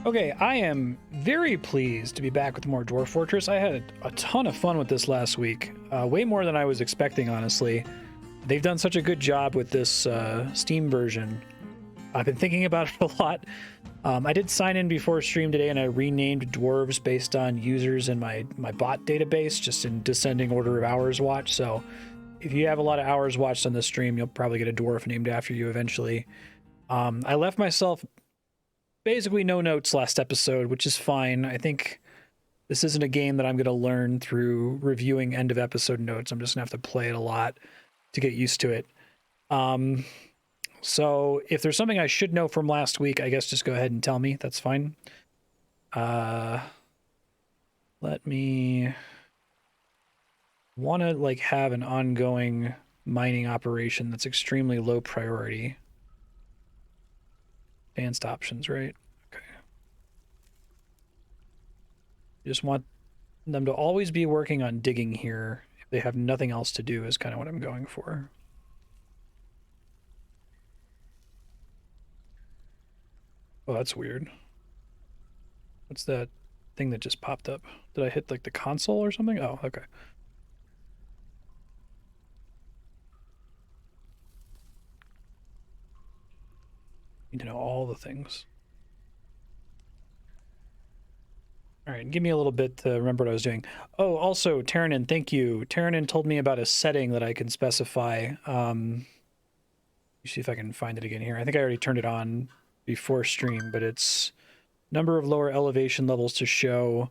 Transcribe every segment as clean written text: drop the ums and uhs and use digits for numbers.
Okay, I am very pleased to be back with more Dwarf Fortress. I had a ton of fun with this last week, way more than I was expecting, honestly. They've done such a good job with this Steam version. I've been thinking about it a lot. I did sign in before stream today, and I renamed dwarves based on users in my bot database, just in descending order of hours watched. So if you have a lot of hours watched on the stream, you'll probably get a dwarf named after you eventually. I left myself basically no notes last episode, which is fine. I think this isn't a game that I'm going to learn through reviewing end of episode notes. I'm just going to have to play it a lot to get used to it. So if there's something I should know from last week, I guess just go ahead and tell me. That's fine. Let me want to like have an ongoing mining operation that's extremely low priority. Advanced options, right? Okay. Just want them to always be working on digging here. If they have nothing else to do is kind of what I'm going for. Oh, that's weird. What's that thing that just popped up? Did I hit like the console or something? Oh, okay. Need to know all the things. All right, give me a little bit to remember what I was doing. Oh, also, Terranin, thank you. Terranin told me about a setting that I can specify. Let me see if I can find it again here. I think I already turned it on before stream, but it's number of lower elevation levels to show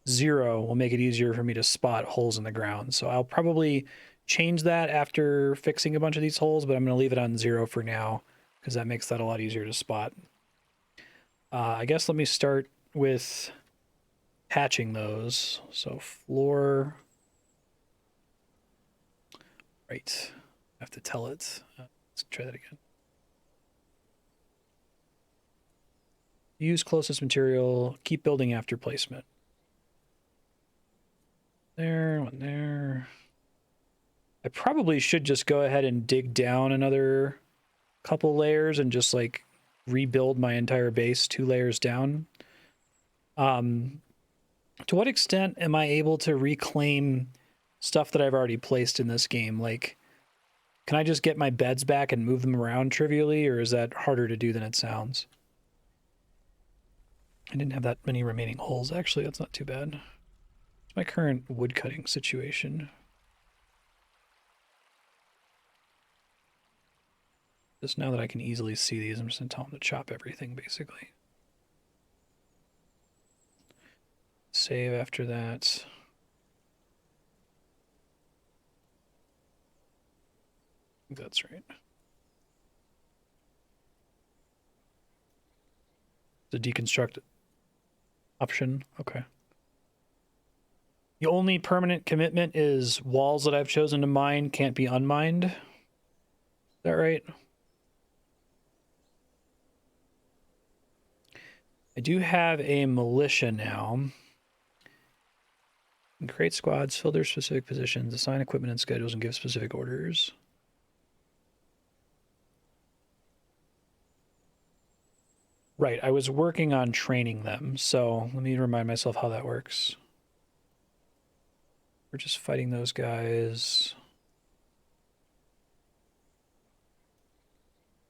0 will make it easier for me to spot holes in the ground. So I'll probably change that after fixing a bunch of these holes, but I'm going to leave it on 0 for now because that makes that a lot easier to spot. I guess let me start with patching those. So floor, right. I have to tell it. Let's try that again. Use closest material, keep building after placement. There, one there. I probably should just go ahead and dig down another couple layers and just like rebuild my entire base 2 layers down. To what extent am I able to reclaim stuff that I've already placed in this game? Like, can I just get my beds back and move them around trivially, or is that harder to do than it sounds? I didn't have that many remaining holes, actually. That's not too bad. It's my current woodcutting situation. Just now that I can easily see these, I'm just going to tell them to chop everything, basically. Save after that. I think that's right. The deconstruct option. Okay. The only permanent commitment is walls that I've chosen to mine can't be unmined. Is that right? I do have a militia now. You can create squads, fill their specific positions, assign equipment and schedules, and give specific orders. Right, I was working on training them, so let me remind myself how that works. We're just fighting those guys.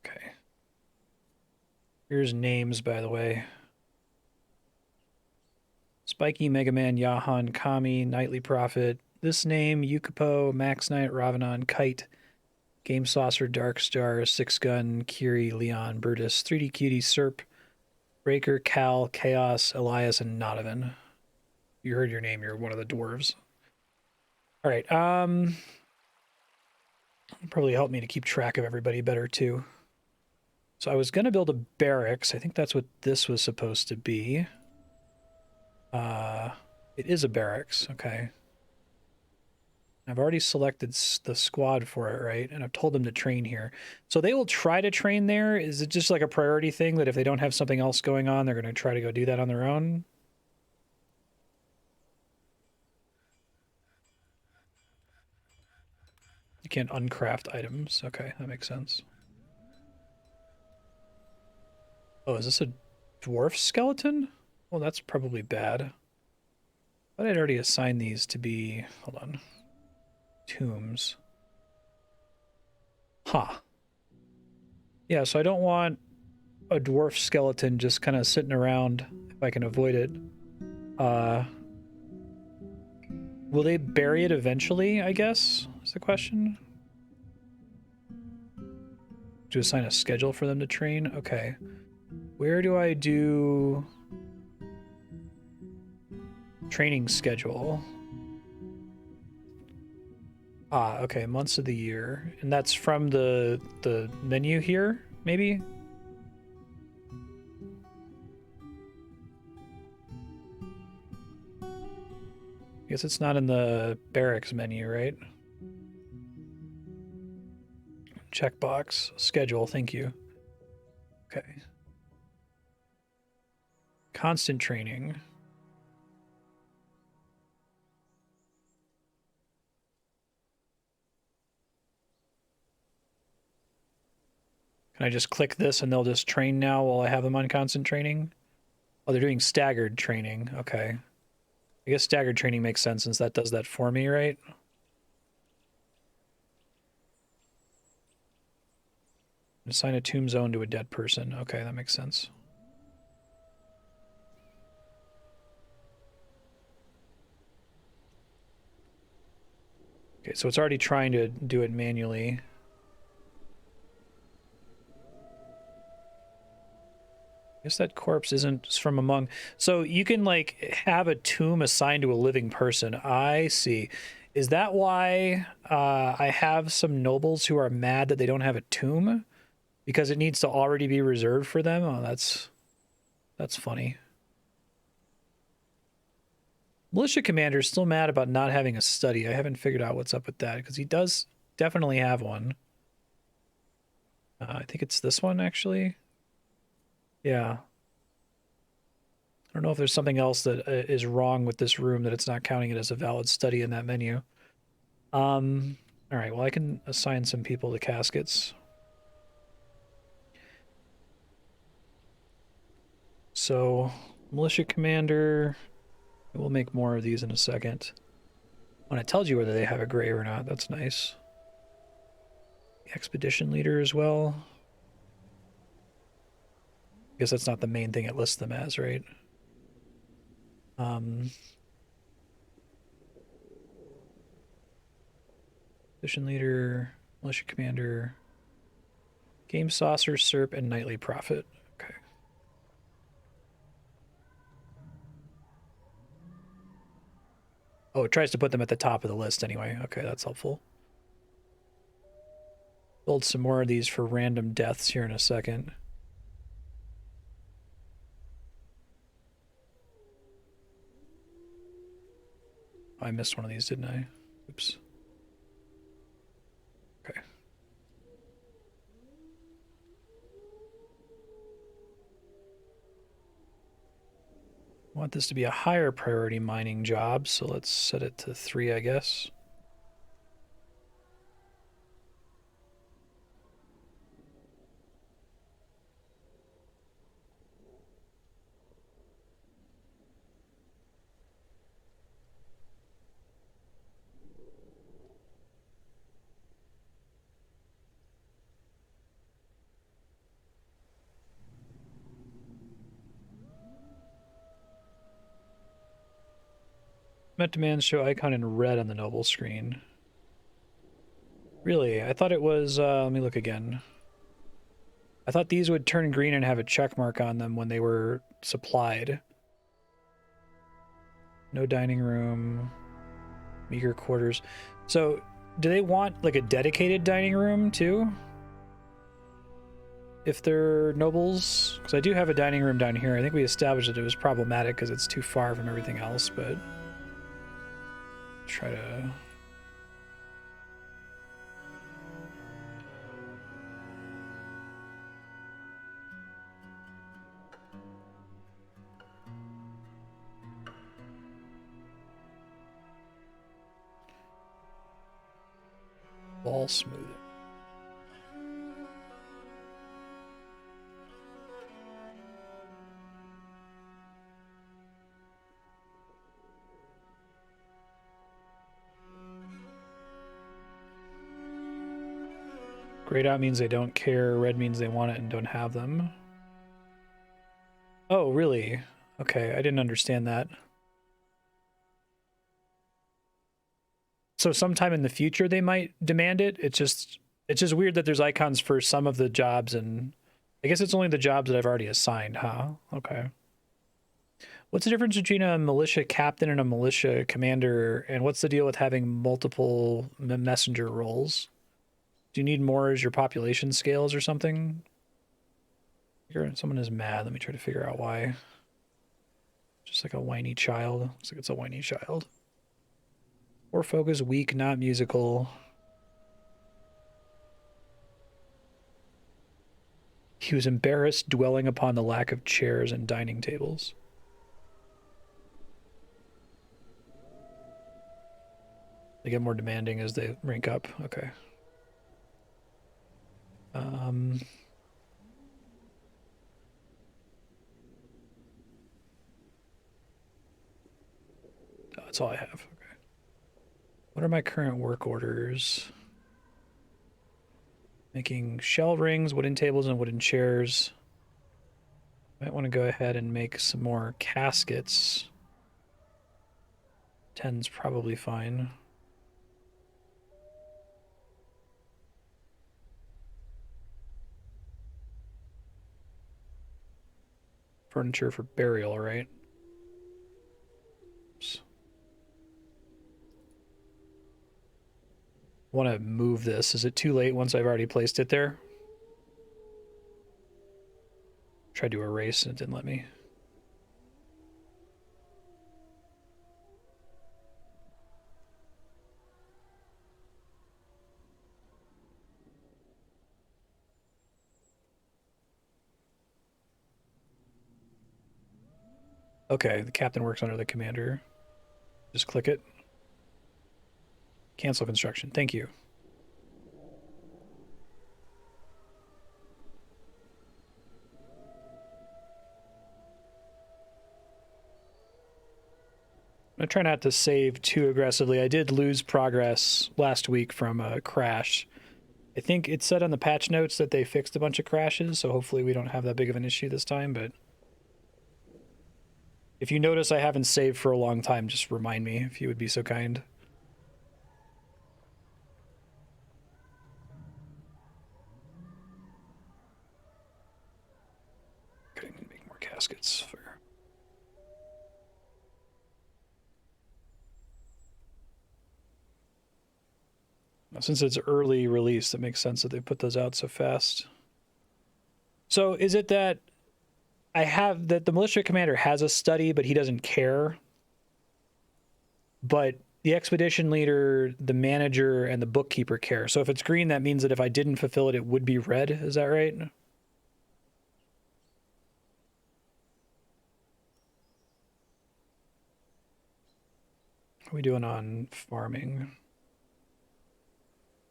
Okay. Here's names, by the way. Spiky, Mega Man, Yahan, Kami, Nightly Prophet. This name, Yukipo, Max Knight, Ravanon, Kite, Game Saucer, Dark Star, Six Gun, Kiri, Leon, Burtis, 3D Cutie, Serp, Breaker, Cal, Chaos, Elias, and Nodovan. You heard your name, you're one of the dwarves. All right, probably help me to keep track of everybody better too. So I was gonna build a barracks. I think that's what this was supposed to be. It is a barracks, okay. I've already selected the squad for it, right? And I've told them to train here. So they will try to train there. Is it just like a priority thing that if they don't have something else going on, they're going to try to go do that on their own? You can't uncraft items. Okay, that makes sense. Oh, is this a Dwarf skeleton? Well, that's probably bad. But I'd already assigned these to be, hold on, tombs. Huh. Yeah, so I don't want a dwarf skeleton just kind of sitting around if I can avoid it. Will they bury it eventually, I guess, is the question. To assign a schedule for them to train? Okay. Where do I do training schedule? Ah, okay, months of the year. And that's from the menu here, maybe? I guess it's not in the barracks menu, right? Checkbox. Schedule, thank you. Okay. Constant training. Can I just click this and they'll just train now while I have them on constant training? Oh, they're doing staggered training. Okay. I guess staggered training makes sense since that does that for me, right? Assign a tomb zone to a dead person. Okay, that makes sense. Okay, so it's already trying to do it manually. I guess that corpse isn't from among... So you can, like, have a tomb assigned to a living person. I see. Is that why I have some nobles who are mad that they don't have a tomb? Because it needs to already be reserved for them? Oh, that's funny. Militia commander is still mad about not having a study. I haven't figured out what's up with that, because he does definitely have one. I think it's this one, actually. Yeah. I don't know if there's something else that is wrong with this room that it's not counting it as a valid study in that menu. All right, well, I can assign some people to caskets. So, militia commander, we'll make more of these in a second. When it tells you whether they have a grave or not, that's nice. Expedition leader as well. I guess that's not the main thing it lists them as, right? Expedition leader, militia commander, game saucer, serp, and nightly prophet. Okay. Oh, it tries to put them at the top of the list anyway. Okay, that's helpful. Build some more of these for random deaths here in a second. I missed one of these, didn't I? Oops. Okay. I want this to be a higher priority mining job, so let's set it to 3, I guess. Met demands show icon in red on the noble screen. Really? I thought it was, let me look again. I thought these would turn green and have a check mark on them when they were supplied. No dining room, meager quarters. So, do they want like a dedicated dining room too? If they're nobles? Because I do have a dining room down here. I think we established that it was problematic because it's too far from everything else, but... Try to... Wall smoothing. Grayed out means they don't care. Red means they want it and don't have them. Oh, really? Okay, I didn't understand that. So sometime in the future they might demand it. It's just weird that there's icons for some of the jobs, and I guess it's only the jobs that I've already assigned, huh? Okay. What's the difference between a militia captain and a militia commander, and what's the deal with having multiple messenger roles? Do you need more as your population scales or something? Someone is mad. Let me try to figure out why. Just like a whiny child. Looks like it's a whiny child. Or focus, weak, not musical. He was embarrassed, dwelling upon the lack of chairs and dining tables. They get more demanding as they rank up. Okay. That's all I have. Okay. What are my current work orders? Making shell rings, wooden tables, and wooden chairs. Might want to go ahead and make some more caskets. 10's probably fine. Furniture for burial, right? Oops. I want to move this. Is it too late once I've already placed it there? Tried to erase and it didn't let me. Okay, the captain works under the commander. Just click it. Cancel construction. Thank you. I try not to save too aggressively. I did lose progress last week from a crash. I think it said on the patch notes that they fixed a bunch of crashes, so hopefully we don't have that big of an issue this time, but if you notice I haven't saved for a long time, just remind me if you would be so kind. Okay, I'm gonna make more caskets for... Since it's early release, it makes sense that they put those out so fast. So is it that I have that the militia commander has a study, but he doesn't care? But the expedition leader, the manager, and the bookkeeper care. So if it's green, that means that if I didn't fulfill it, it would be red. Is that right? How are we doing on farming?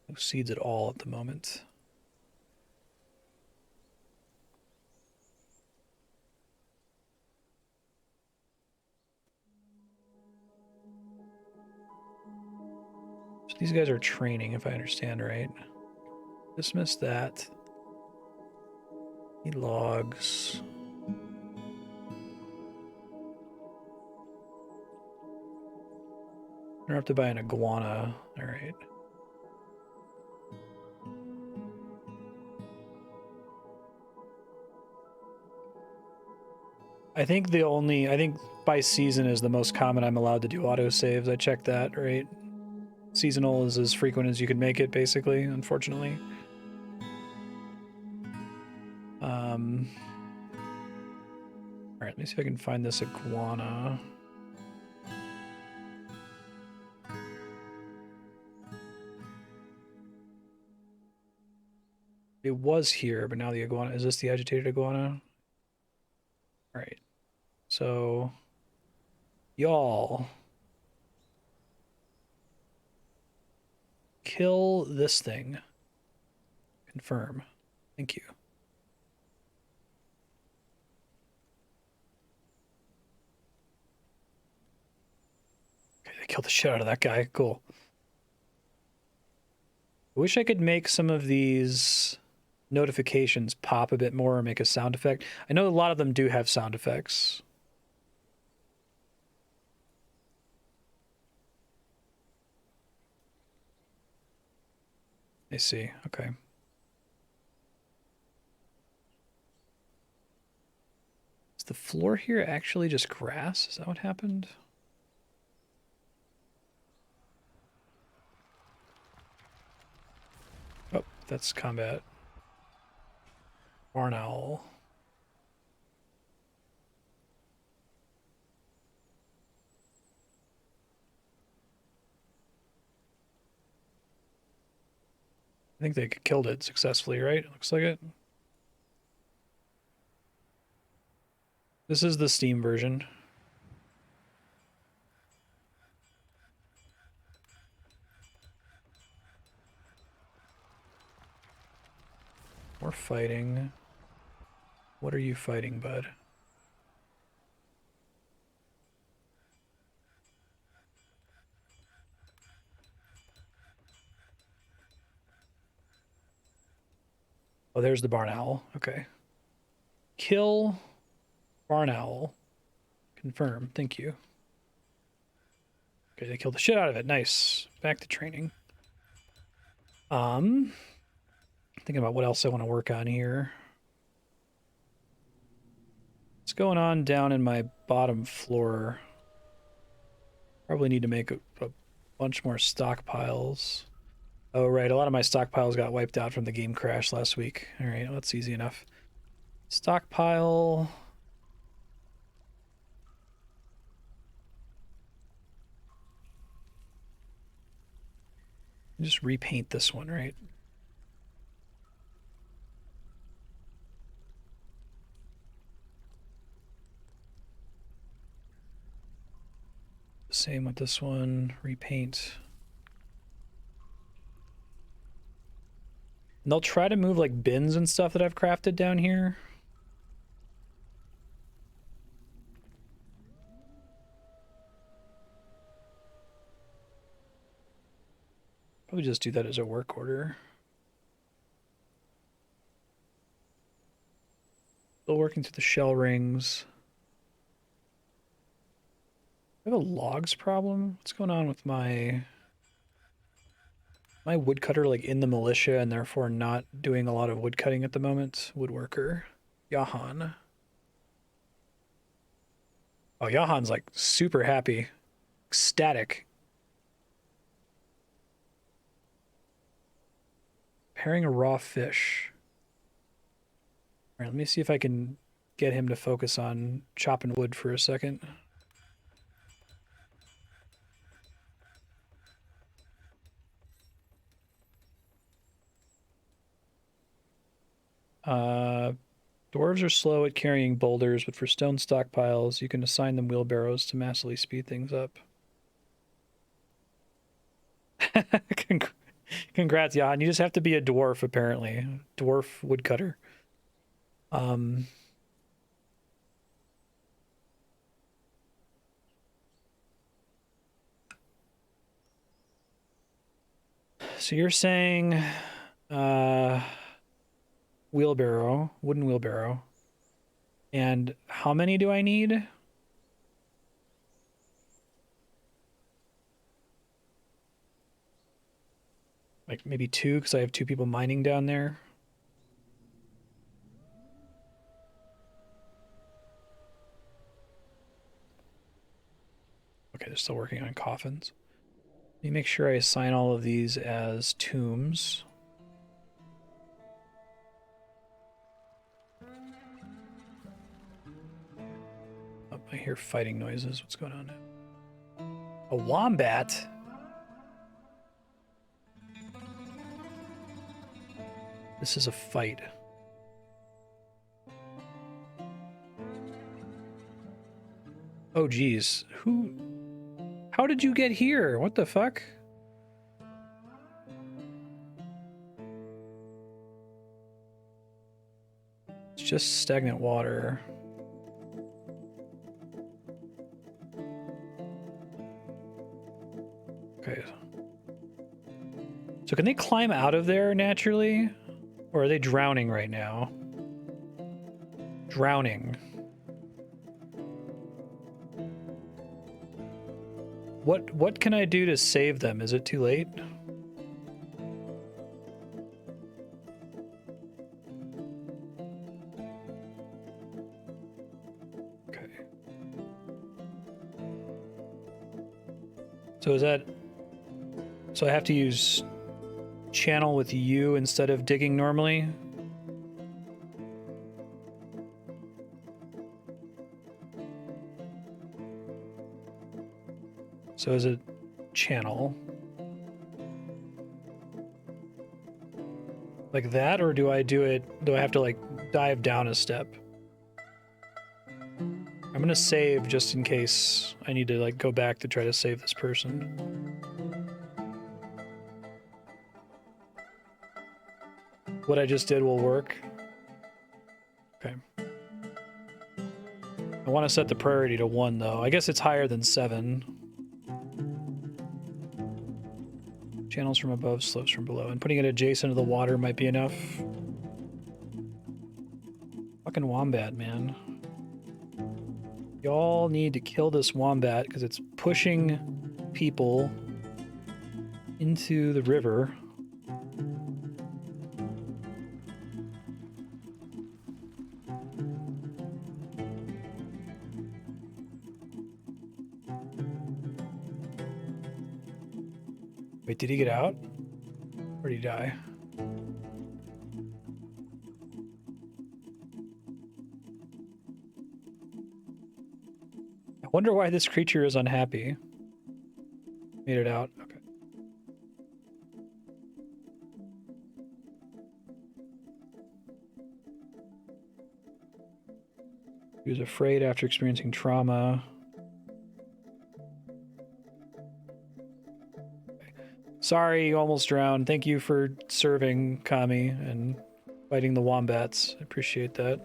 No seeds at all at the moment. So these guys are training, if I understand right. Dismiss that. Need logs. I have to buy an iguana. All right. I think by season is the most common I'm allowed to do autosaves. I checked that, right? Seasonal is as frequent as you can make it, basically, unfortunately. All right, let me see if I can find this iguana. It was here, but now the iguana... Is this the agitated iguana? All right. So, y'all... Kill this thing. Confirm. Thank you. Okay, they killed the shit out of that guy. Cool. I wish I could make some of these notifications pop a bit more or make a sound effect. I know a lot of them do have sound effects. I see. Okay. Is the floor here actually just grass? Is that what happened? Oh, that's combat. Barn owl. I think they killed it successfully, right? Looks like it. This is the Steam version. More fighting. What are you fighting, bud? Oh, there's the barn owl. Okay. Kill barn owl. Confirm. Thank you. Okay, they killed the shit out of it. Nice. Back to training. Thinking about what else I want to work on here. What's going on down in my bottom floor? Probably need to make a bunch more stockpiles. Oh, right. A lot of my stockpiles got wiped out from the game crash last week. All right, well, that's easy enough. Stockpile. Just repaint this one, right? Same with this one. Repaint. And they'll try to move like bins and stuff that I've crafted down here. Probably just do that as a work order. Still working through the shell rings. I have a logs problem. What's going on with my woodcutter, like in the militia and therefore not doing a lot of wood cutting at the moment? Woodworker. Jahan. Oh, Jahan's like super happy. Ecstatic. Pairing a raw fish. All right, let me see if I can get him to focus on chopping wood for a second. Dwarves are slow at carrying boulders, but for stone stockpiles, you can assign them wheelbarrows to massively speed things up. Congrats, Jan. You just have to be a dwarf, apparently. Dwarf woodcutter. So you're saying wheelbarrow, wooden wheelbarrow. And how many do I need? Like maybe two, because I have two people mining down there. Okay, they're still working on coffins. Let me make sure I assign all of these as tombs. Oh, I hear fighting noises. What's going on? A wombat? This is a fight. Oh, geez. How did you get here? What the fuck? It's just stagnant water. Okay. So can they climb out of there naturally? Or are they drowning right now? Drowning. What can I do to save them? Is it too late? Okay. So is that... So I have to use channel with you instead of digging normally? So is it channel? Like that, or do I do it... Do I have to, like, dive down a step? I'm gonna save just in case I need to, like, go back to try to save this person. What I just did will work. Okay. I want to set the priority to 1, though. I guess it's higher than 7. Channels from above, slopes from below. And putting it adjacent to the water might be enough. Fucking wombat, man. Y'all need to kill this wombat because it's pushing people into the river. Wait, did he get out? Or did he die? I wonder why this creature is unhappy. Made it out. Okay. He was afraid after experiencing trauma. Sorry, you almost drowned. Thank you for serving, Kami, and fighting the wombats. I appreciate that.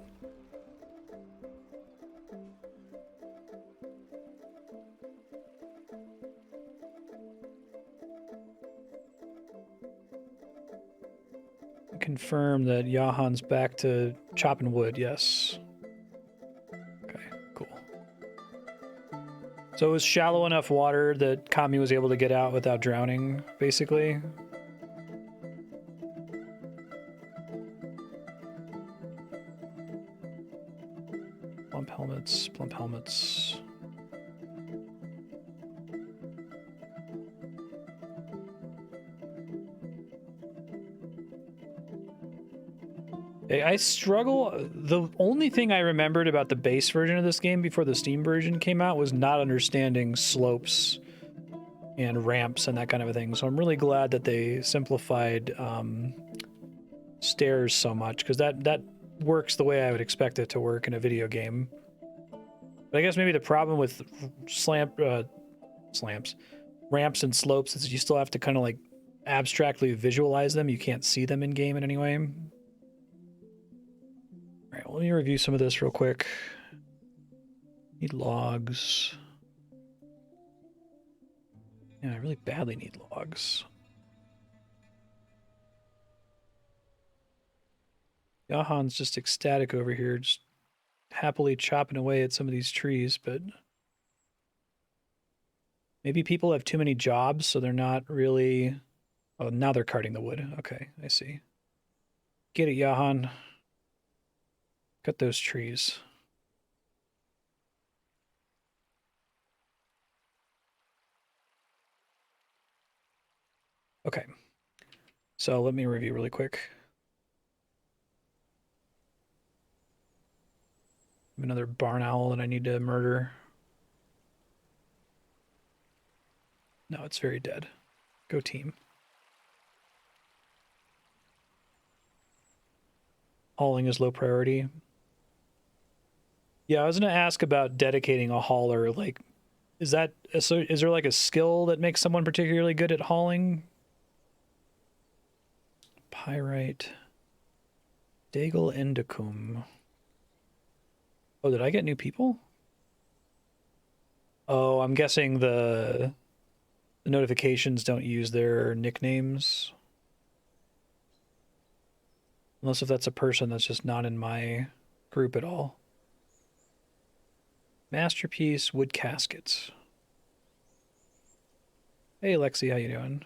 Confirm that Jahan's back to chopping wood, yes. Okay, cool. So it was shallow enough water that Kami was able to get out without drowning, basically. Plump helmets, plump helmets. I struggle. The only thing I remembered about the base version of this game before the Steam version came out was not understanding slopes and ramps and that kind of a thing. So I'm really glad that they simplified stairs so much, because that works the way I would expect it to work in a video game. But I guess maybe the problem with ramps and slopes is you still have to kind of like abstractly visualize them. You can't see them in game in any way. All right, well, let me review some of this real quick. Need logs. Yeah, I really badly need logs. Jahan's just ecstatic over here, just happily chopping away at some of these trees, but maybe people have too many jobs, so they're not really... Oh, now they're carting the wood. Okay, I see. Get it, Jahan. Cut those trees. Okay. So let me review really quick. Another barn owl that I need to murder. No, it's very dead. Go team. Hauling is low priority. Yeah, I was going to ask about dedicating a hauler. Like, is there like a skill that makes someone particularly good at hauling? Pyrite. Daigle Indicum. Oh, did I get new people? Oh, I'm guessing the notifications don't use their nicknames. Unless if that's a person that's just not in my group at all. Masterpiece wood caskets. Hey Lexi, how you doing?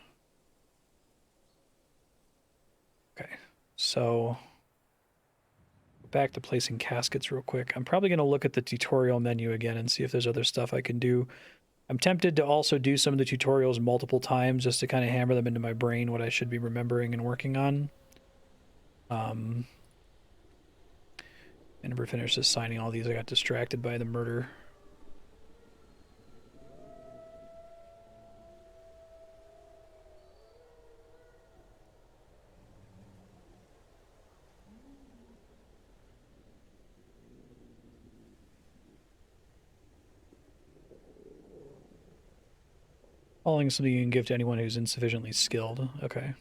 Okay, so back to placing caskets real quick. I'm probably going to look at the tutorial menu again and see if there's other stuff I can do. I'm tempted to also do some of the tutorials multiple times just to kind of hammer them into my brain what I should be remembering and working on. I never finished just signing all these. I got distracted by the murder. Following something you can give to anyone who's insufficiently skilled. Okay.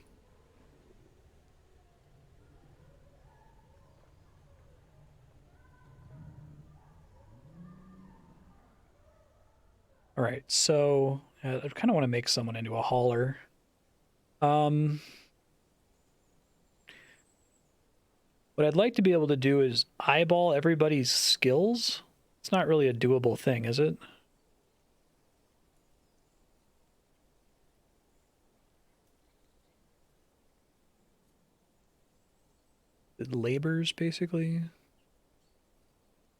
All right, so I kind of want to make someone into a hauler. What I'd like to be able to do is eyeball everybody's skills. It's not really a doable thing, is it? Labors, basically.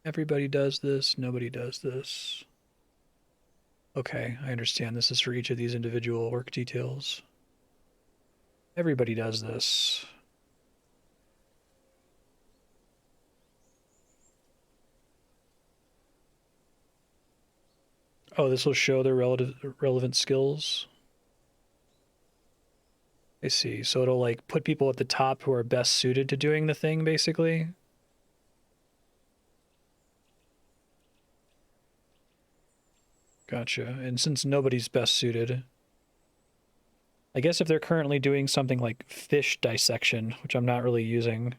Everybody does this, nobody does this. Okay, I understand. This is for each of these individual work details. Everybody does this. Oh, this will show their relevant skills. I see. So it'll like put people at the top who are best suited to doing the thing, basically. Gotcha. And since nobody's best suited, I guess if they're currently doing something like fish dissection, which I'm not really using.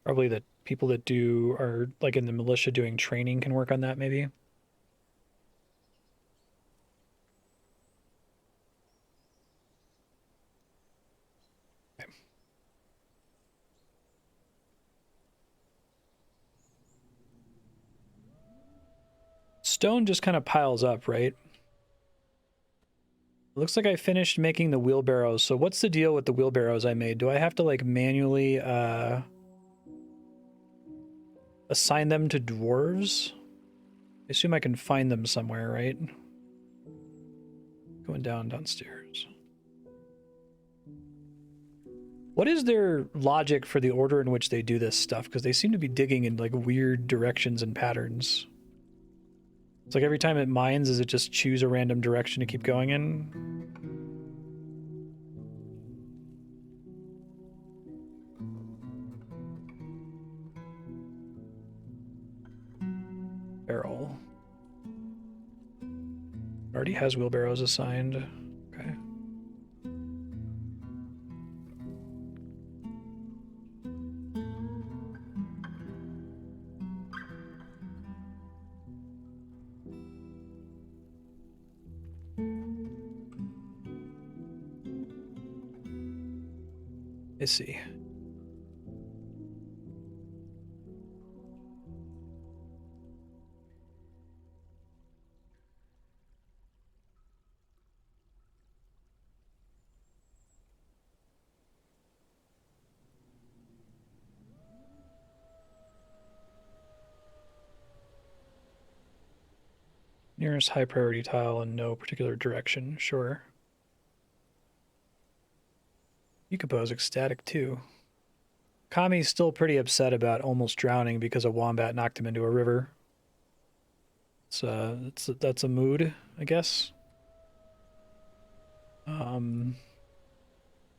Probably the people that do are like in the militia doing training can work on that maybe. Okay. Stone just kind of piles up, right? Looks like I finished making the wheelbarrows. So what's the deal with the wheelbarrows I made? Do I have to like manually assign them to dwarves? I assume I can find them somewhere, right? Going downstairs. What is their logic for the order in which they do this stuff? Because they seem to be digging in like weird directions and patterns. It's like every time it mines, does it just choose a random direction to keep going in? Barrel. Already has wheelbarrows assigned. Okay. I see. Nearest high priority tile in no particular direction. Sure. Yukapo's ecstatic too. Kami's still pretty upset about almost drowning because a wombat knocked him into a river. That's a mood, I guess.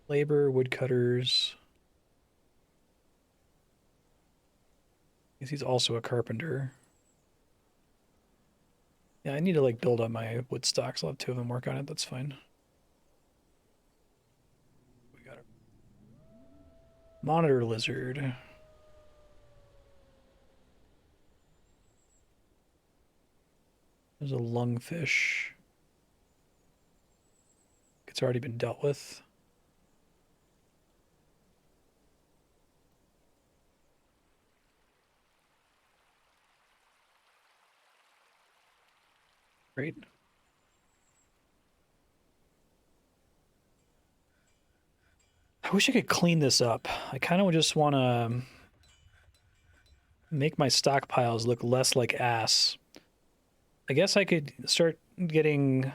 Labor, woodcutters. He's also a carpenter. Yeah, I need to like build up my wood stocks. I'll have two of them work on it. That's fine. We got a monitor lizard. There's a lungfish. It's already been dealt with. Great. I wish I could clean this up. I kind of just want to make my stockpiles look less like ass. I guess I could start working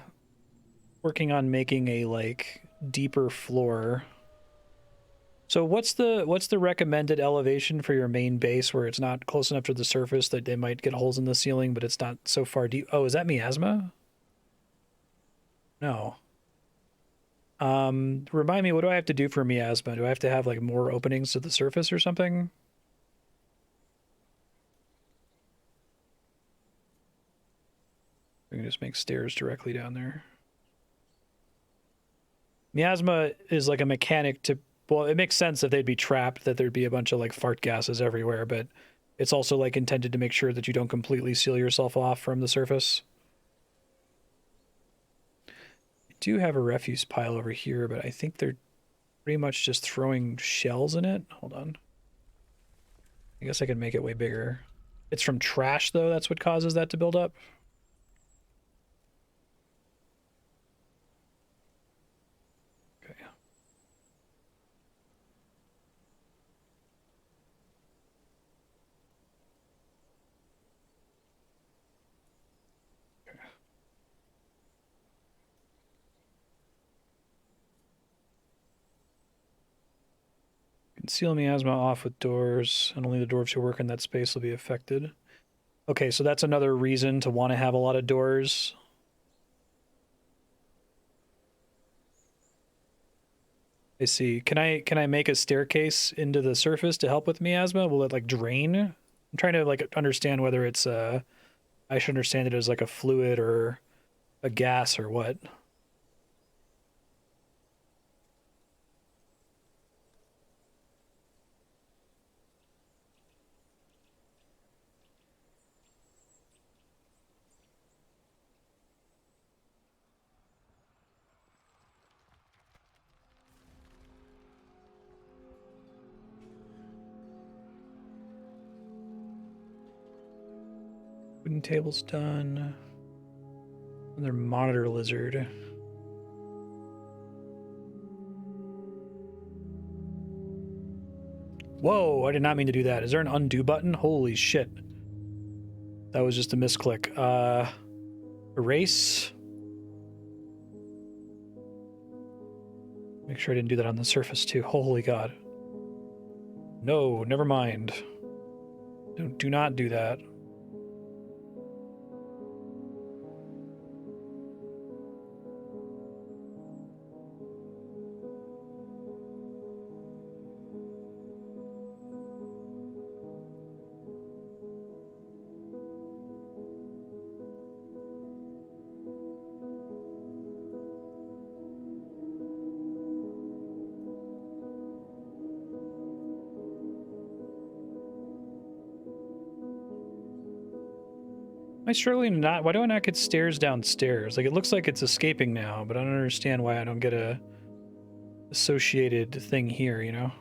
on making a like deeper floor. So what's the recommended elevation for your main base where it's not close enough to the surface that they might get holes in the ceiling, but it's not so far deep? Oh, is that miasma? No. Remind me, what do I have to do for miasma? Do I have to have like more openings to the surface or something? We can just make stairs directly down there. Miasma is like a mechanic to, well, it makes sense that they'd be trapped, that there'd be a bunch of like fart gases everywhere, but it's also like intended to make sure that you don't completely seal yourself off from the surface. I do have a refuse pile over here, but I think they're pretty much just throwing shells in it. Hold on. I guess I could make it way bigger. It's from trash, though. That's what causes that to build up. Okay. Conceal miasma off with doors, and only the dwarves who work in that space will be affected. Okay, so that's another reason to want to have a lot of doors. I see. Can I make a staircase into the surface to help with miasma? Will it like drain? I'm trying to like understand whether it's I should understand it as like a fluid or a gas or what. Wooden table's done. Another monitor lizard. Whoa, I did not mean to do that. Is there an undo button? Holy shit. That was just a misclick. Erase. Make sure I didn't do that on the surface too. Holy God. No, never mind. Do not do that. Am I struggling to not? Why do I not get stairs downstairs? Like, it looks like it's escaping now, but I don't understand why I don't get a associated thing here, you know?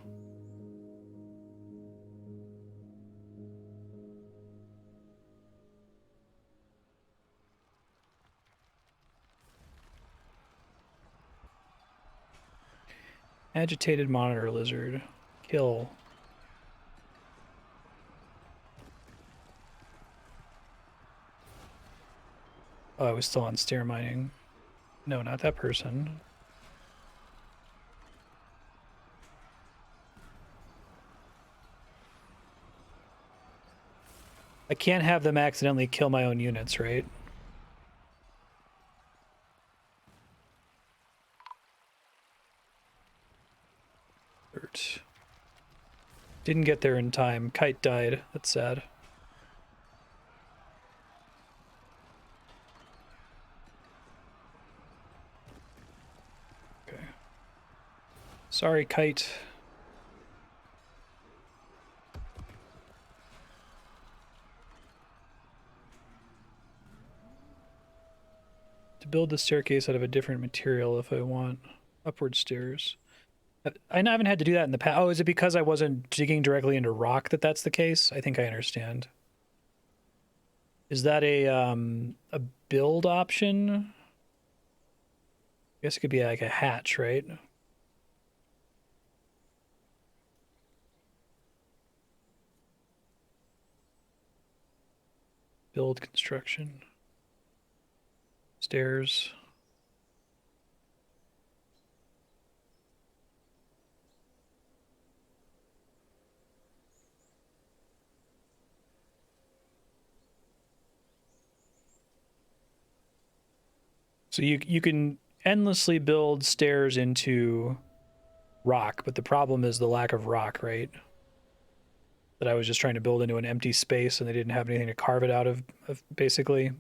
Agitated monitor lizard. Kill. Oh, I was still on stair mining. No, not that person. I can't have them accidentally kill my own units, right? Didn't get there in time. Kite died. That's sad. Okay. Sorry, Kite. build the staircase out of a different material if I want upward stairs. I haven't had to do that in the past. Oh, is it because I wasn't digging directly into rock that that's the case? I think I understand. Is that a build option? I guess it could be like a hatch, right? Build construction. Stairs. So you can endlessly build stairs into rock, but the problem is the lack of rock, right? That I was just trying to build into an empty space and they didn't have anything to carve it out of basically.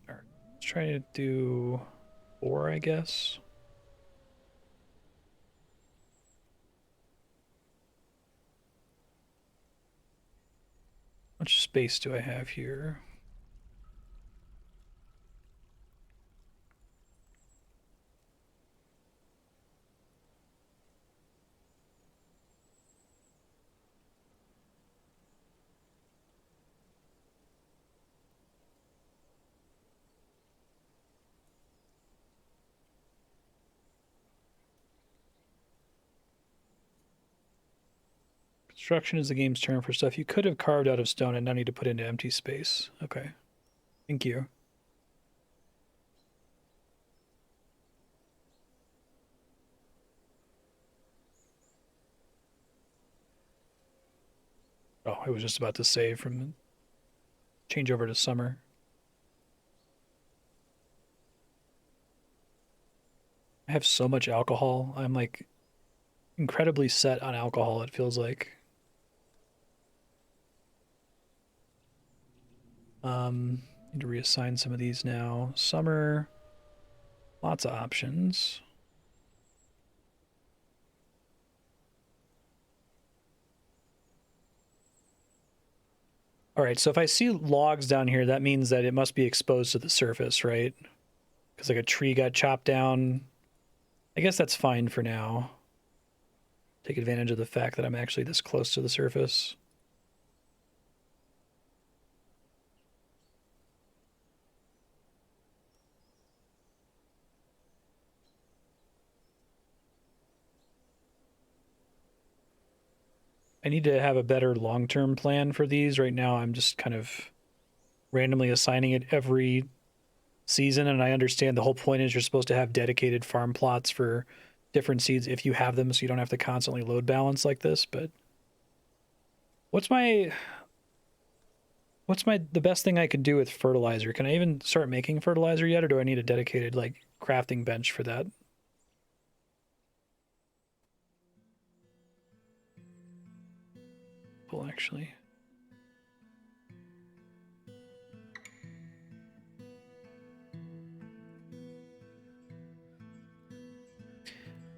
All right, let's try to do 4, I guess. How much space do I have here? Construction is the game's term for stuff you could have carved out of stone and now need to put into empty space. Okay. Thank you. Oh, I was just about to save from change over to summer. I have so much alcohol. I'm like incredibly set on alcohol, it feels like. Need to reassign some of these now. Summer, lots of options. All right, so if I see logs down here, that means that it must be exposed to the surface, right? Because like a tree got chopped down. I guess that's fine for now. Take advantage of the fact that I'm actually this close to the surface. I need to have a better long-term plan for these. Right now, I'm just kind of randomly assigning it every season, and I understand the whole point is you're supposed to have dedicated farm plots for different seeds if you have them, so you don't have to constantly load balance like this, but what's the best thing I could do with fertilizer? Can I even start making fertilizer yet, or do I need a dedicated like crafting bench for that? Well, actually.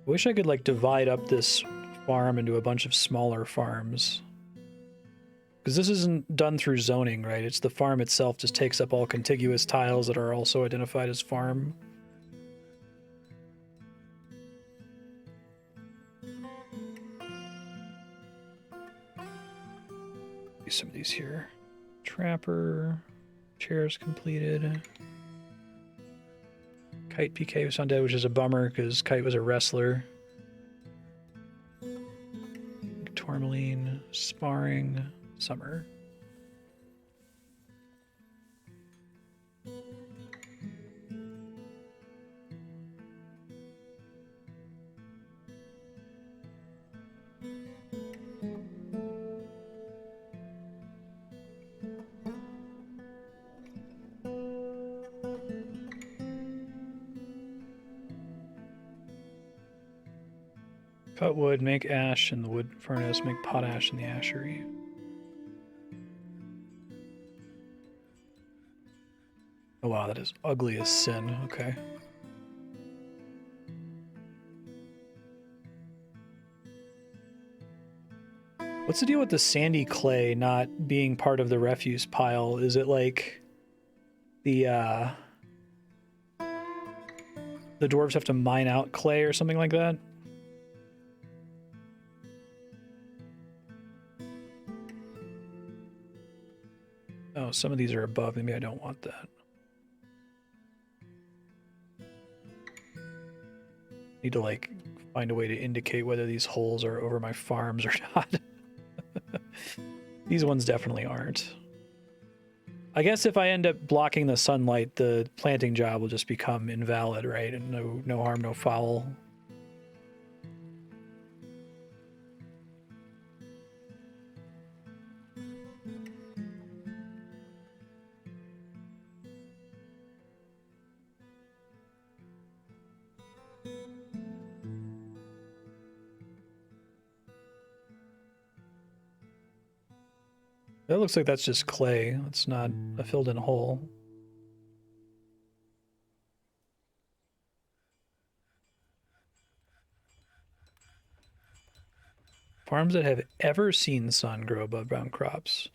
I wish I could like divide up this farm into a bunch of smaller farms. Because this isn't done through zoning, right? It's the farm itself just takes up all contiguous tiles that are also identified as farm. Some of these here. Trapper. Chairs completed. Kite PK was undead, which is a bummer because Kite was a wrestler. Tourmaline. Sparring. Summer. Cut wood, make ash in the wood furnace, make potash in the ashery. Oh wow, that is ugly as sin. Okay. What's the deal with the sandy clay not being part of the refuse pile? Is it like the dwarves have to mine out clay or something like that. Oh, some of these are above. Maybe I don't want that. Need to like find a way to indicate whether these holes are over my farms or not. These ones definitely aren't. I guess if I end up blocking the sunlight, the planting job will just become invalid, right? And no harm, no foul. That looks like that's just clay. It's not a filled-in hole. Farms that have ever seen sun grow above ground crops.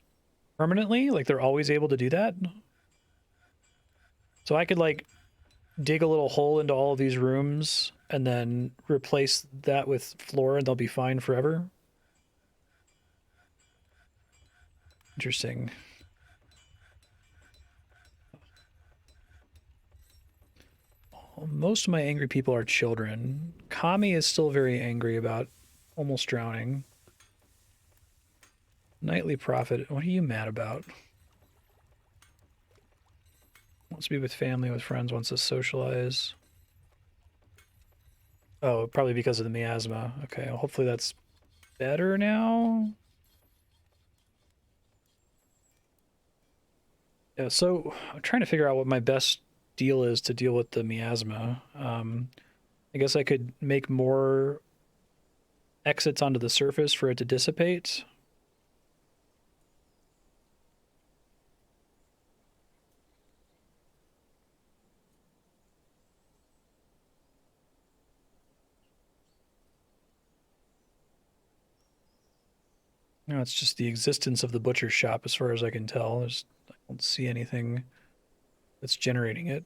Permanently? Like they're always able to do that? So I could like dig a little hole into all of these rooms and then replace that with floor and they'll be fine forever? Interesting. Most of my angry people are children. Kami is still very angry about almost drowning. Nightly Prophet, what are you mad about? Wants to be with family, with friends, wants to socialize. Oh, probably because of the miasma. Okay, well, hopefully that's better now. Yeah, so I'm trying to figure out what my best deal is to deal with the miasma. I guess I could make more exits onto the surface for it to dissipate. No, it's just the existence of the butcher shop as far as I can tell. I don't see anything that's generating it.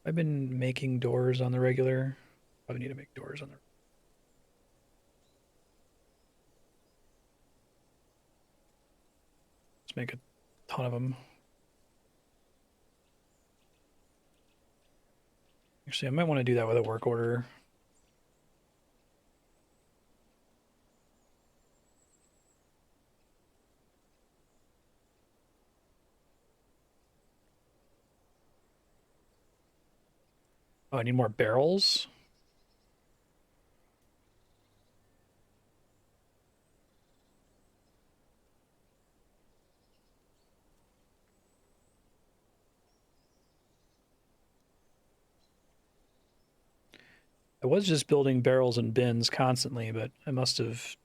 I've been making doors on the regular. Probably need to make doors on the... Let's make a ton of them. Actually, I might want to do that with a work order. Oh, I need more barrels. I was just building barrels and bins constantly, but I must have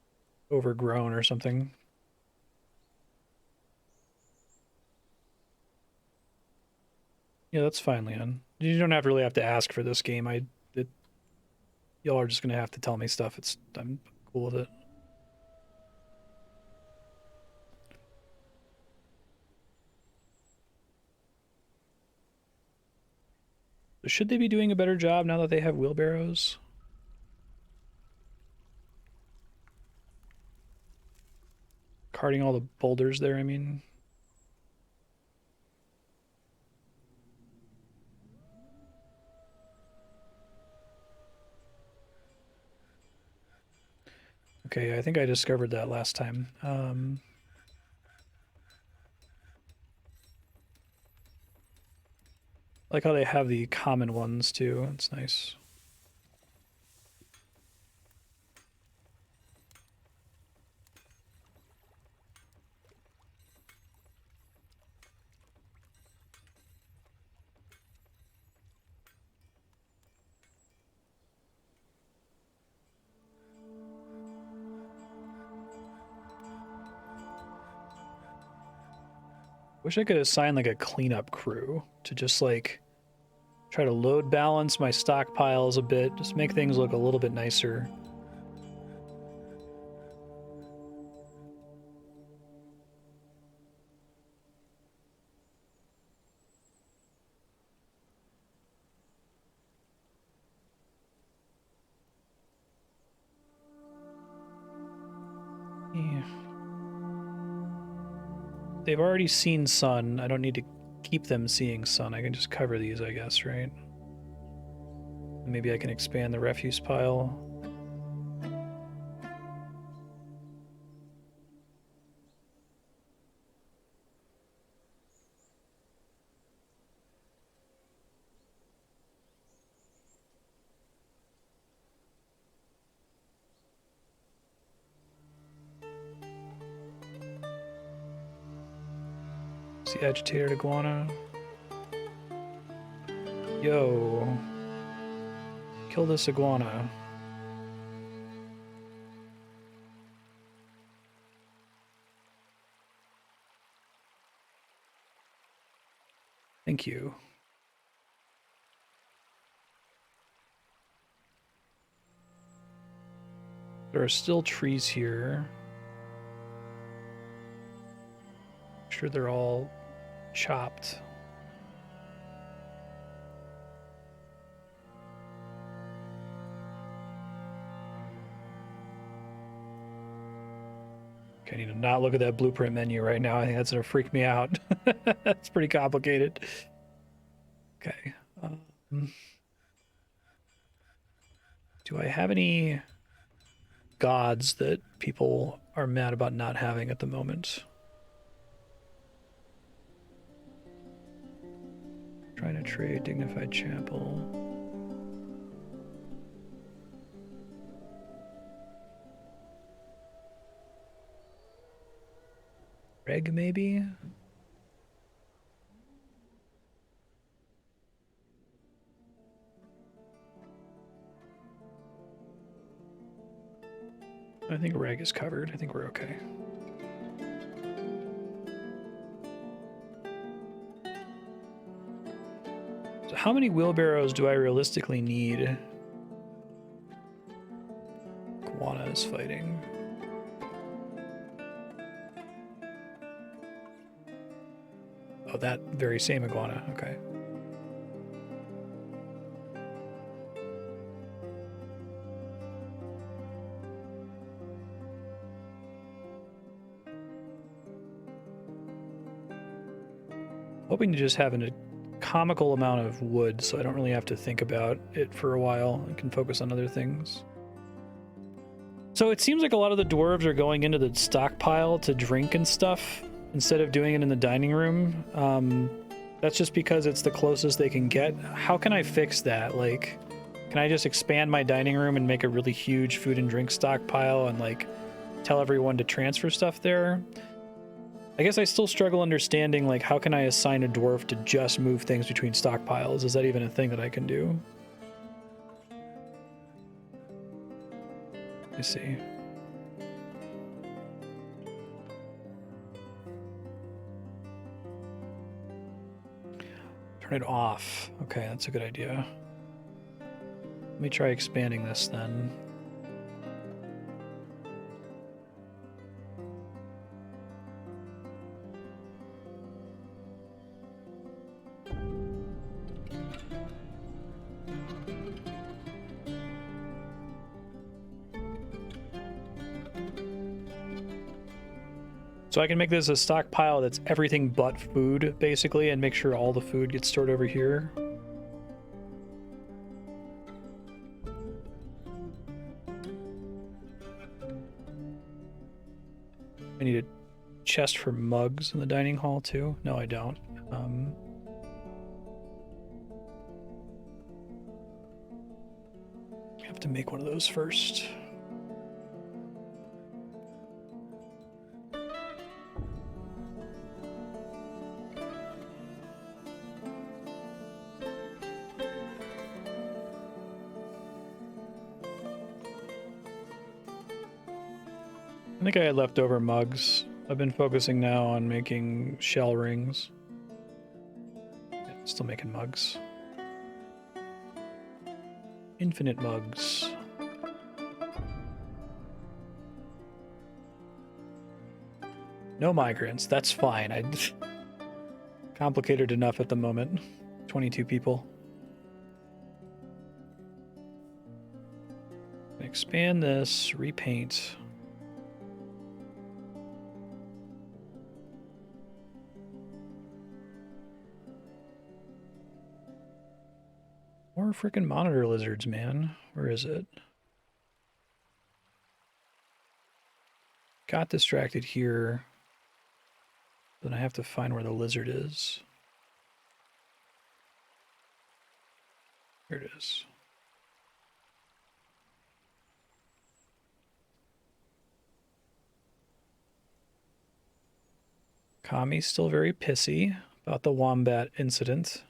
overgrown or something. Yeah, that's fine, Leon. You don't really have to ask for this game. Y'all are just gonna have to tell me stuff. I'm cool with it. Should they be doing a better job now that they have wheelbarrows? Carting all the boulders there, I mean. Okay, I think I discovered that last time. I like how they have the common ones too. It's nice. Wish I could assign like a cleanup crew to just like try to load balance my stockpiles a bit, just make things look a little bit nicer. they've already seen sun. I don't need to keep them seeing sun. I can just cover these, I guess, right? Maybe I can expand the refuse pile. The agitated iguana. Yo. Kill this iguana. Thank you. There are still trees here. I'm sure they're all chopped. Okay, I need to not look at that blueprint menu right now. I think that's gonna freak me out. That's pretty complicated. Okay. Do I have any gods that people are mad about not having at the moment? Trying to trade dignified chapel. Reg, maybe? I think Reg is covered. I think we're okay. So how many wheelbarrows do I realistically need? Iguana is fighting. Oh, that very same iguana. Okay. Hoping to just have a comical amount of wood so I don't really have to think about it for a while. I can focus on other things. So it seems like a lot of the dwarves are going into the stockpile to drink and stuff instead of doing it in the dining room. That's just because it's the closest they can get. How can I fix that? Like, can I just expand my dining room and make a really huge food and drink stockpile and like tell everyone to transfer stuff there? I guess I still struggle understanding, like, how can I assign a dwarf to just move things between stockpiles? Is that even a thing that I can do? Let me see. Turn it off. Okay, that's a good idea. Let me try expanding this then. So I can make this a stockpile that's everything but food, basically, and make sure all the food gets stored over here. I need a chest for mugs in the dining hall, too. No, I don't. I have to make one of those first. I think I had leftover mugs. I've been focusing now on making shell rings. Yeah, still making mugs. Infinite mugs. No migrants, that's fine. I complicated enough at the moment. 22 people. Expand this, repaint. More freaking monitor lizards, man. Where is it? Got distracted here. Then I have to find where the lizard is. Here it is. Kami's still very pissy about the wombat incident.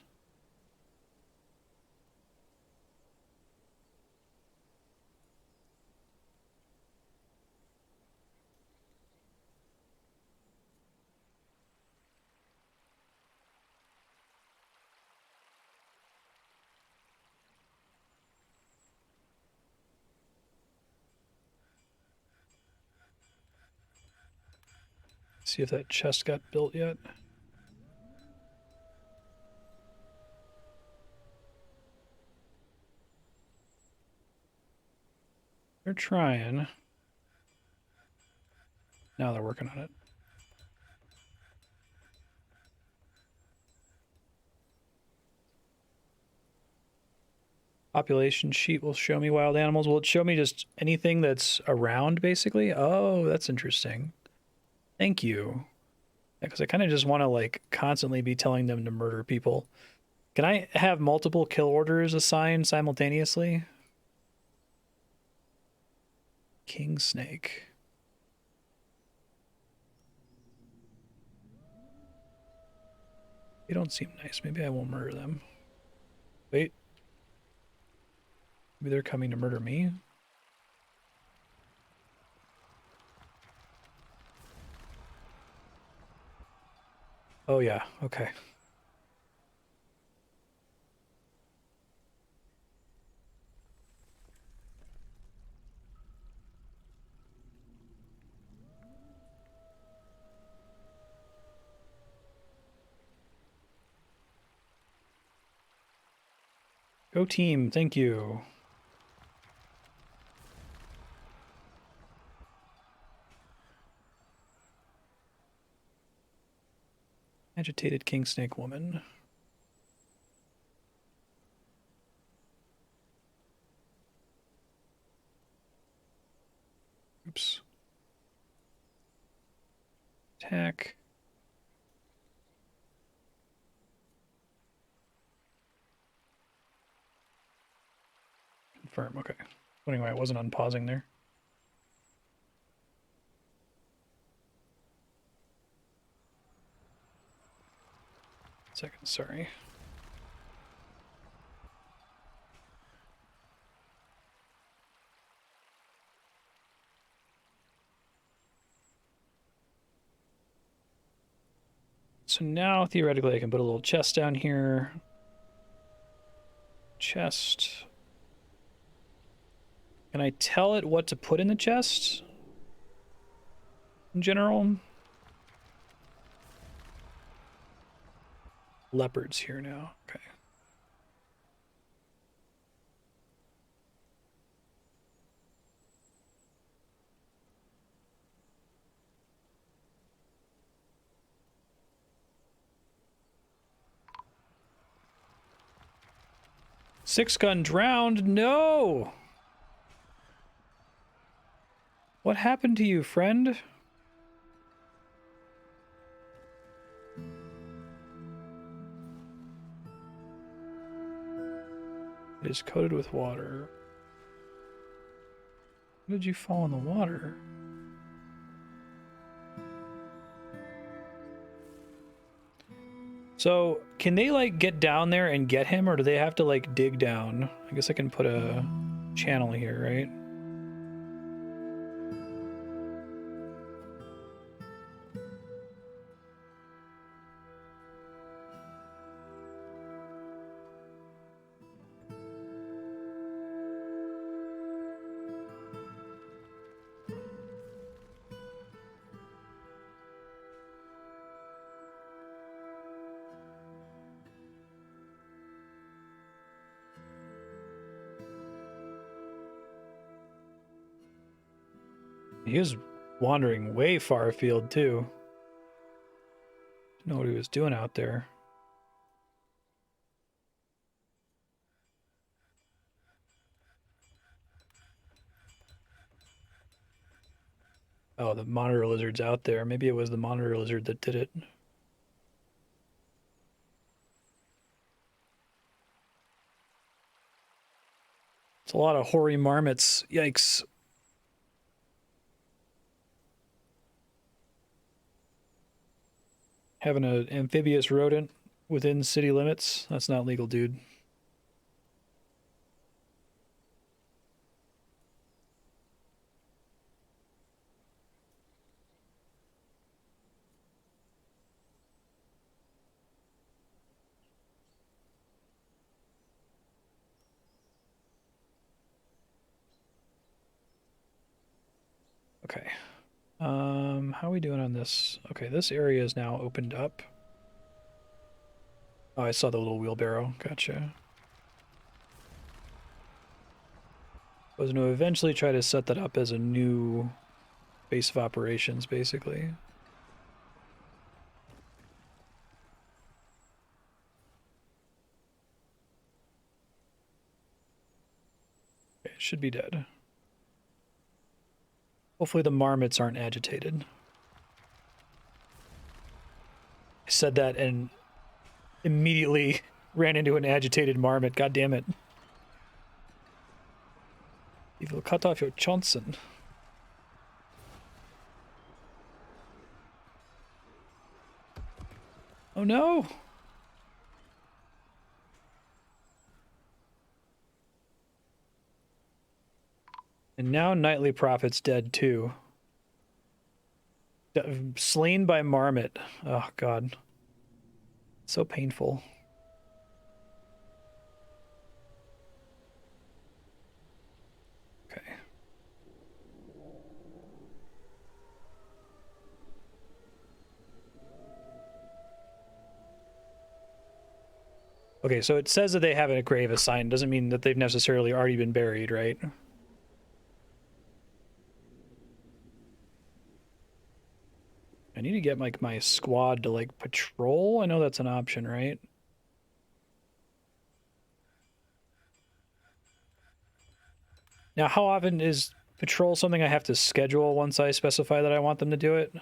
See if that chest got built yet. They're trying. Now they're working on it. Population sheet will show me wild animals. Will it show me just anything that's around, basically? Oh, that's interesting. Thank you. Yeah, because I kind of just want to, like, constantly be telling them to murder people. Can I have multiple kill orders assigned simultaneously? King snake. They don't seem nice. Maybe I won't murder them. Wait. Maybe they're coming to murder me? Oh yeah, okay. Go team, thank you. Agitated king snake woman. Oops. Attack. Confirm, okay. Anyway, I wasn't unpausing there. Second, sorry. So now, theoretically, I can put a little chest down here. Chest. Can I tell it what to put in the chest? In general? Leopards here now, okay. Six gun drowned? No! What happened to you, friend? It is coated with water. How did you fall in the water? So, can they, like, get down there and get him, or do they have to, like, dig down? I guess I can put a channel here, right? He was wandering way far afield, too. Didn't know what he was doing out there. Oh, the monitor lizard's out there. Maybe it was the monitor lizard that did it. It's a lot of hoary marmots. Yikes. Having an amphibious rodent within city limits? That's not legal, dude. Okay. How are we doing on this? Okay, this area is now opened up. Oh, I saw the little wheelbarrow. Gotcha. I was going to eventually try to set that up as a new base of operations, basically. Okay, it should be dead. Hopefully the marmots aren't agitated. I said that and immediately ran into an agitated marmot. God damn it. You will cut off your Johnson. Oh no! And now Nightly Prophet's dead too. Slain by Marmot. Oh god. So painful. Okay. Okay, so it says that they have a grave assigned. Doesn't mean that they've necessarily already been buried, right? I need to get like my squad to like patrol. I know that's an option, right? Now, how often is patrol something I have to schedule once I specify that I want them to do it?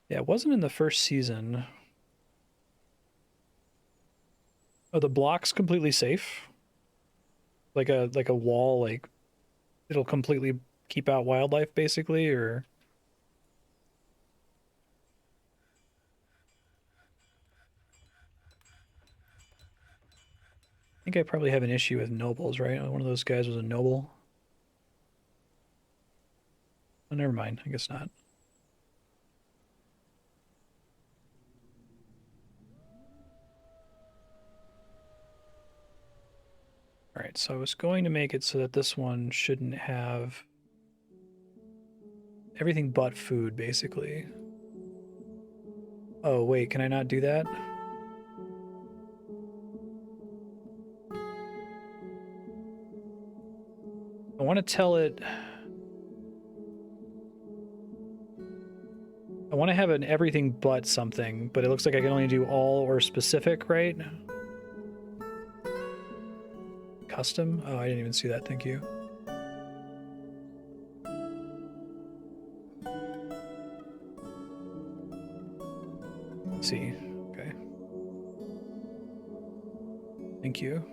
Yeah, it wasn't in the first season. Oh, the block's completely safe? Like a wall, like it'll completely keep out wildlife basically, or I think I probably have an issue with nobles, right? One of those guys was a noble. Oh, never mind. I guess not. All right, so I was going to make it so that this one shouldn't have everything but food, basically. Oh, wait, can I not do that? I want to tell it... I want to have an everything but something, but it looks like I can only do all or specific, right? Custom? Oh, I didn't even see that. Thank you. Let's see. Okay. Thank you.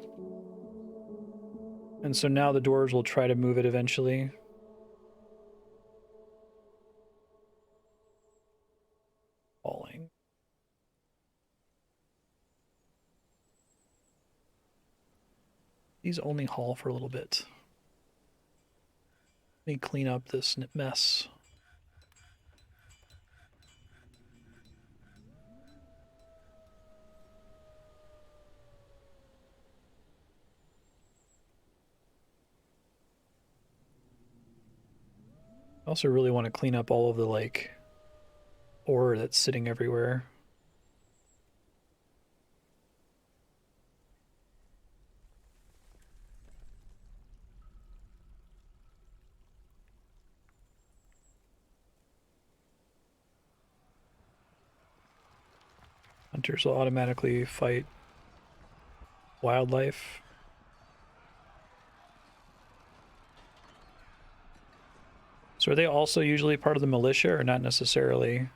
And so now the dwarves will try to move it eventually. Falling. These only haul for a little bit. Let me clean up this mess. I also really want to clean up all of the, like, ore that's sitting everywhere. Hunters will automatically fight wildlife. So are they also usually part of the militia or not necessarily?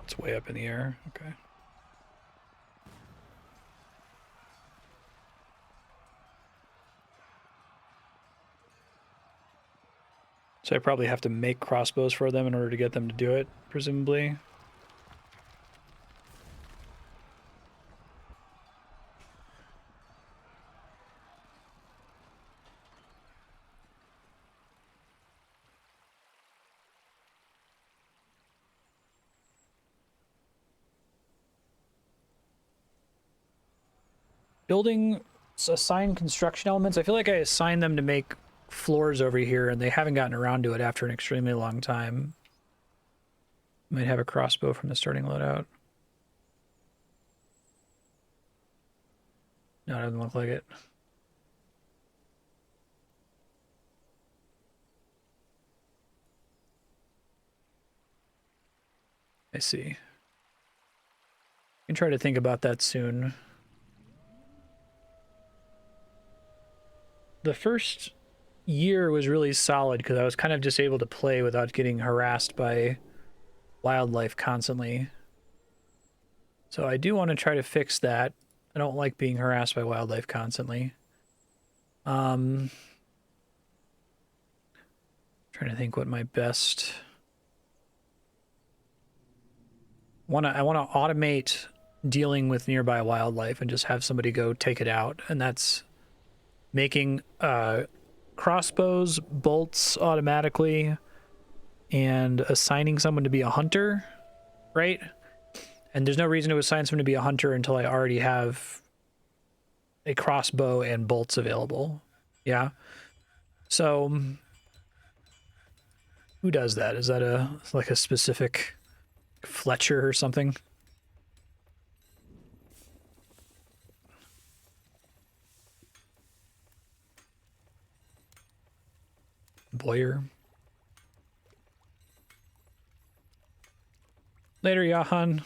It's way up in the air. Okay. So I probably have to make crossbows for them in order to get them to do it, presumably. Building assigned construction elements. I feel like I assigned them to make floors over here and they haven't gotten around to it after an extremely long time. Might have a crossbow from the starting loadout. No, it doesn't look like it. I see. I can try to think about that soon. The first year was really solid because I was kind of just able to play without getting harassed by wildlife constantly. So I do want to try to fix that. I don't like being harassed by wildlife constantly. Trying to think what my best... I want to automate dealing with nearby wildlife and just have somebody go take it out. And that's making crossbows, bolts automatically, and assigning someone to be a hunter, right? And there's no reason to assign someone to be a hunter until I already have a crossbow and bolts available. Yeah. So who does that? Is that like a specific Fletcher or something? Boyer. Later, Johan.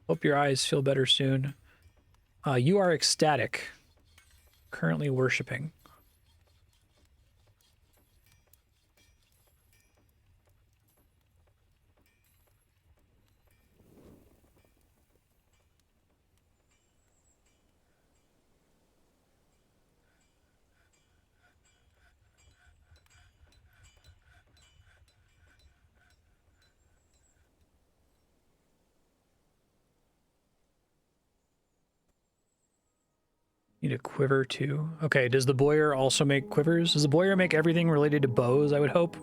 Hope your eyes feel better soon. You are ecstatic. Currently worshipping. Need a quiver too. Okay, does the Boyer also make quivers? Does the Boyer make everything related to bows, I would hope?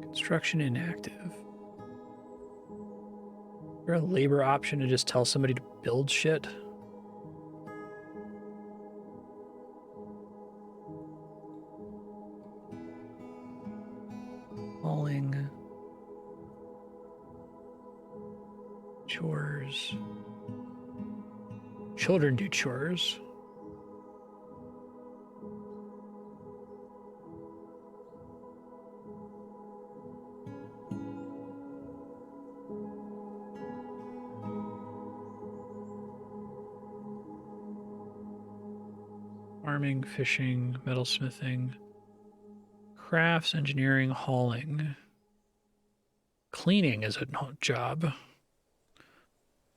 Construction inactive. Is there a labor option to just tell somebody to build shit? Hauling. Chores. Children do chores. Farming, fishing, metalsmithing, crafts, engineering, hauling. Cleaning is a job.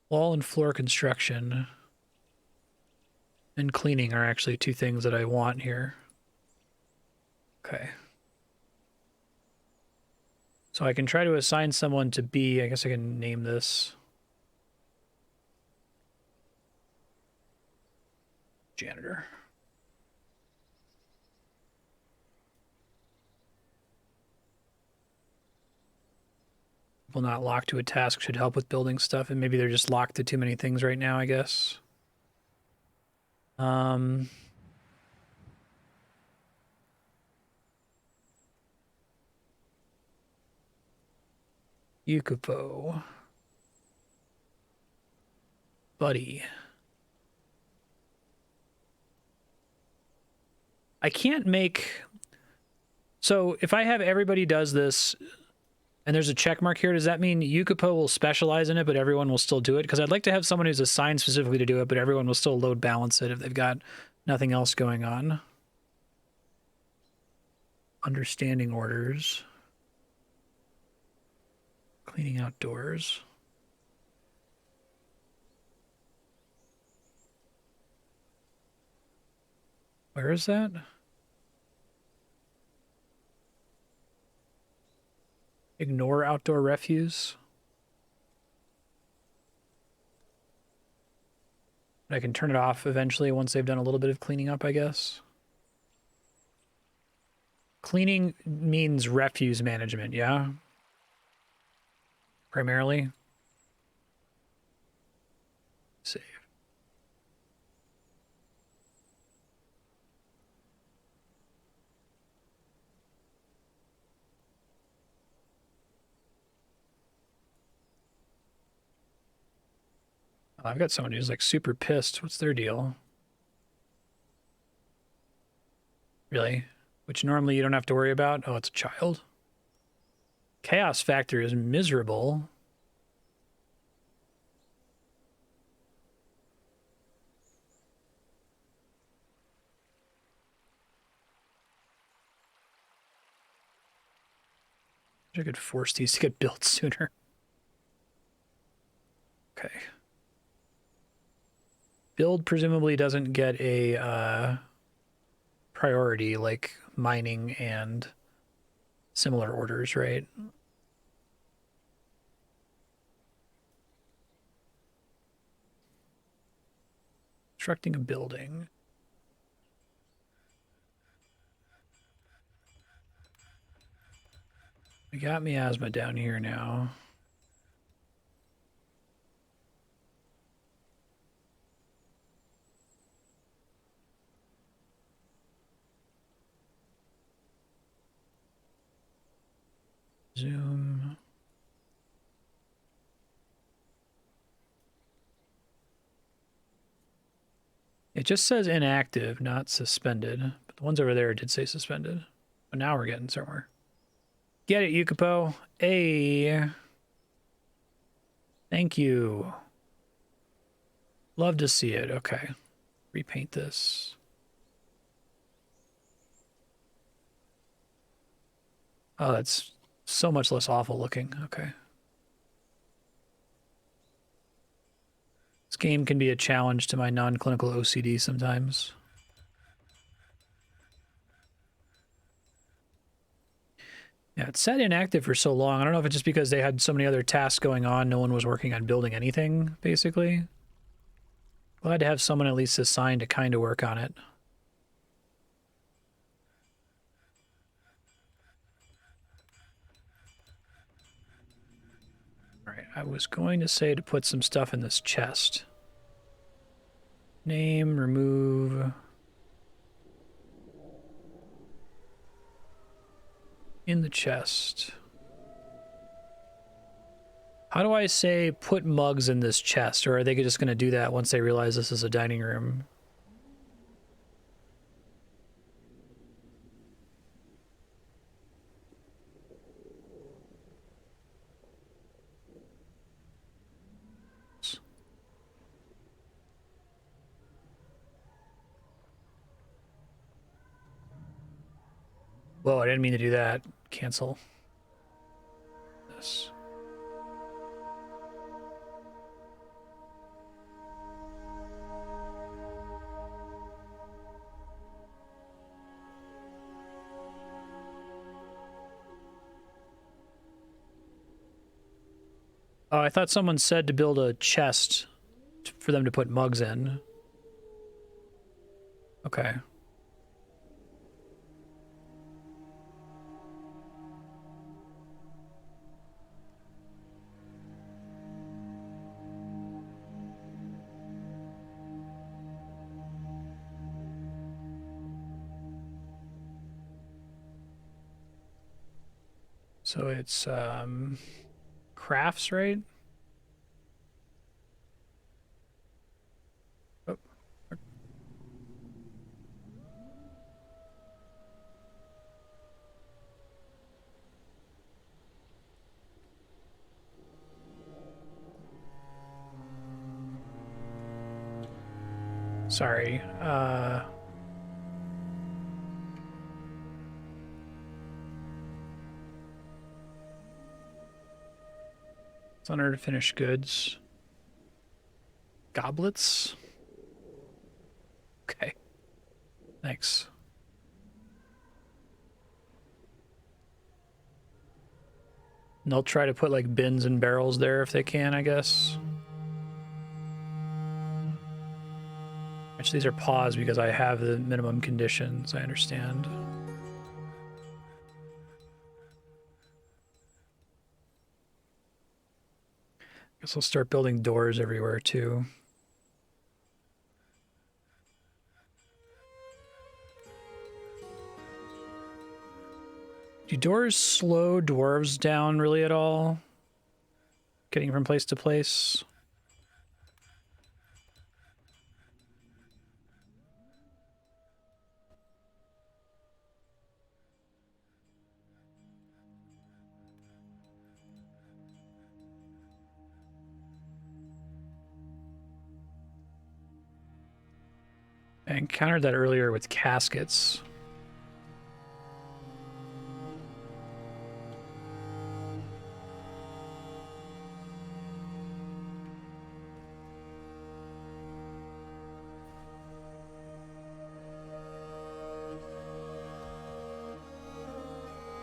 Wall and floor construction and cleaning are actually two things that I want here. Okay. So I can try to assign someone to be, I guess I can name this janitor. People not locked to a task should help with building stuff, and maybe they're just locked to too many things right now, I guess. Yukupo. buddy. I can't make... So if I have everybody does this and there's a check mark here, does that mean Yukipo will specialize in it, but everyone will still do it? Because I'd like to have someone who's assigned specifically to do it, but everyone will still load balance it if they've got nothing else going on. Understanding orders. Cleaning outdoors. Where is that? Ignore outdoor refuse. I can turn it off eventually once they've done a little bit of cleaning up, I guess. Cleaning means refuse management, yeah? Primarily. Save. I've got someone who's like super pissed. What's their deal? Really? Which normally you don't have to worry about? Oh, it's a child? Chaos factor is miserable. I could force these to get built sooner. Okay. Build presumably doesn't get a priority like mining and similar orders, right? Constructing a building. We got miasma down here now. Zoom. It just says inactive, not suspended. But the ones over there did say suspended. But now we're getting somewhere. Get it, Yukipo. Hey. Thank you. Love to see it. Okay. Repaint this. Oh, that's so much less awful looking. Okay. This game can be a challenge to my non-clinical OCD sometimes. Yeah, it's sat inactive for so long. I don't know if it's just because they had so many other tasks going on. No one was working on building anything, basically. Glad to have someone at least assigned to kind of work on it. All right, I was going to say to put some stuff in this chest. Name, remove. In the chest. How do I say put mugs in this chest? Or are they just going to do that once they realize this is a dining room? Whoa, I didn't mean to do that. Cancel this. Oh, I thought someone said to build a chest for them to put mugs in. Okay. So it's crafts, right? Sorry. It's under finished goods. Goblets? Okay. Thanks. And they'll try to put like bins and barrels there if they can, I guess. Actually, these are paused because I have the minimum conditions, I understand. Guess I'll start building doors everywhere too. Do doors slow dwarves down really at all? Getting from place to place? I encountered that earlier with caskets.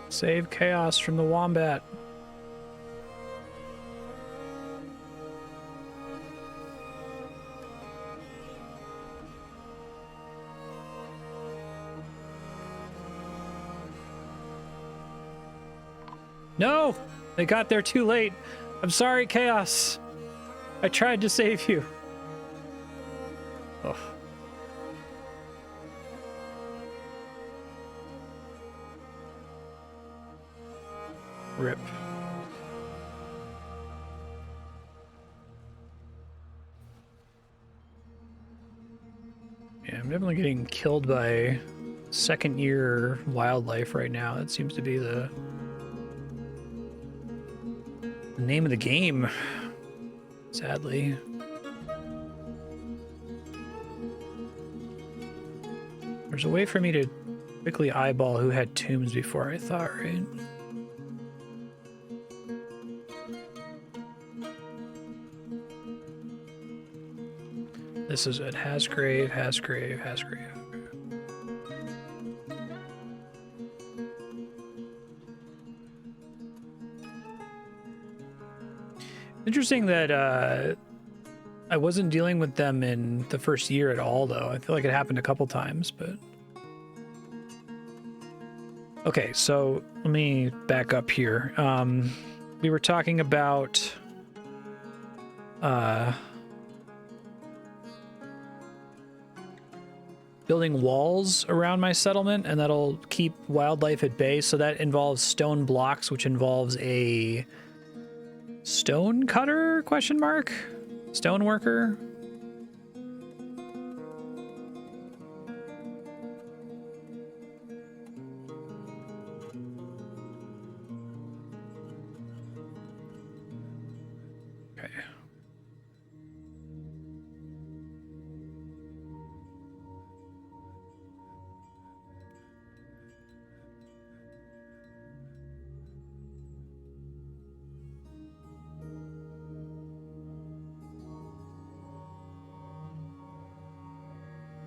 Save chaos from the wombat. No! They got there too late. I'm sorry, Chaos. I tried to save you. Oh. Rip. Yeah, I'm definitely getting killed by second-year wildlife right now. That seems to be the name of the game, sadly. There's a way for me to quickly eyeball who had tombs before, I thought, right? This is it. Hasgrave, Hasgrave, Hasgrave. Interesting that I wasn't dealing with them in the first year at all, though. I feel like it happened a couple times, but... Okay, so let me back up here. We were talking about... building walls around my settlement, and that'll keep wildlife at bay. So that involves stone blocks, which involves a stone cutter, question mark? Stone worker? Okay.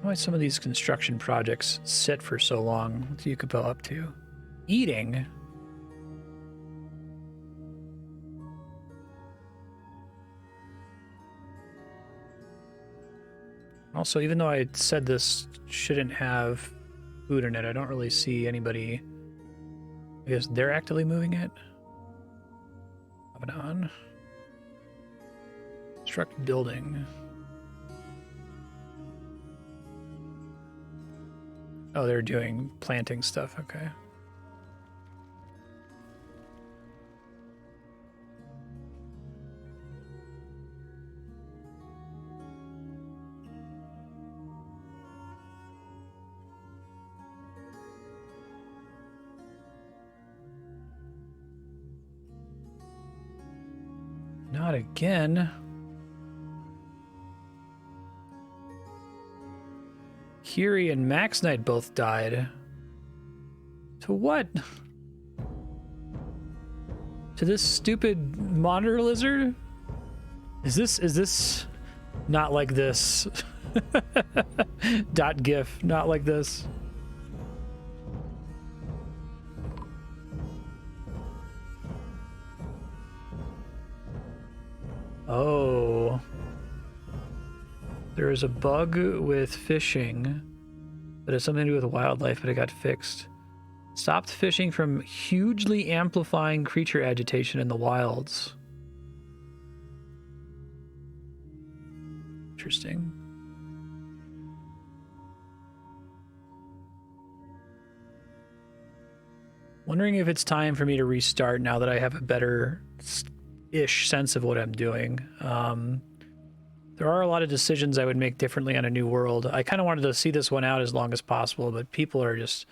Why some of these construction projects sit for so long? What do you go up to? Eating? Also, even though I said this shouldn't have food in it, I don't really see anybody. I guess they're actively moving it. Abaddon. Construct building. Oh, they're doing planting stuff, okay. Not again. Kiri and Max Knight both died. To what? To this stupid monitor lizard? Is this not like this? .gif, not like this. Oh. There is a bug with fishing that has something to do with wildlife, but it got fixed. Stopped fishing from hugely amplifying creature agitation in the wilds. Interesting. Wondering if it's time for me to restart now that I have a better-ish sense of what I'm doing. There are a lot of decisions I would make differently on a new world. I kind of wanted to see this one out as long as possible, but people are just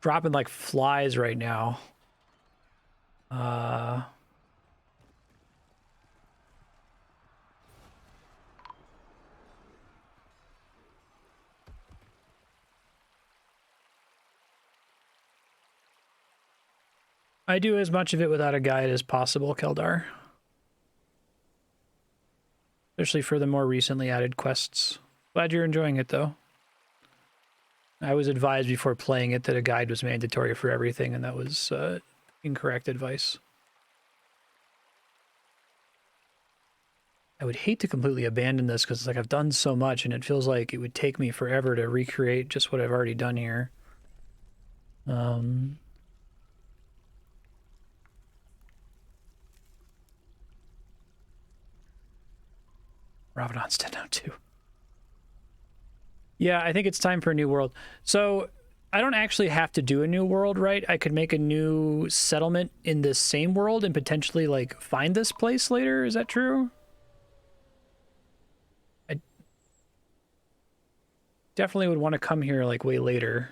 dropping like flies right now. I do as much of it without a guide as possible, Keldar. Especially for the more recently added quests. Glad you're enjoying it, though. I was advised before playing it that a guide was mandatory for everything, and that was incorrect advice. I would hate to completely abandon this because it's like I've done so much, and it feels like it would take me forever to recreate just what I've already done here. Ravadon's dead now too. Yeah, I think it's time for a new world. So I don't actually have to do a new world, right? I could make a new settlement in this same world and potentially like find this place later. Is that true? I definitely would want to come here like way later.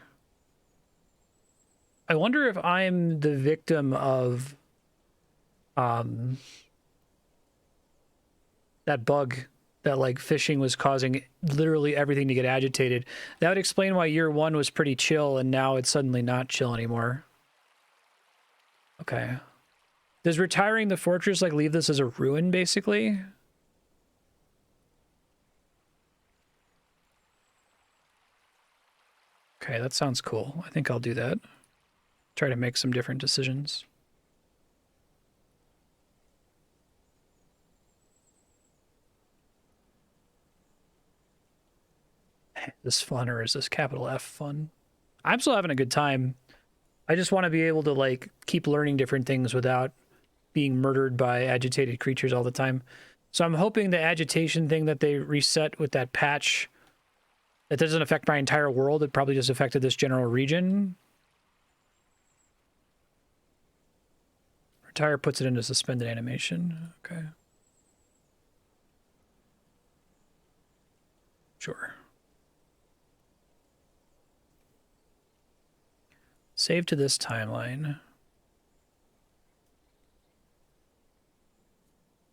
I wonder if I'm the victim of that bug that like fishing was causing literally everything to get agitated. That would explain why year one was pretty chill and now it's suddenly not chill anymore. Okay. Does retiring the fortress like leave this as a ruin basically? Okay, that sounds cool. I think I'll do that. Try to make some different decisions. Is this fun or is this capital F fun? I'm still having a good time. I just want to be able to like keep learning different things without being murdered by agitated creatures all the time. So I'm hoping the agitation thing that they reset with that patch, that doesn't affect my entire world. It probably just affected this general region. Retire puts it into suspended animation. Okay. Sure. Save to this timeline.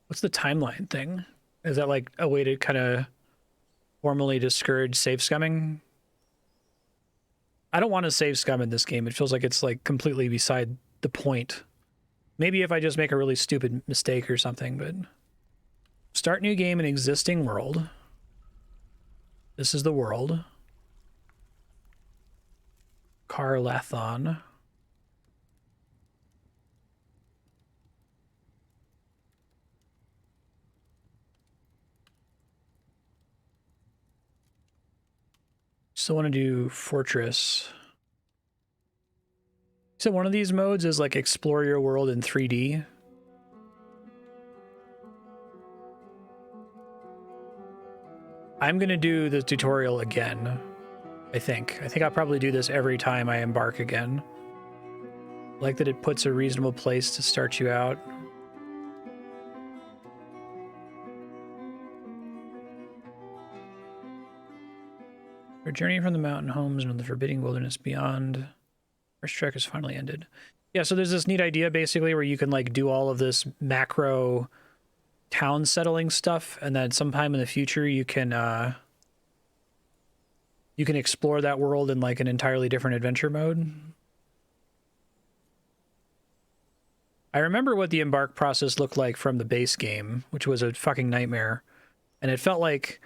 What's the timeline thing? Is that like a way to kind of formally discourage save scumming? I don't want to save scum in this game. It feels like it's like completely beside the point. Maybe if I just make a really stupid mistake or something, but start new game in existing world. This is the world. Carlathon. Still want to do Fortress. So one of these modes is like explore your world in 3D. I'm going to do the tutorial again. I think I'll probably do this every time I embark again. I like that it puts a reasonable place to start you out. Your journey from the mountain homes into the forbidding wilderness beyond. First trek is finally ended. Yeah, so there's this neat idea basically where you can like do all of this macro town settling stuff, and then sometime in the future you can you can explore that world in like an entirely different adventure mode. I remember what the embark process looked like from the base game, which was a fucking nightmare. And it felt like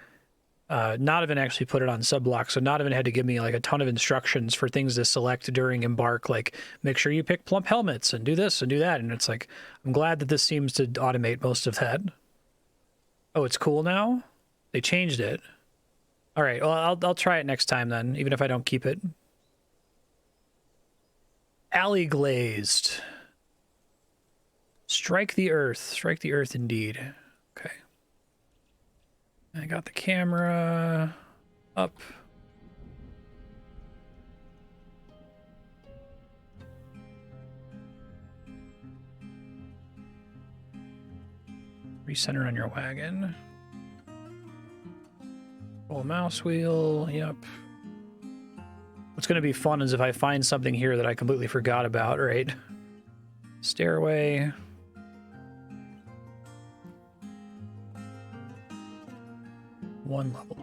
Nodovan actually put it on subblock, so Nodovan had to give me like a ton of instructions for things to select during embark, like make sure you pick plump helmets and do this and do that. And it's like, I'm glad that this seems to automate most of that. Oh, it's cool now? They changed it. All right, well, I'll try it next time then, even if I don't keep it. Alley glazed. Strike the earth indeed. Okay. I got the camera up. Recenter on your wagon. Roll mouse wheel, yep. What's going to be fun is if I find something here that I completely forgot about, right? Stairway. One level.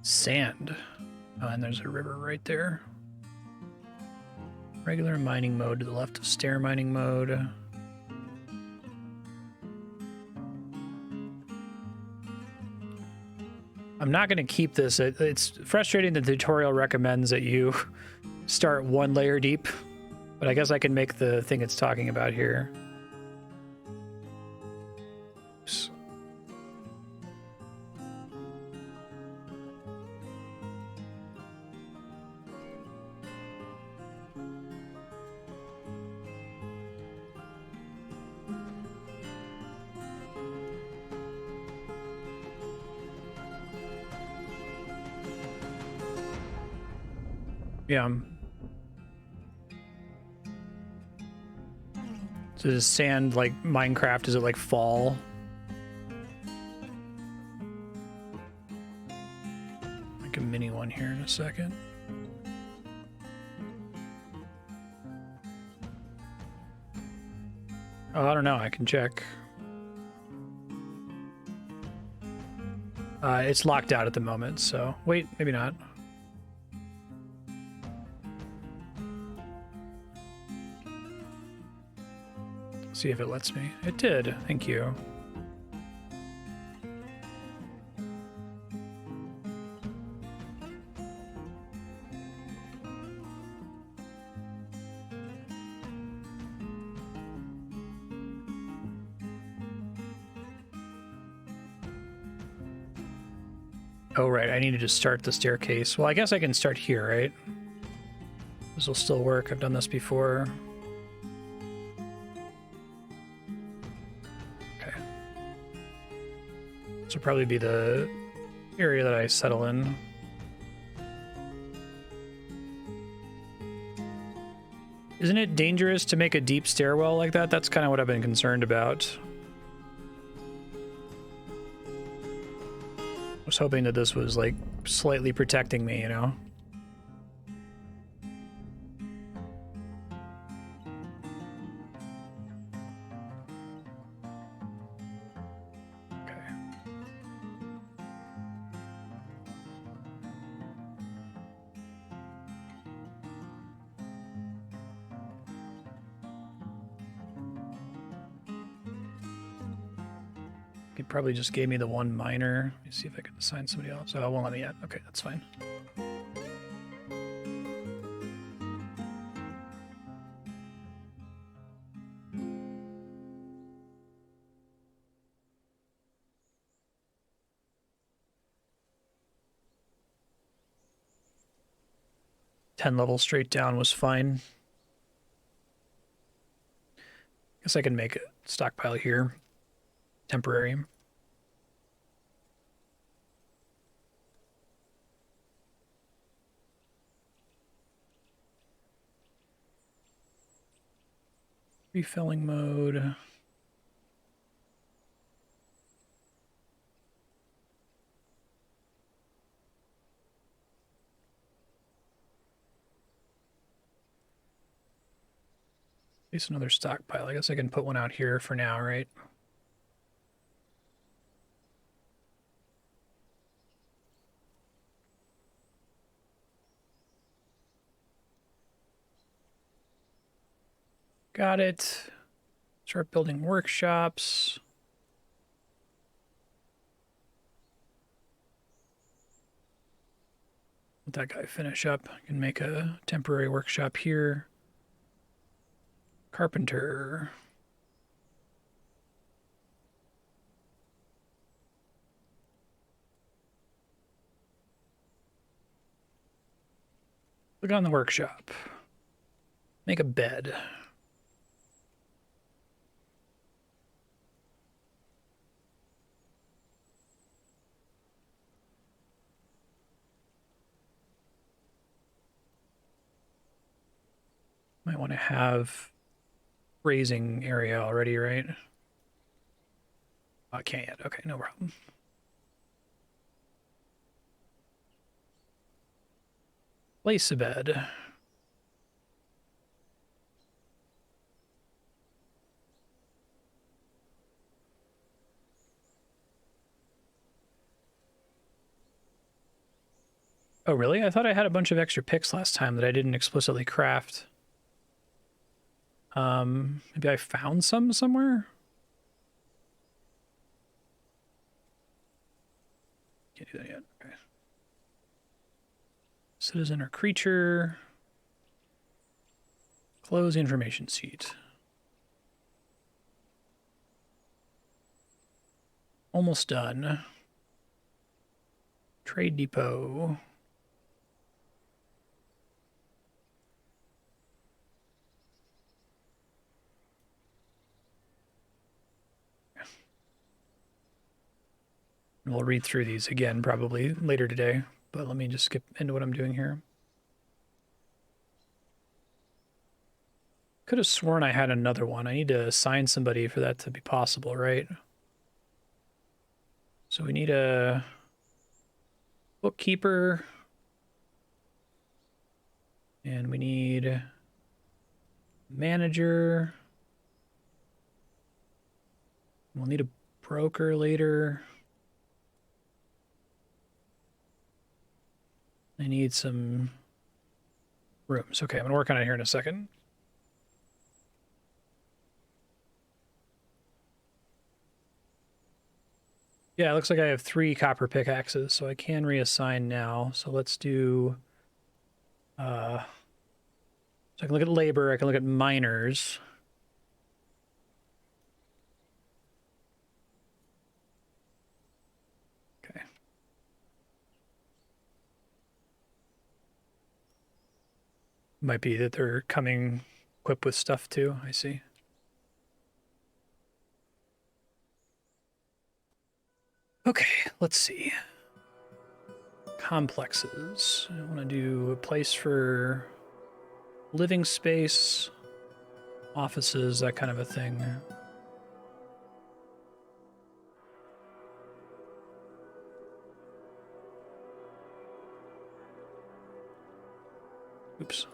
Sand. Oh, and there's a river right there. Regular mining mode to the left of stair mining mode. I'm not going to keep this. It's frustrating the tutorial recommends that you start one layer deep, but I guess I can make the thing it's talking about here. Oops. Yeah. So does sand like Minecraft? Does it like fall? Like a mini one here in a second. Oh, I don't know. I can check. It's locked out at the moment, so wait, maybe not. See if it lets me. It did. Thank you. Oh, right. I needed to start the staircase. Well, I guess I can start here, right? This will still work. I've done this before. Okay. This will probably be the area that I settle in. Isn't it dangerous to make a deep stairwell like that? That's kind of what I've been concerned about. I was hoping that this was like slightly protecting me, you know? Okay. It probably just gave me the one minor. Let me see if I can assign somebody else. Oh, it won't let me yet. Okay, that's fine. Ten levels straight down was fine. Guess I can make a stockpile here. Temporary. Refilling mode. least another stockpile. I guess I can put one out here for now, right? Got it. Start building workshops. Let that guy finish up. I can make a temporary workshop here. Carpenter. Look on the workshop. Make a bed. Might want to have grazing area already, right? Oh, I can't yet. Okay, no problem. Place a bed. Oh, really? I thought I had a bunch of extra picks last time that I didn't explicitly craft. Maybe I found some somewhere? Can't do that yet. Okay. Citizen or creature. Close information sheet. Almost done. Trade depot. We'll read through these again probably later today, but let me just skip into what I'm doing here. Could have sworn I had another one. I need to assign somebody for that to be possible, right? So we need a bookkeeper. And we need manager. We'll need a broker later. I need some rooms. Okay, I'm gonna work on it here in a second. Yeah, it looks like I have 3 copper pickaxes, so I can reassign now. So let's do, so I can look at labor, I can look at miners. Okay. Might be that they're coming equipped with stuff too, I see. Okay, let's see. Complexes. I want to do a place for living space, offices, that kind of a thing. Oops.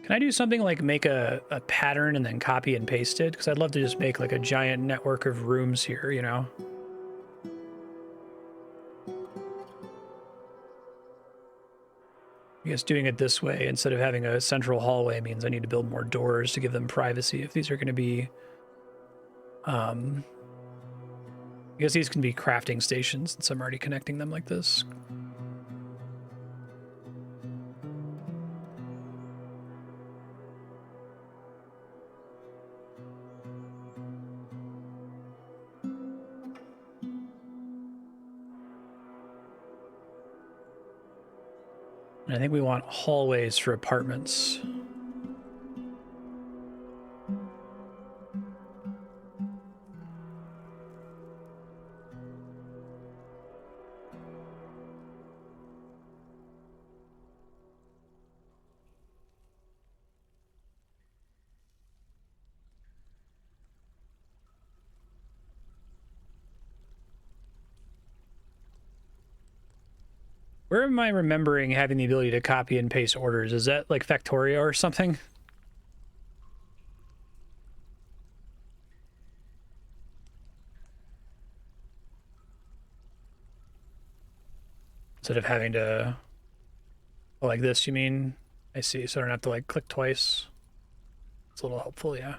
Can I do something like make a pattern and then copy and paste it? Because I'd love to just make like a giant network of rooms here, you know? I guess doing it this way instead of having a central hallway means I need to build more doors to give them privacy if these are going to be... I guess these can be crafting stations since I'm already connecting them like this. And I think we want hallways for apartments. Where am I remembering having the ability to copy and paste orders? Is that like Factorio or something? Instead of having to... Oh, like this, you mean? I see, so I don't have to like click twice. It's a little helpful, yeah.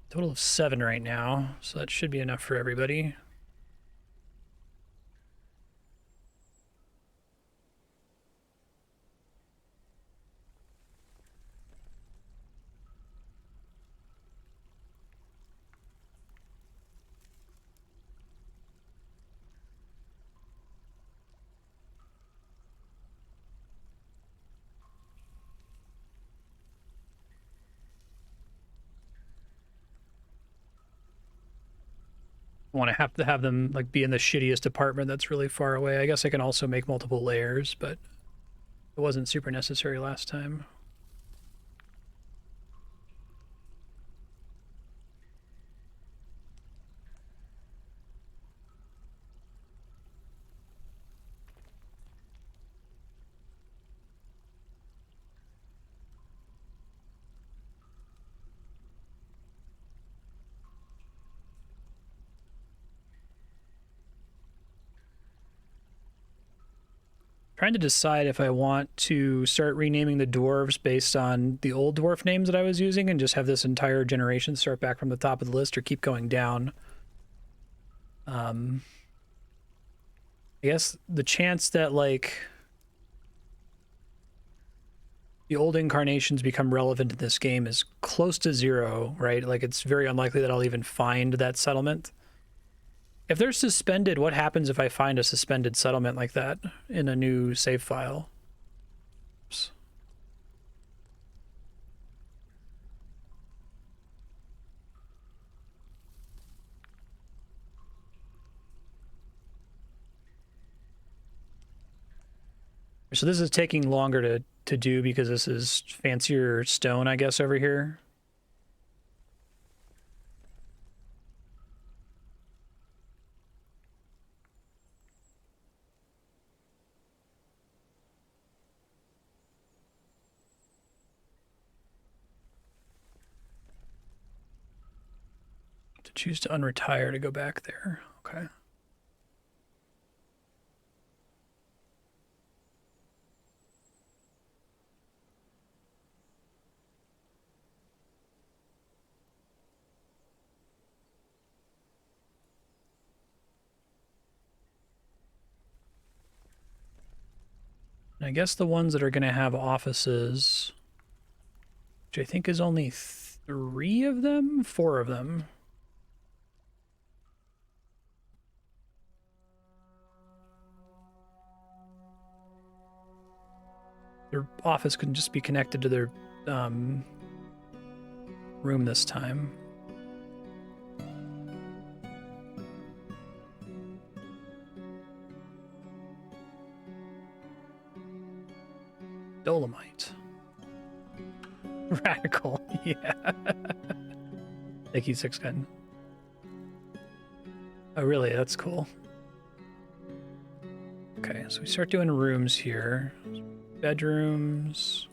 Total of 7 right now, so that should be enough for everybody. Want to have them like be in the shittiest apartment that's really far away. I guess I can also make multiple layers, but it wasn't super necessary last time. Trying to decide if I want to start renaming the dwarves based on the old dwarf names that I was using and just have this entire generation start back from the top of the list, or keep going down. I guess the chance that like the old incarnations become relevant in this game is close to 0, right? Like it's very unlikely that I'll even find that settlement. If they're suspended, what happens if I find a suspended settlement like that in a new save file? Oops. So this is taking longer to do because this is fancier stone, I guess, over here. Choose to unretire to go back there. Okay. And I guess the ones that are going to have offices, which I think is only 3 of them, 4 of them. Their office can just be connected to their room this time. Dolomite. Radical, yeah. Thank you, Six Gun. Oh, really? That's cool. Okay, so we start doing rooms here. Bedrooms.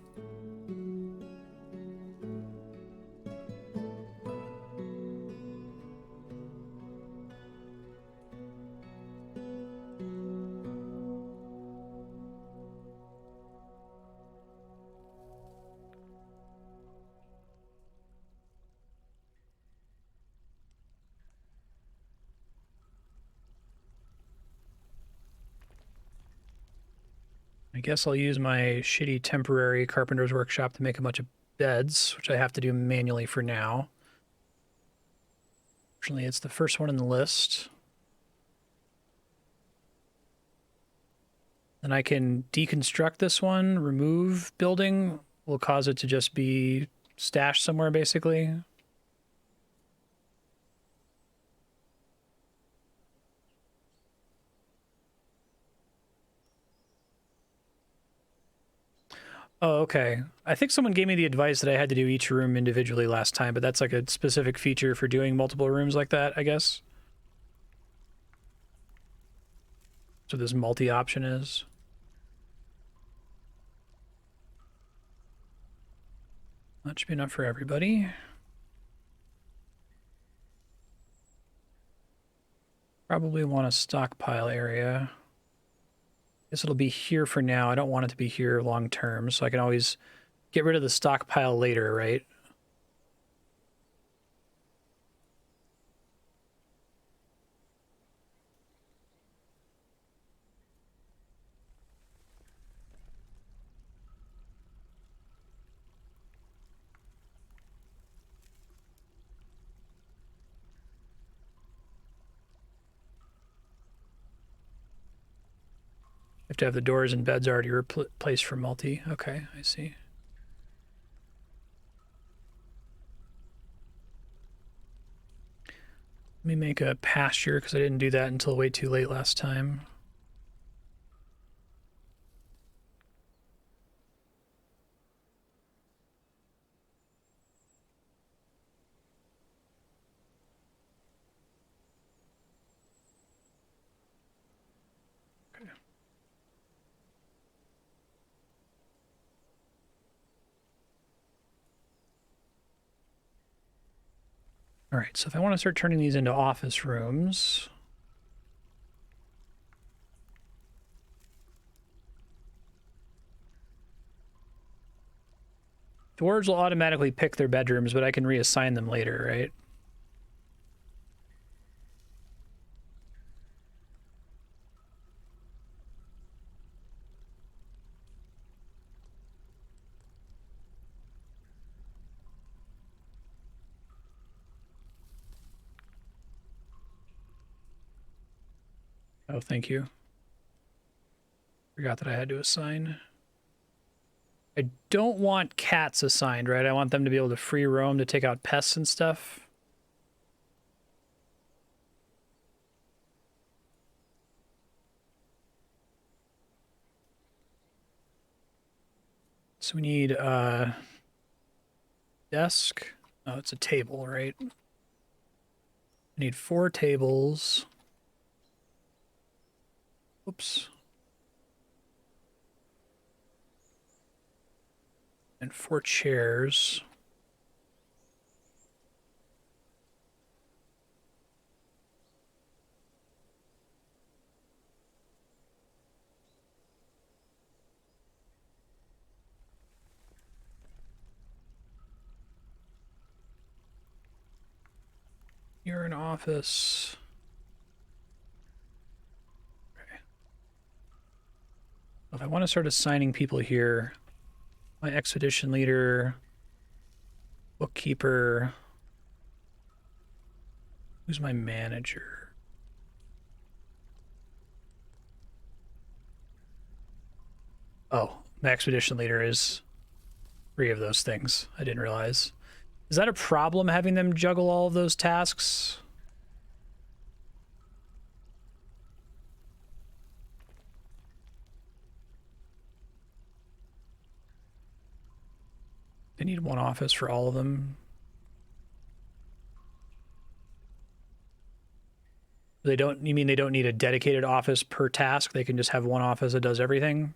I guess I'll use my shitty temporary carpenter's workshop to make a bunch of beds, which I have to do manually for now. Fortunately, it's the first one in the list. Then I can deconstruct this one, remove building, will cause it to just be stashed somewhere, basically. Oh, okay. I think someone gave me the advice that I had to do each room individually last time, but that's like a specific feature for doing multiple rooms like that, I guess. So this multi-option is. That should be enough for everybody. Probably want a stockpile area. Guess it'll be here for now. I don't want it to be here long term, so I can always get rid of the stockpile later, right? Have to have the doors and beds already replaced for multi. Okay, I see. Let me make a pasture because I didn't do that until way too late last time. All right, so if I want to start turning these into office rooms, dwarves will automatically pick their bedrooms, but I can reassign them later, right? Oh, thank you. Forgot that I had to assign. I don't want cats assigned, right? I want them to be able to free roam to take out pests and stuff. So we need a desk. Oh, it's a table, right? We need 4 tables. Oops. And 4 chairs. You're in office. Okay. If I want to start assigning people here, my expedition leader, bookkeeper, who's my manager? Oh, my expedition leader is 3 of those things. I didn't realize. Is that a problem having them juggle all of those tasks? They need 1 office for all of them. They don't, you mean they don't need a dedicated office per task? They can just have 1 office that does everything?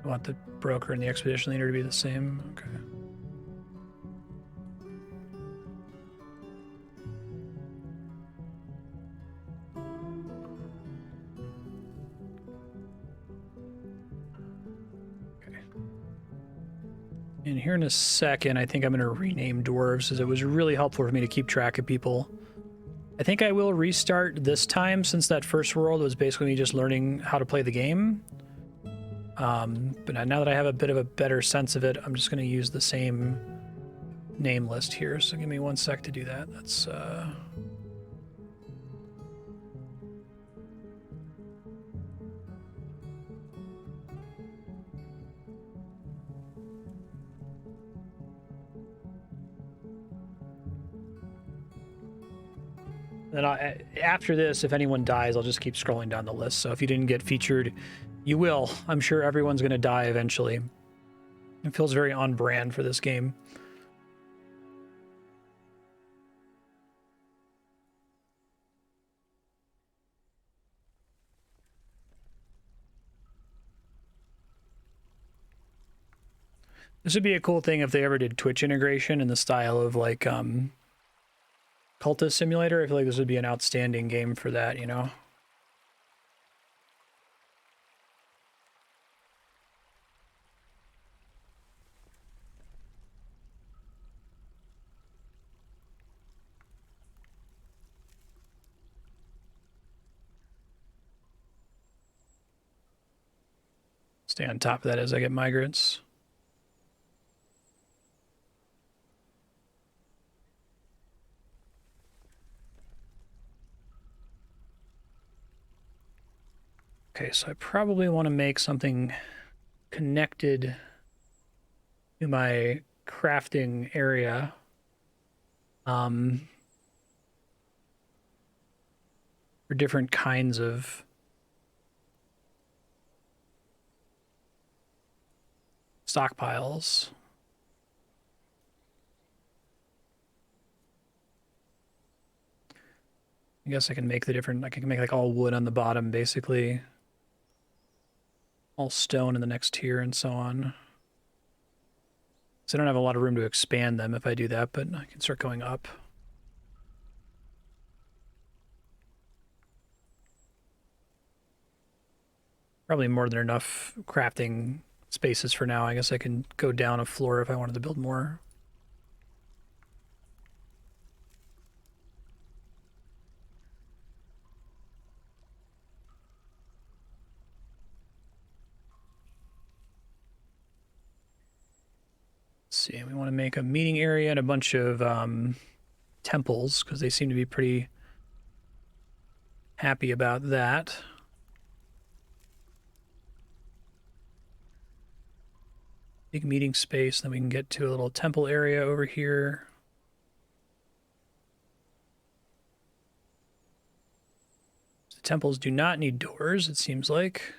I want the broker and the expedition leader to be the same. Okay. Okay. And here in a second, I think I'm going to rename dwarves, as it was really helpful for me to keep track of people. I think I will restart this time, since that first world was basically me just learning how to play the game. But now that I have a bit of a better sense of it, I'm just going to use the same name list here. So give me 1 sec to do that. That's then after this, if anyone dies, I'll just keep scrolling down the list. So if you didn't get featured, you will. I'm sure everyone's going to die eventually. It feels very on brand for this game. This would be a cool thing if they ever did Twitch integration in the style of like Cultist Simulator. I feel like this would be an outstanding game for that, you know? Stay on top of that as I get migrants. Okay, so I probably want to make something connected to my crafting area. For different kinds of stockpiles. I guess I can make I can make like all wood on the bottom, basically. All stone in the next tier and so on. So I don't have a lot of room to expand them if I do that, but I can start going up. Probably more than enough crafting spaces for now. I guess I can go down a floor if I wanted to build more. Let's see, we want to make a meeting area and a bunch of temples because they seem to be pretty happy about that. Big meeting space, then we can get to a little temple area over here. The temples do not need doors, it seems like.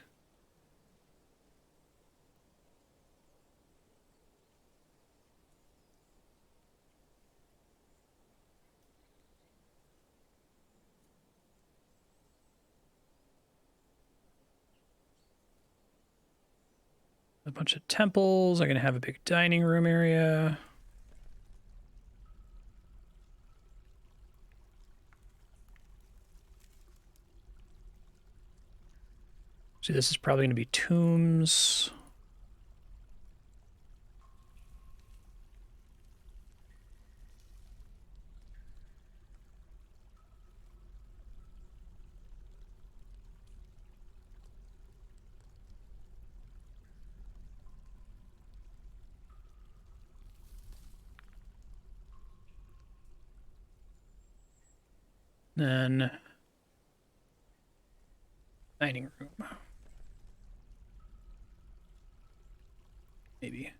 A bunch of temples. I'm going to have a big dining room area. See, this is probably going to be tombs. Then dining room. Maybe.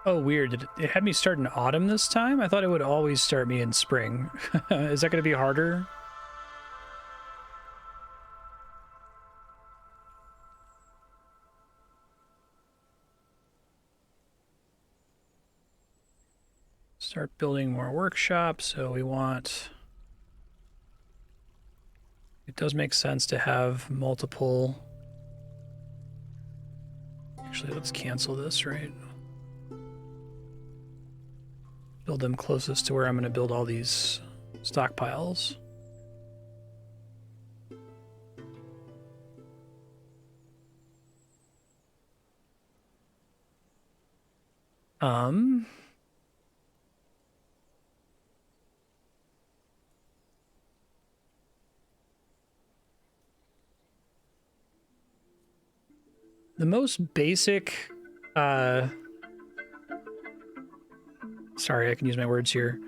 Oh, weird. It had me start in autumn this time? I thought it would always start me in spring. Is that going to be harder? Start building more workshops. So we want... It does make sense to have multiple... Actually, let's cancel this, right? Build them closest to where I'm going to build all these stockpiles. The most basic, sorry, I can use my words here.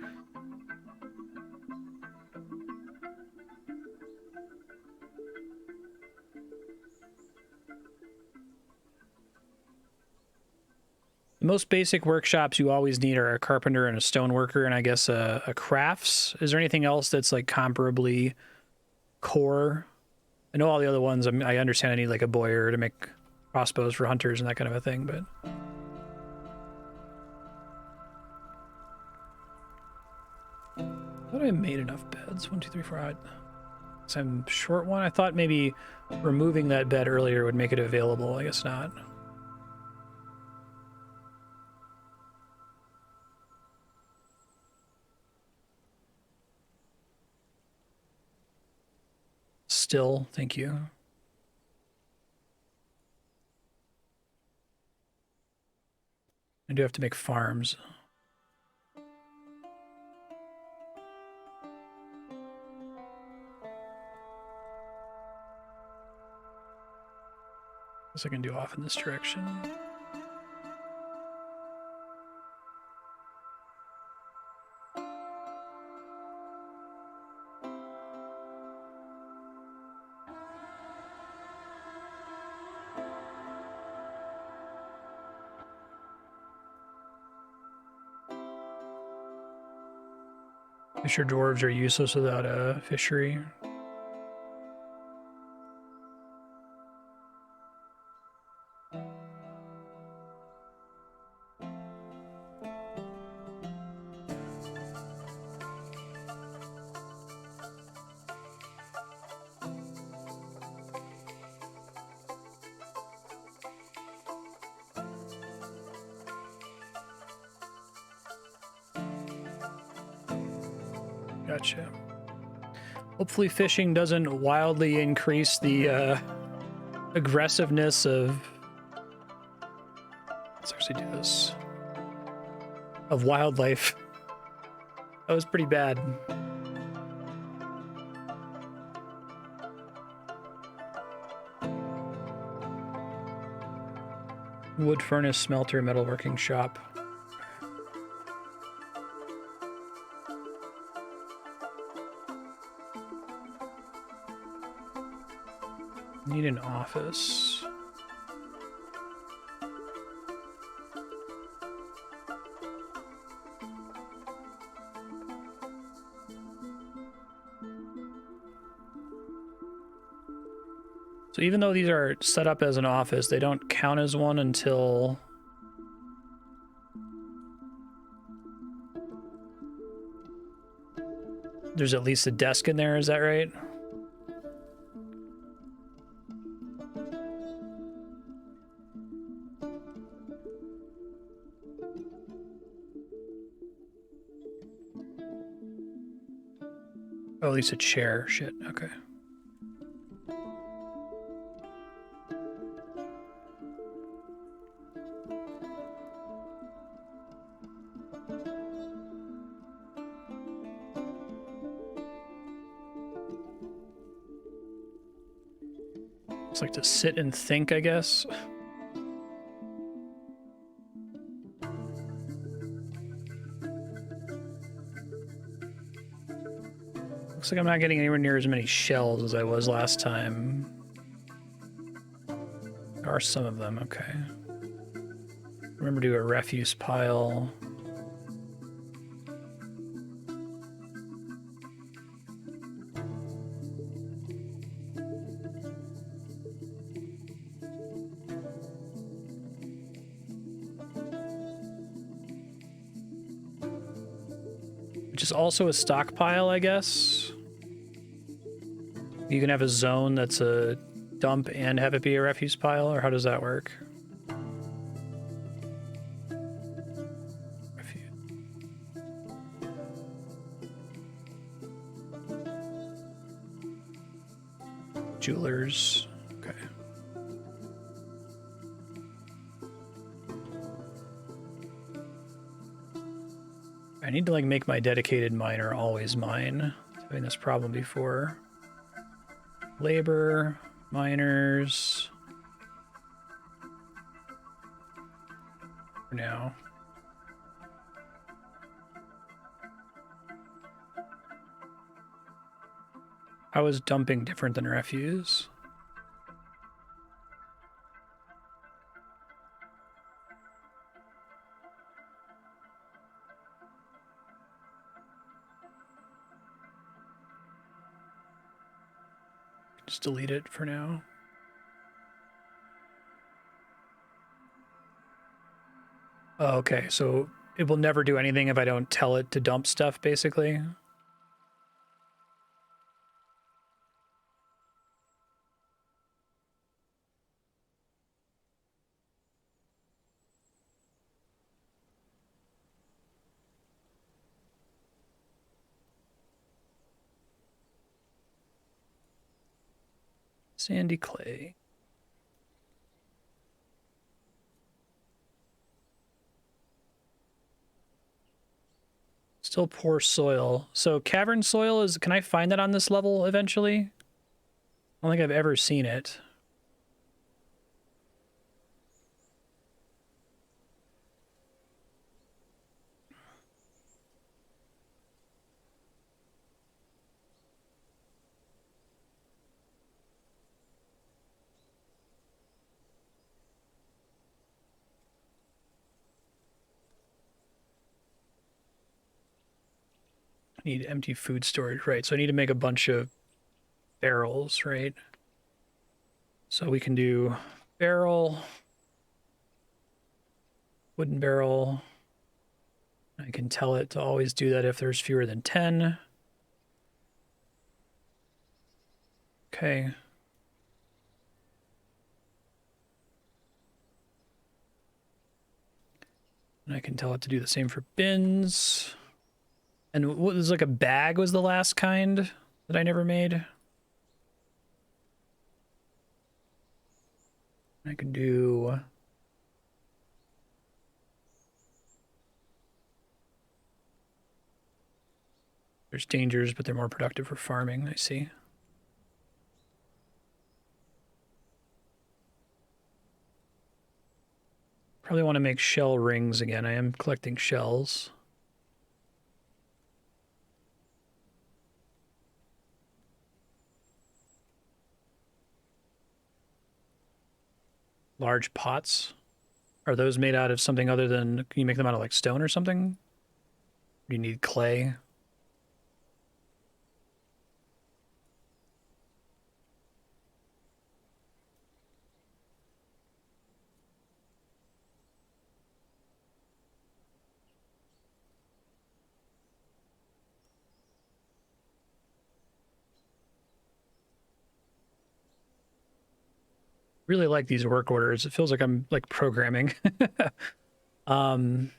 most basic workshops you always need are a carpenter and a stoneworker, and I guess a crafts. Is there anything else that's like comparably core? I know all the other ones. I understand I need like a bowyer to make crossbows for hunters and that kind of a thing, but I thought I made enough beds. 1, 2, 3, 4. So I'm short one. I thought maybe removing that bed earlier would make it available. I guess not. Still, thank you. I do have to make farms. Guess I can do off in this direction. Fisher dwarves are useless without a fishery. Gotcha. Hopefully fishing doesn't wildly increase the aggressiveness of... Let's actually do this. Of wildlife. That was pretty bad. Wood furnace, smelter, metalworking shop. Need an office. So even though these are set up as an office, they don't count as one until there's at least a desk in there, is that right? Oh, at least a chair. Shit, okay. It's like to sit and think, I guess. Looks like I'm not getting anywhere near as many shells as I was last time. There are some of them, okay. Remember to do a refuse pile. Which is also a stockpile, I guess. You can have a zone that's a dump and have it be a refuse pile, or how does that work? Refuse. Jewelers. Okay. I need to like make my dedicated miner always mine. I was having this problem before. Labor, miners. For now. How is dumping different than refuse? just delete it for now. Oh, okay, so it will never do anything if I don't tell it to dump stuff, basically. Sandy clay. Still poor soil. So cavern soil is, can I find that on this level eventually? I don't think I've ever seen it. I need empty food storage, right? So I need to make a bunch of barrels, right? So we can do barrel, wooden barrel. I can tell it to always do that if there's fewer than 10. Okay. And I can tell it to do the same for bins. And what was like a bag was the last kind that I never made. I can do there's dangers, but they're more productive for farming, I see. Probably want to make shell rings again. I am collecting shells. Large pots. Are those made out of something other than, can you make them out of like stone or something? Do you need clay? Really like these work orders. It feels like I'm like programming. um,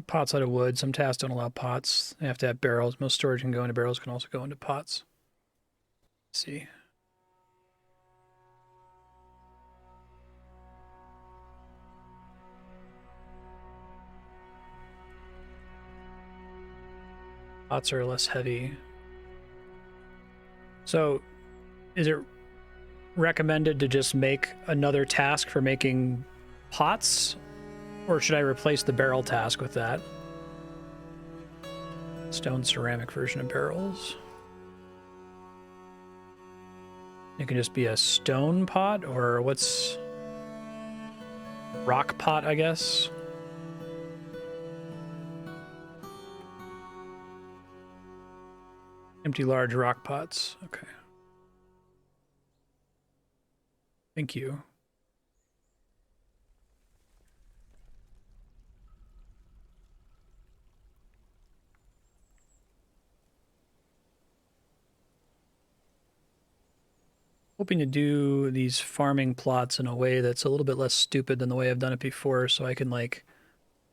make pots out of wood. Some tasks don't allow pots. They have to have barrels. Most storage can go into barrels, can also go into pots. Let's see. Pots are less heavy. So, is it recommended to just make another task for making pots? Or should I replace the barrel task with that? Stone ceramic version of barrels. It can just be a stone pot, or what's... rock pot, I guess? Empty large rock pots. Okay. Thank you. Hoping to do these farming plots in a way that's a little bit less stupid than the way I've done it before, so I can like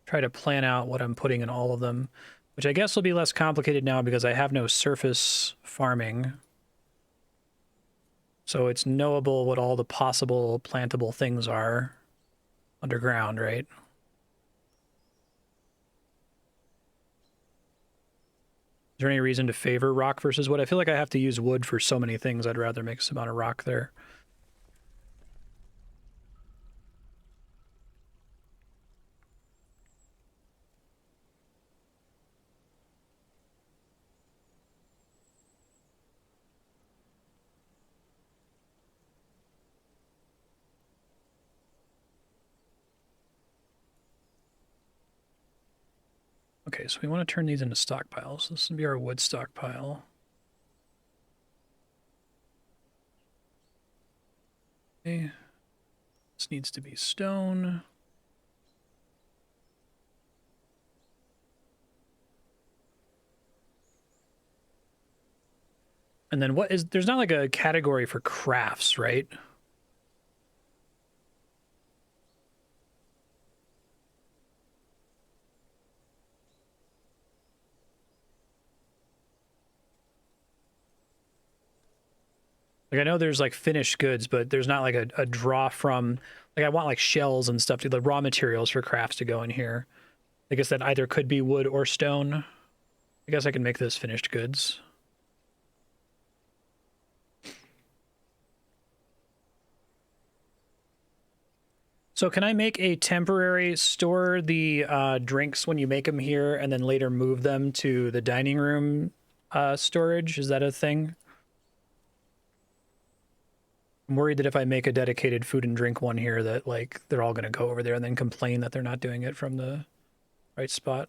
try to plan out what I'm putting in all of them, which I guess will be less complicated now because I have no surface farming. So it's knowable what all the possible plantable things are underground, right? there any reason to favor rock versus wood? I feel like I have to use wood for so many things. I'd rather make some amount of rock there. Okay, so we want to turn these into stockpiles. This will be our wood stockpile. Okay. This needs to be stone. And then what is, there's not like a category for crafts, right? Like, I know there's like finished goods, but there's not like a draw from, like, I want like shells and stuff, the raw materials for crafts to go in here. I guess that either could be wood or stone. I guess I can make this finished goods. So can I make a temporary store the drinks when you make them here and then later move them to the dining room storage? Is that a thing? I'm worried that if I make a dedicated food and drink one here that like they're all going to go over there and then complain that they're not doing it from the right spot.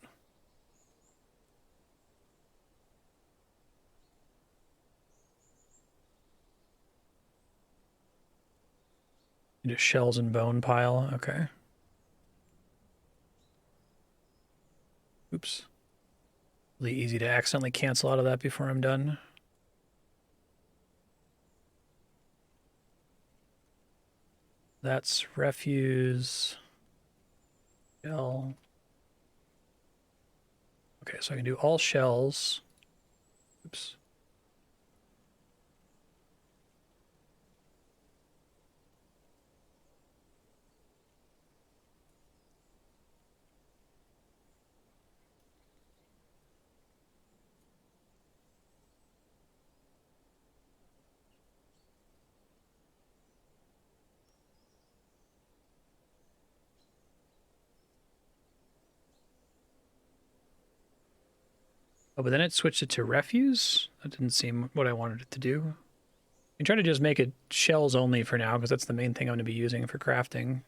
Just shells and bone pile. Okay. Oops. Really easy to accidentally cancel out of that before I'm done. That's refuse. Shell. Okay, so I can do all shells. Oops. Oh, but then it switched it to refuse? That didn't seem what I wanted it to do. I try to just make it shells only for now, because that's the main thing I'm going to be using for crafting.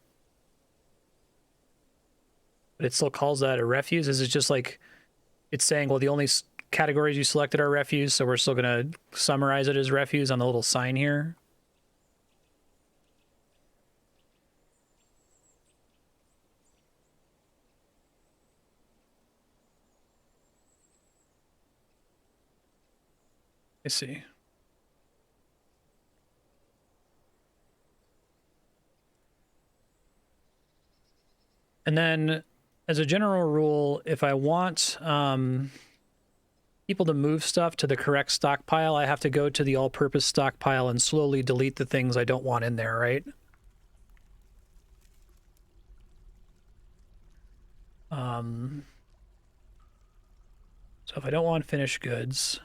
But it still calls that a refuse? Is it just like, it's saying, well, the only categories you selected are refuse, so we're still going to summarize it as refuse on the little sign here? I see. And then, as a general rule, if I want people to move stuff to the correct stockpile, I have to go to the all-purpose stockpile and slowly delete the things I don't want in there, right? So if I don't want finished goods,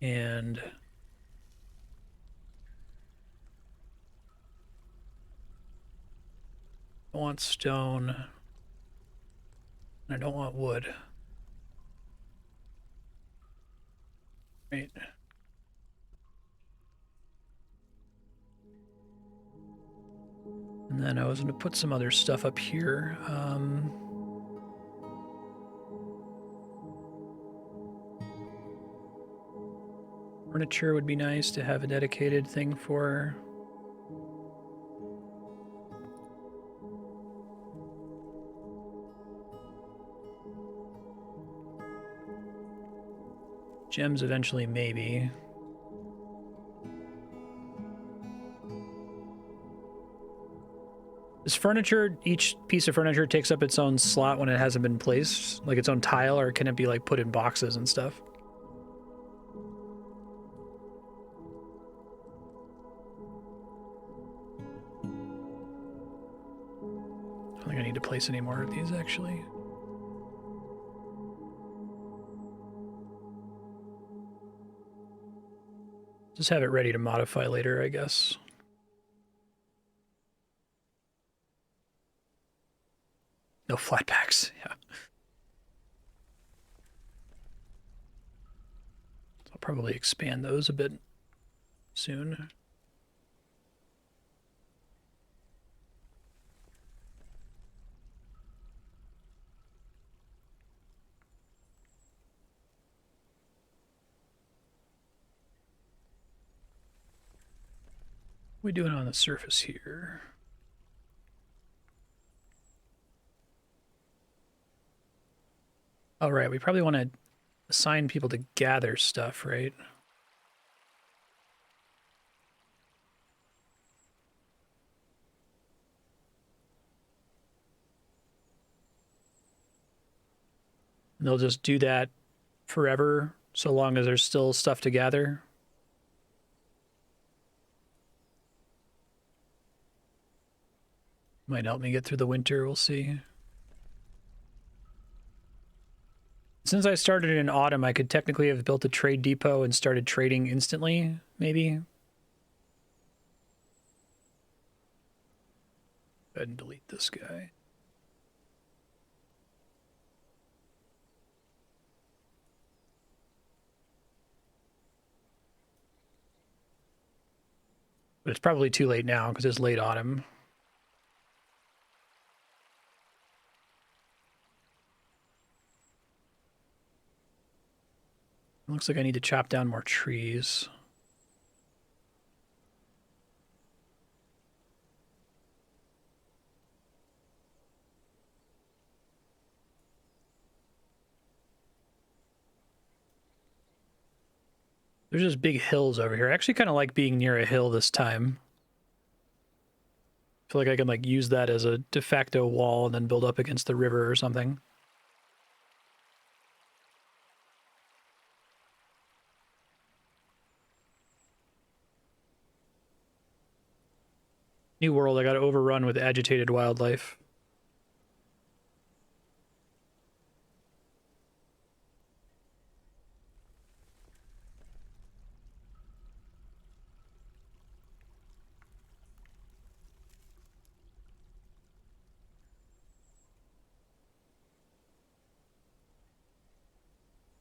and I want stone, and I don't want wood. Right. And then I was going to put some other stuff up here. Furniture would be nice to have a dedicated thing for. Gems eventually, maybe. Is furniture, each piece of furniture takes up its own slot when it hasn't been placed? Like its own tile, or can it be like put in boxes and stuff? I don't think I need to place any more of these, actually. Just have it ready to modify later, I guess. No flatbacks, yeah. So I'll probably expand those a bit soon. What are we doing on the surface here? All right, we probably want to assign people to gather stuff, right? And they'll just do that forever, so long as there's still stuff to gather. Might help me get through the winter, we'll see. Since I started in autumn, I could technically have built a trade depot and started trading instantly, maybe. Go ahead and delete this guy. But it's probably too late now because it's late autumn. Looks like I need to chop down more trees. There's just big hills over here. I actually kind of like being near a hill this time. I feel like I can like use that as a de facto wall and then build up against the river or something. New world, I got overrun with agitated wildlife.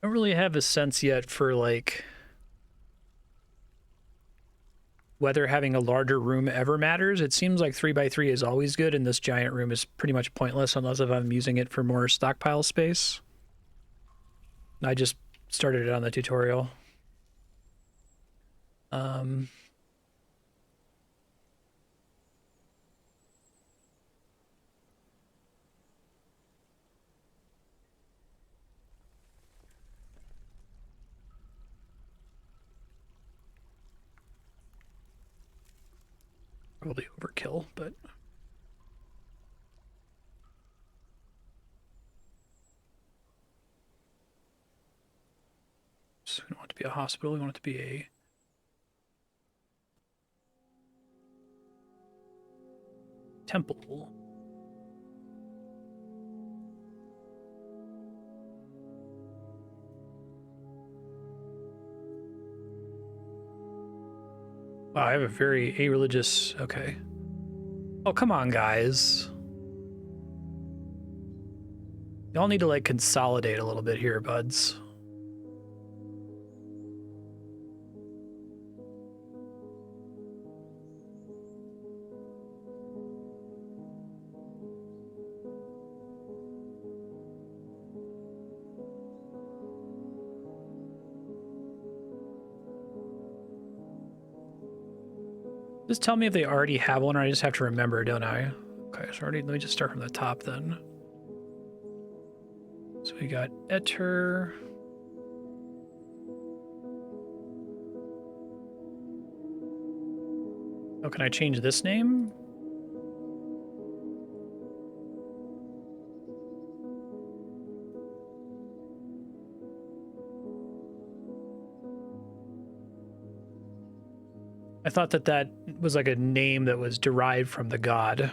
I don't really have a sense yet for like whether having a larger room ever matters. It seems like 3x3 is always good, and this giant room is pretty much pointless unless if I'm using it for more stockpile space. I just started it on the tutorial. Probably overkill, but so we don't want it to be a hospital, we want it to be a temple. Wow, I have a very a-religious... Okay. Oh, come on, guys. Y'all need to, like, consolidate a little bit here, buds. Just tell me if they already have one, or I just have to remember, don't I? Okay, so let me just start from the top then. So we got Etter. Oh, can I change this name? I thought that that was like a name that was derived from the god.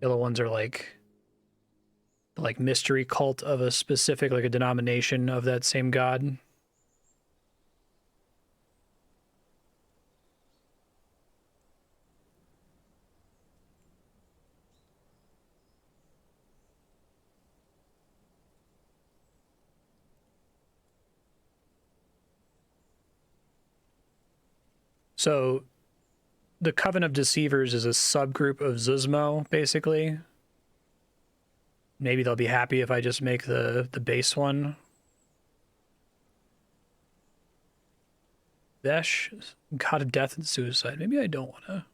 The other ones are like mystery cult of a specific, like a denomination of that same god. So the Coven of Deceivers is a subgroup of Zuzmo, basically. Maybe they'll be happy if I just make the base one. Vesh, God of Death and Suicide. Maybe I don't want to.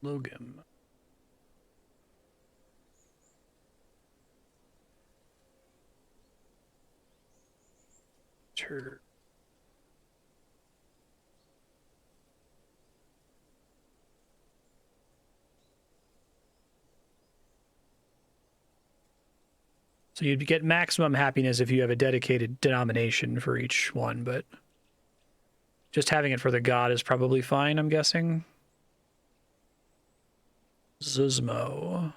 Logim. Sure. So you'd get maximum happiness if you have a dedicated denomination for each one, but just having it for the god is probably fine, I'm guessing. Zuzmo.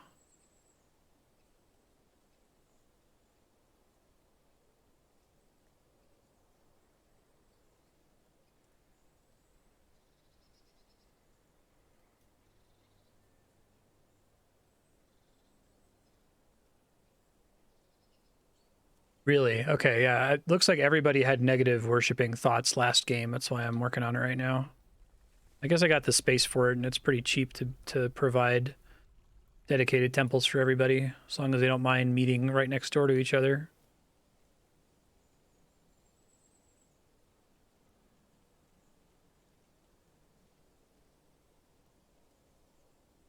Really? Okay, yeah. It looks like everybody had negative worshipping thoughts last game. That's why I'm working on it right now. I guess I got the space for it, and it's pretty cheap to provide dedicated temples for everybody, as long as they don't mind meeting right next door to each other.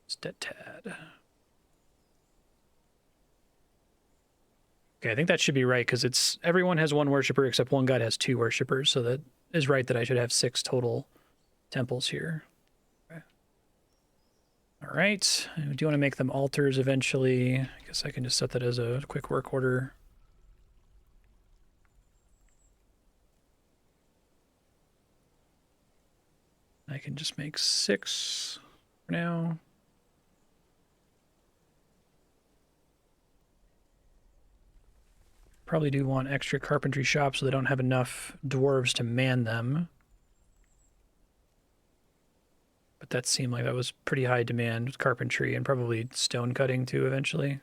Stetad. Okay, I think that should be right, because it's everyone has one worshiper except one god has two worshippers, so that is right that I should have 6 total temples here. Okay. All right, do you want to make them altars eventually? I guess I can just set that as a quick work order. I can just make 6 for now. Probably do want extra carpentry shops so they don't have enough dwarves to man them. But that seemed like that was pretty high demand with carpentry and probably stone cutting too eventually.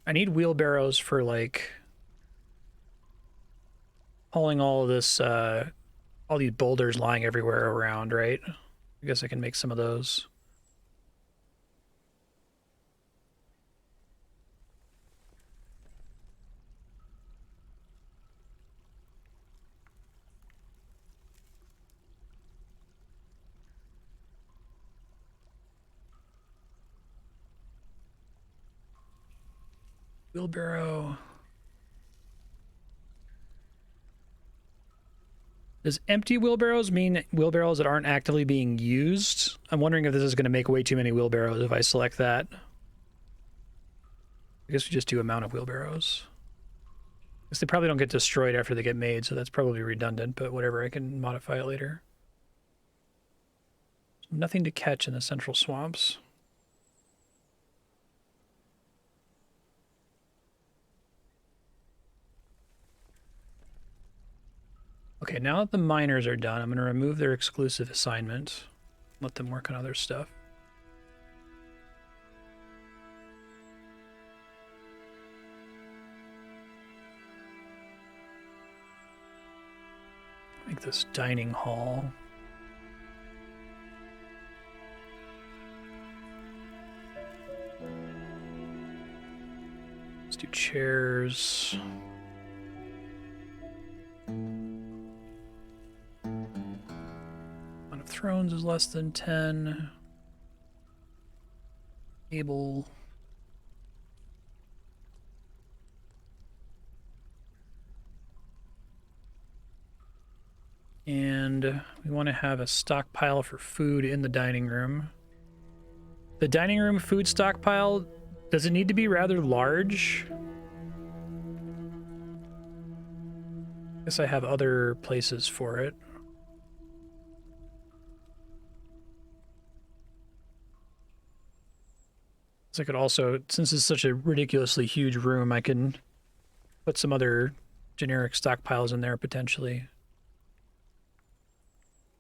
I need wheelbarrows for like hauling all of this, all these boulders lying everywhere around, right? I guess I can make some of those. Wheelbarrow. Does empty wheelbarrows mean wheelbarrows that aren't actively being used? I'm wondering if this is going to make way too many wheelbarrows if I select that. I guess we just do amount of wheelbarrows. Because they probably don't get destroyed after they get made, so that's probably redundant, but whatever, I can modify it later. Nothing to catch in the central swamps. Okay, now that the miners are done, I'm going to remove their exclusive assignment. Let them work on other stuff. Make this dining hall. Let's do chairs. Amount of thrones is less than 10. Table. And we want to have a stockpile for food in the dining room. The dining room food stockpile, does it need to be rather large? I guess I have other places for it. I could also, since it's such a ridiculously huge room, I can put some other generic stockpiles in there potentially.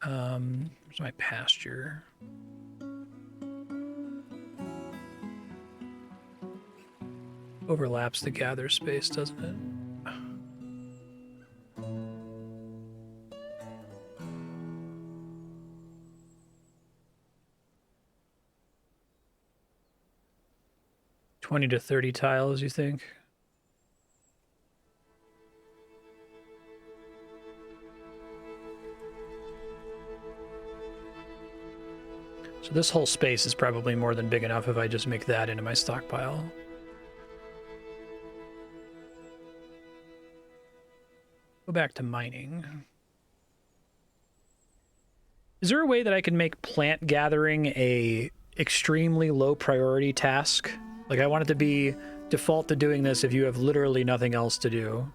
Where's my pasture? Overlaps the gather space, doesn't it? $20 to $30 tiles, you think? So this whole space is probably more than big enough if I just make that into my stockpile. Go back to mining. Is there a way that I can make plant gathering a extremely low priority task? Like, I want it to be default to doing this if you have literally nothing else to do.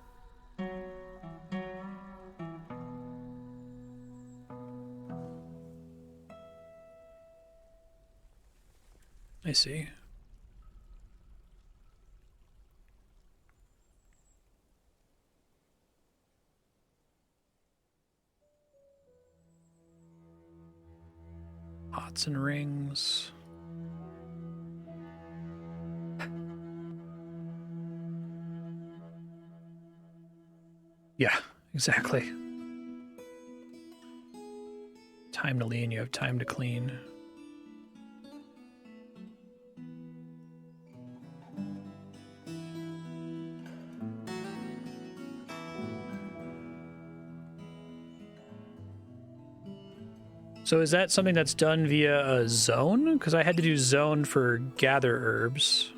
I see. Pots and rings. Yeah, exactly. Time to lean, you have time to clean. So is that something that's done via a zone? Because I had to do zone for gather herbs.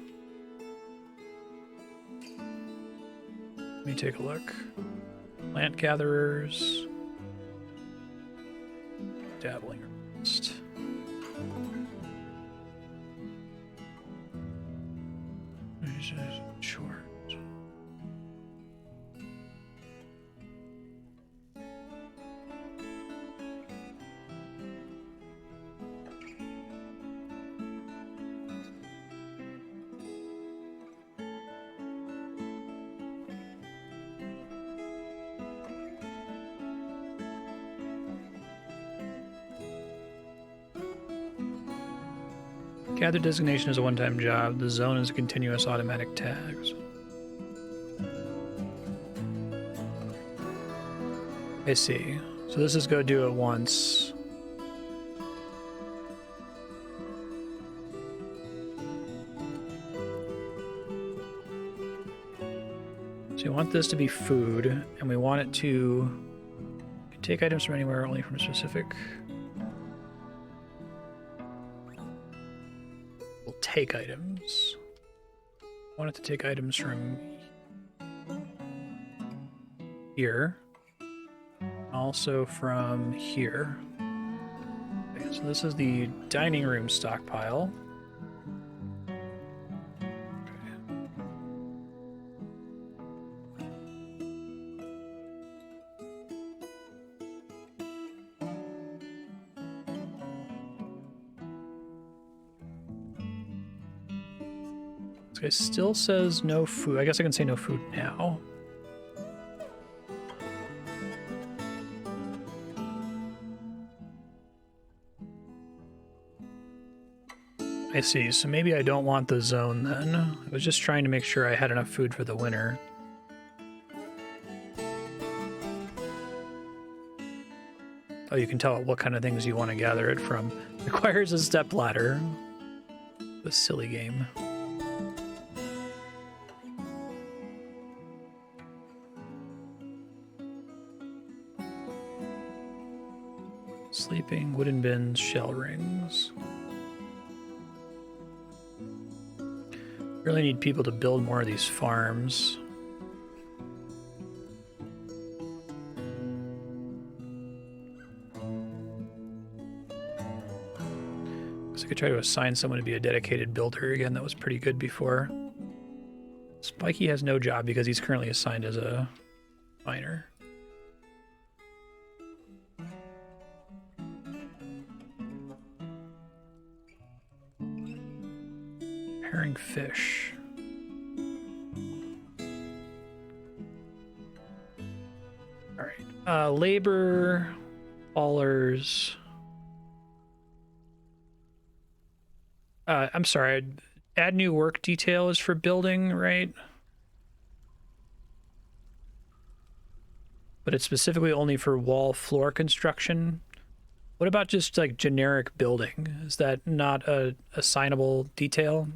Let me take a look. Plant gatherers. Dabbling herbist. Sure. Gather designation is a one-time job. The zone is a continuous automatic tags. I see. So this is go do it once. So you want this to be food, and we want it to take items from anywhere, only from a specific. We'll take items. I want it to take items from here. Also from here. Okay, so this is the dining room stockpile. This guy still says no food. I guess I can say no food now. I see, so maybe I don't want the zone then. I was just trying to make sure I had enough food for the winter. Oh, you can tell what kind of things you want to gather it from. Requires a step ladder. A silly game. Sleeping, wooden bins, shell rings. Really need people to build more of these farms. So I could try to assign someone to be a dedicated builder again. That was pretty good before. Spiky has no job because he's currently assigned as a miner. Young fish. All right. Labor, haulers. I'm sorry. Add new work detail is for building, right? But it's specifically only for wall floor construction. What about just like generic building? Is that not a assignable detail?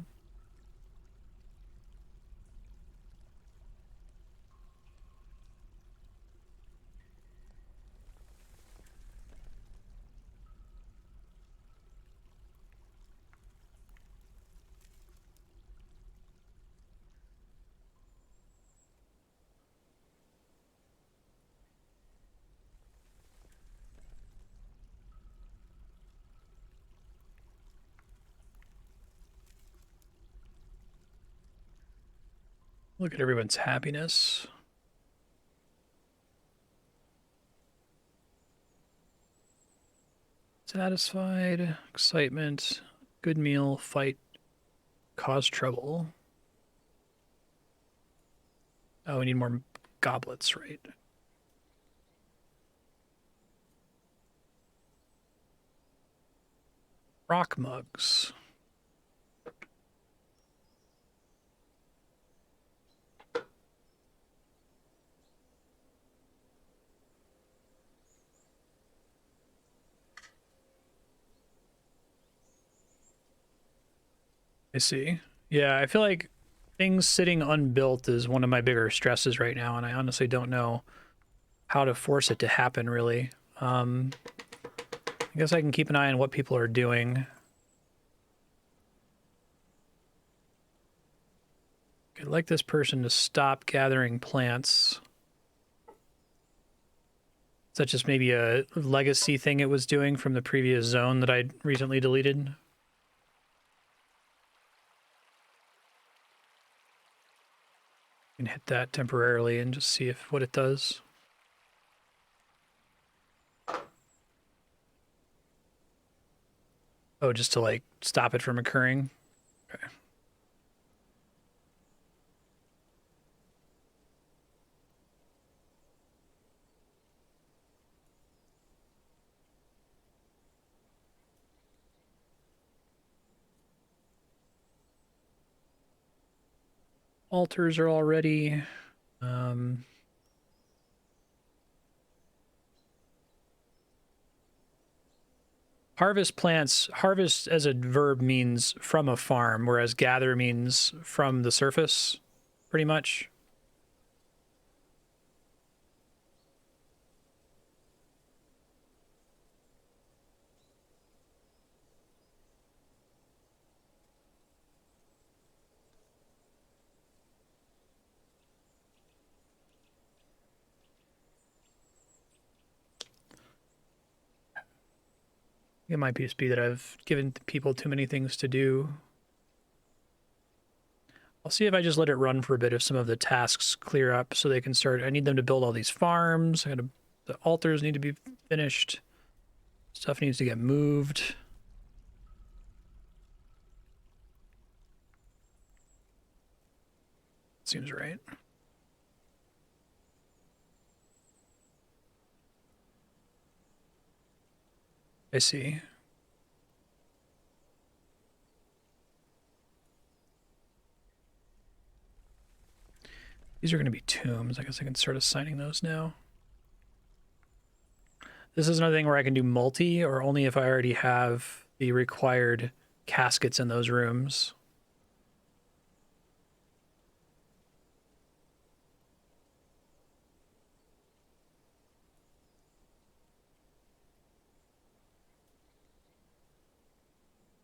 Look at everyone's happiness. Satisfied, excitement, good meal, fight, cause trouble. Oh, we need more goblets, right? Rock mugs. I see. Yeah, I feel like things sitting unbuilt is one of my bigger stresses right now, and I honestly don't know how to force it to happen, really. I guess I can keep an eye on what people are doing. I'd like this person to stop gathering plants. Is that just maybe a legacy thing it was doing from the previous zone that I recently deleted? Can hit that temporarily and just see if what it does. Oh, just to like stop it from occurring. Okay. Altars are already. Harvest plants, harvest as a verb means from a farm, whereas gather means from the surface, pretty much. It might just be that I've given people too many things to do. I'll see if I just let it run for a bit if some of the tasks clear up so they can start. I need them to build all these farms. The altars need to be finished. Stuff needs to get moved. Seems right. I see. These are going to be tombs. I guess I can start assigning those now. This is another thing where I can do multi, or only if I already have the required caskets in those rooms.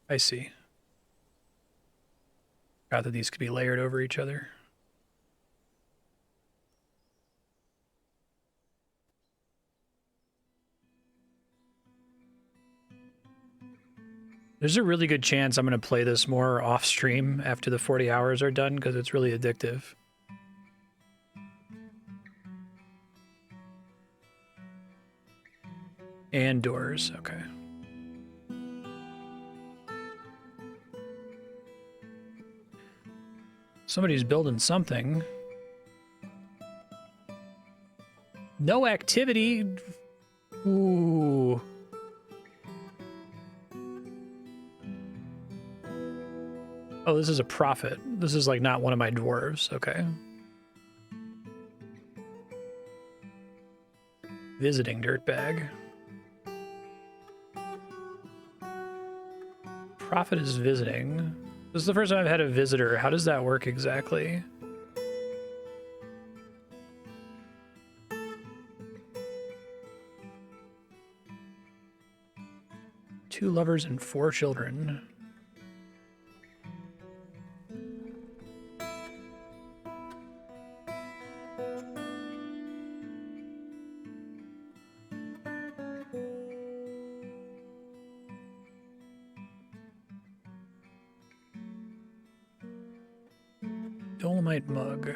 I see. Forgot that these could be layered over each other. There's a really good chance I'm going to play this more off stream after the 40 hours are done because it's really addictive. And doors, okay. Somebody's building something. No activity. Ooh. Oh, this is a prophet. This is like not one of my dwarves. Okay. Visiting dirtbag. Prophet is visiting. This is the first time I've had a visitor. How does that work exactly? Two lovers and 4 children. Dolomite mug.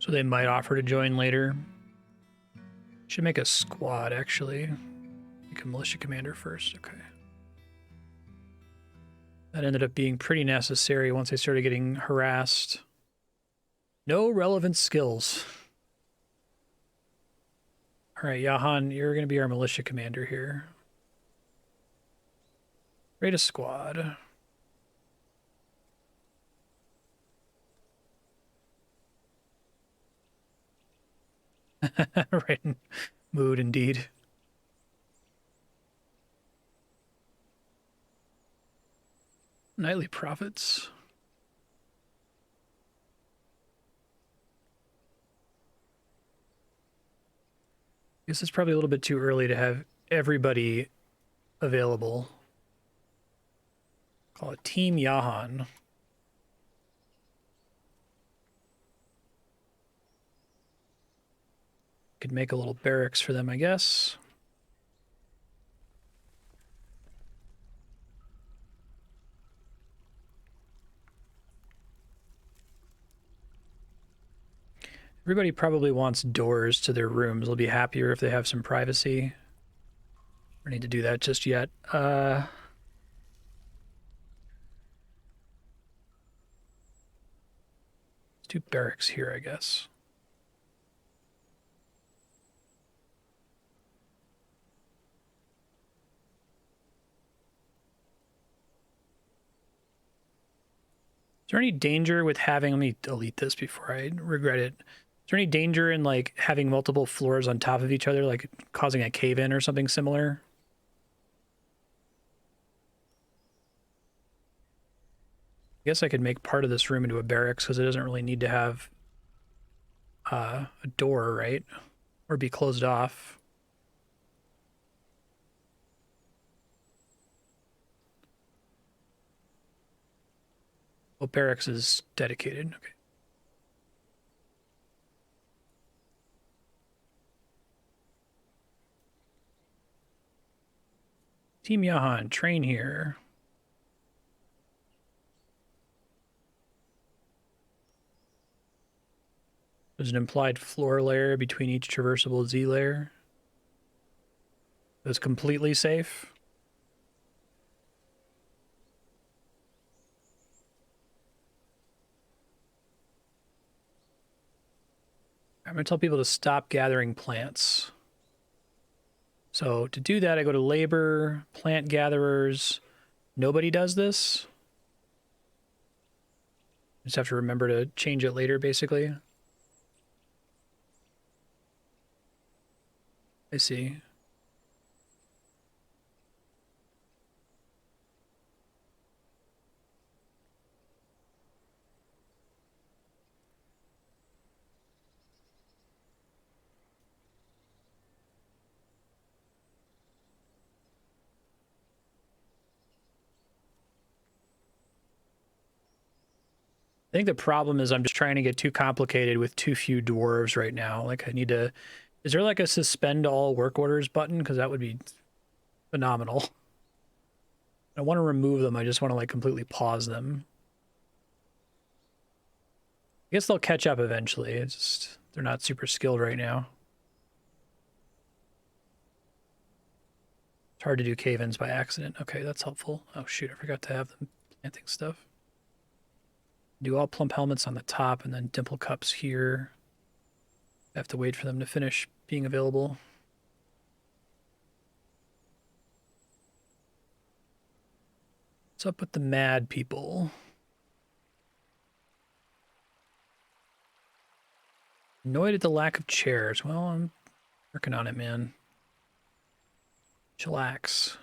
So they might offer to join later. Should make a squad, actually. Make a militia commander first. Okay. That ended up being pretty necessary once I started getting harassed. No relevant skills. All right, Jahan, you're going to be our militia commander here. Create a squad. Right. Mood, indeed. Nightly profits. I guess it's probably a little bit too early to have everybody available. Call it Team Jahan. Could make a little barracks for them, I guess. Everybody probably wants doors to their rooms. They'll be happier if they have some privacy. I don't need to do that just yet. Let's do barracks here, I guess. Is there any danger with having, let me delete this before I regret it. Is there any danger in like having multiple floors on top of each other, like causing a cave-in or something similar? I guess I could make part of this room into a barracks because it doesn't really need to have a door, right? Or be closed off. Well, barracks is dedicated. Okay. Team Jahan, train here. There's an implied floor layer between each traversable Z layer. That's completely safe. I'm going to tell people to stop gathering plants. So to do that, I go to labor, plant gatherers. Nobody does this. Just have to remember to change it later, basically. I see. I think the problem is I'm just trying to get too complicated with too few dwarves right now. Like I need to, is there like a suspend all work orders button? Because that would be phenomenal. I want to remove them. I just want to like completely pause them. I guess they'll catch up eventually. It's just they're not super skilled right now. It's hard to do cave-ins by accident. Okay, that's helpful. Oh shoot, I forgot to have them planting stuff. Do all plump helmets on the top and then dimple cups here. I have to wait for them to finish being available. What's up with the mad people? Annoyed at the lack of chairs. Well, I'm working on it, man. Chillax.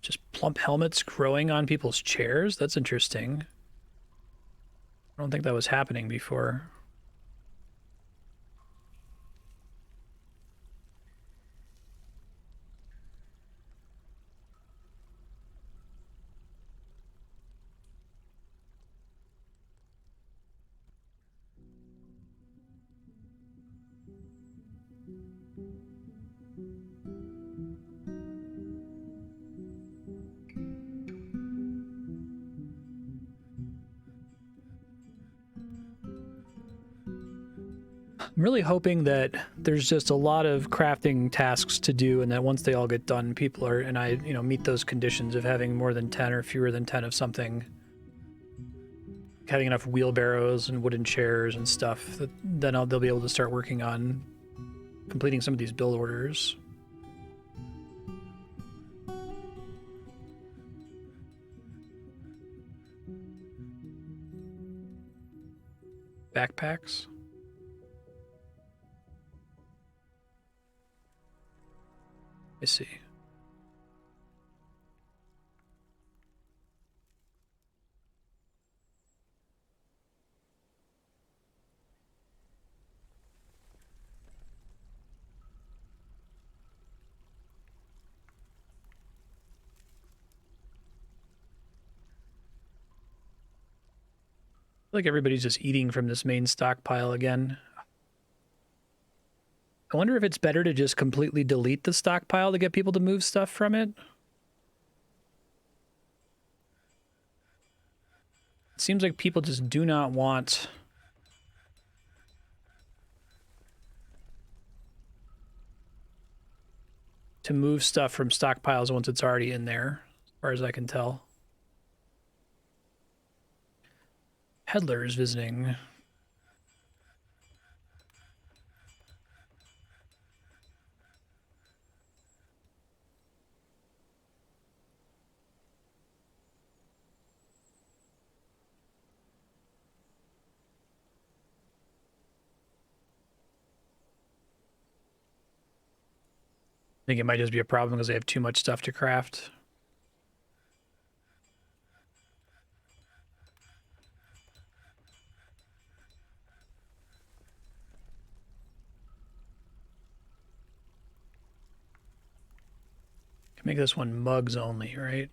Just plump helmets growing on people's chairs? That's interesting. I don't think that was happening before. I'm really hoping that there's just a lot of crafting tasks to do, and that once they all get done, people are, and I, meet those conditions of having more than 10 or fewer than 10 of something, having enough wheelbarrows and wooden chairs and stuff, then they'll be able to start working on completing some of these build orders. Backpacks. I see. Like everybody's just eating from this main stockpile again. I wonder if it's better to just completely delete the stockpile to get people to move stuff from it. It seems like people just do not want to move stuff from stockpiles once it's already in there, as far as I can tell. Peddlers visiting. I think it might just be a problem because they have too much stuff to craft. Can make this one mugs only, right?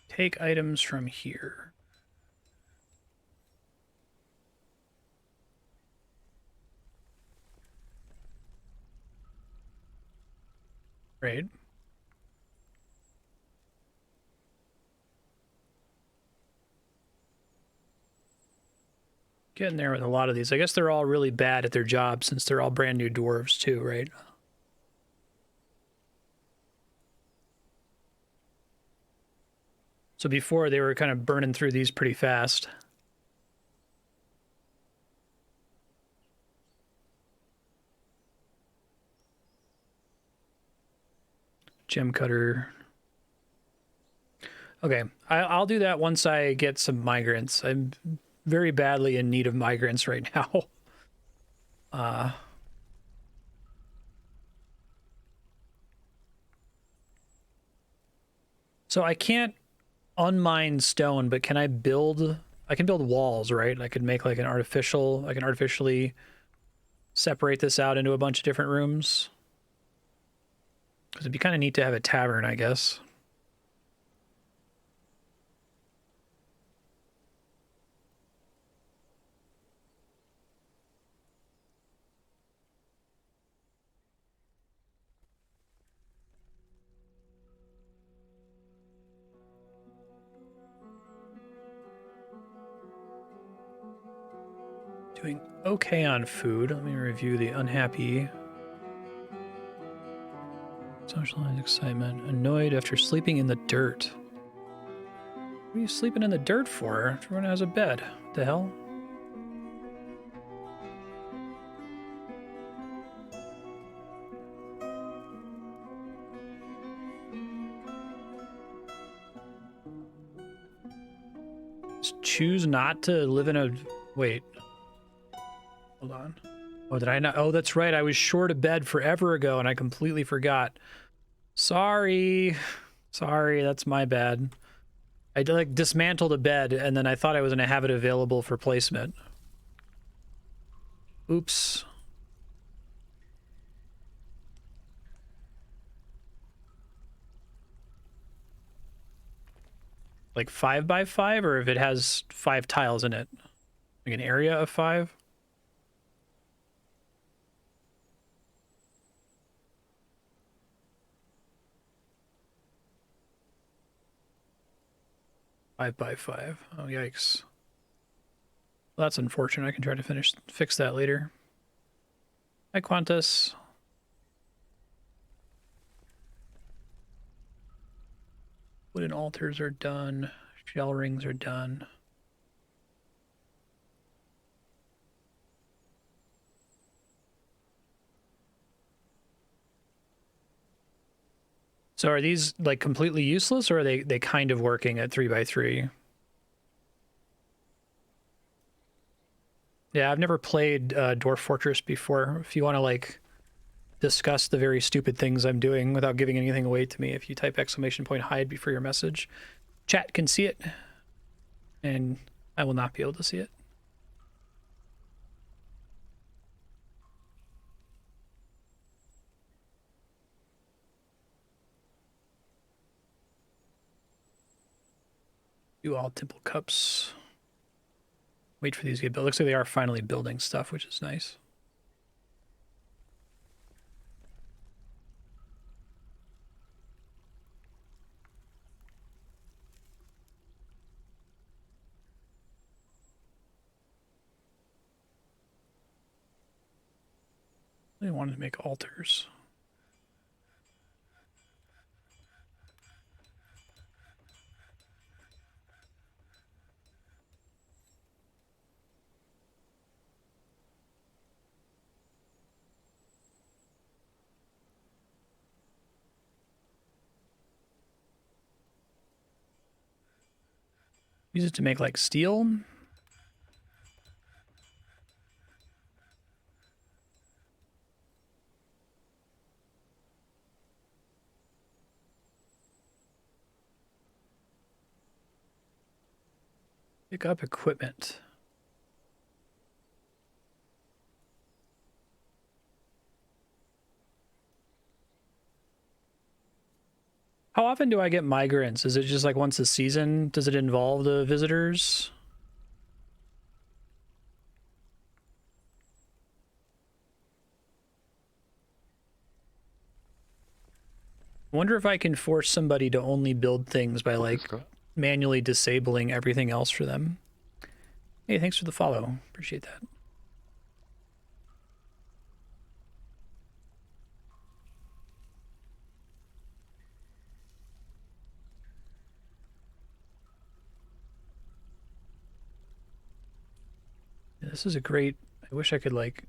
Take items from here. Right. Getting there with a lot of these. I guess they're all really bad at their job since they're all brand new dwarves too, right? So before they were kind of burning through these pretty fast. Gem cutter. Okay, I'll do that once I get some migrants. I'm very badly in need of migrants right now. So I can't unmine stone, but can I build... I can build walls, right? I could make like an artificial... I can artificially separate this out into a bunch of different rooms. Because it'd be kind of neat to have a tavern, I guess. Doing okay on food. Let me review the unhappy. Socialized excitement. Annoyed after sleeping in the dirt. What are you sleeping in the dirt for? Everyone has a bed. What the hell? Just choose not to live in a... Wait. Hold on. Oh, did I not? Oh, that's right. I was short a bed forever ago and I completely forgot. Sorry. Sorry, that's my bad. I like dismantled a bed and then I thought I was going to have it available for placement. Oops. Like 5x5, or if it has 5 tiles in it? Like an area of 5? Five by 5. Oh, yikes. Well, that's unfortunate. I can try to fix that later. Hi, Qantas. Wooden altars are done. Shell rings are done. So are these like completely useless, or are they kind of working at 3x3? Yeah, I've never played Dwarf Fortress before. If you want to like discuss the very stupid things I'm doing without giving anything away to me, if you type !hide before your message, chat can see it, and I will not be able to see it. Do all temple cups. Wait for these to get built. Looks like they are finally building stuff, which is nice. I wanted to make altars. Use it to make like steel. Pick up equipment. How often do I get migrants? Is it just like once a season? Does it involve the visitors? I wonder if I can force somebody to only build things by like manually disabling everything else for them. Hey, thanks for the follow. Appreciate that. Yeah, this is a great... I wish I could like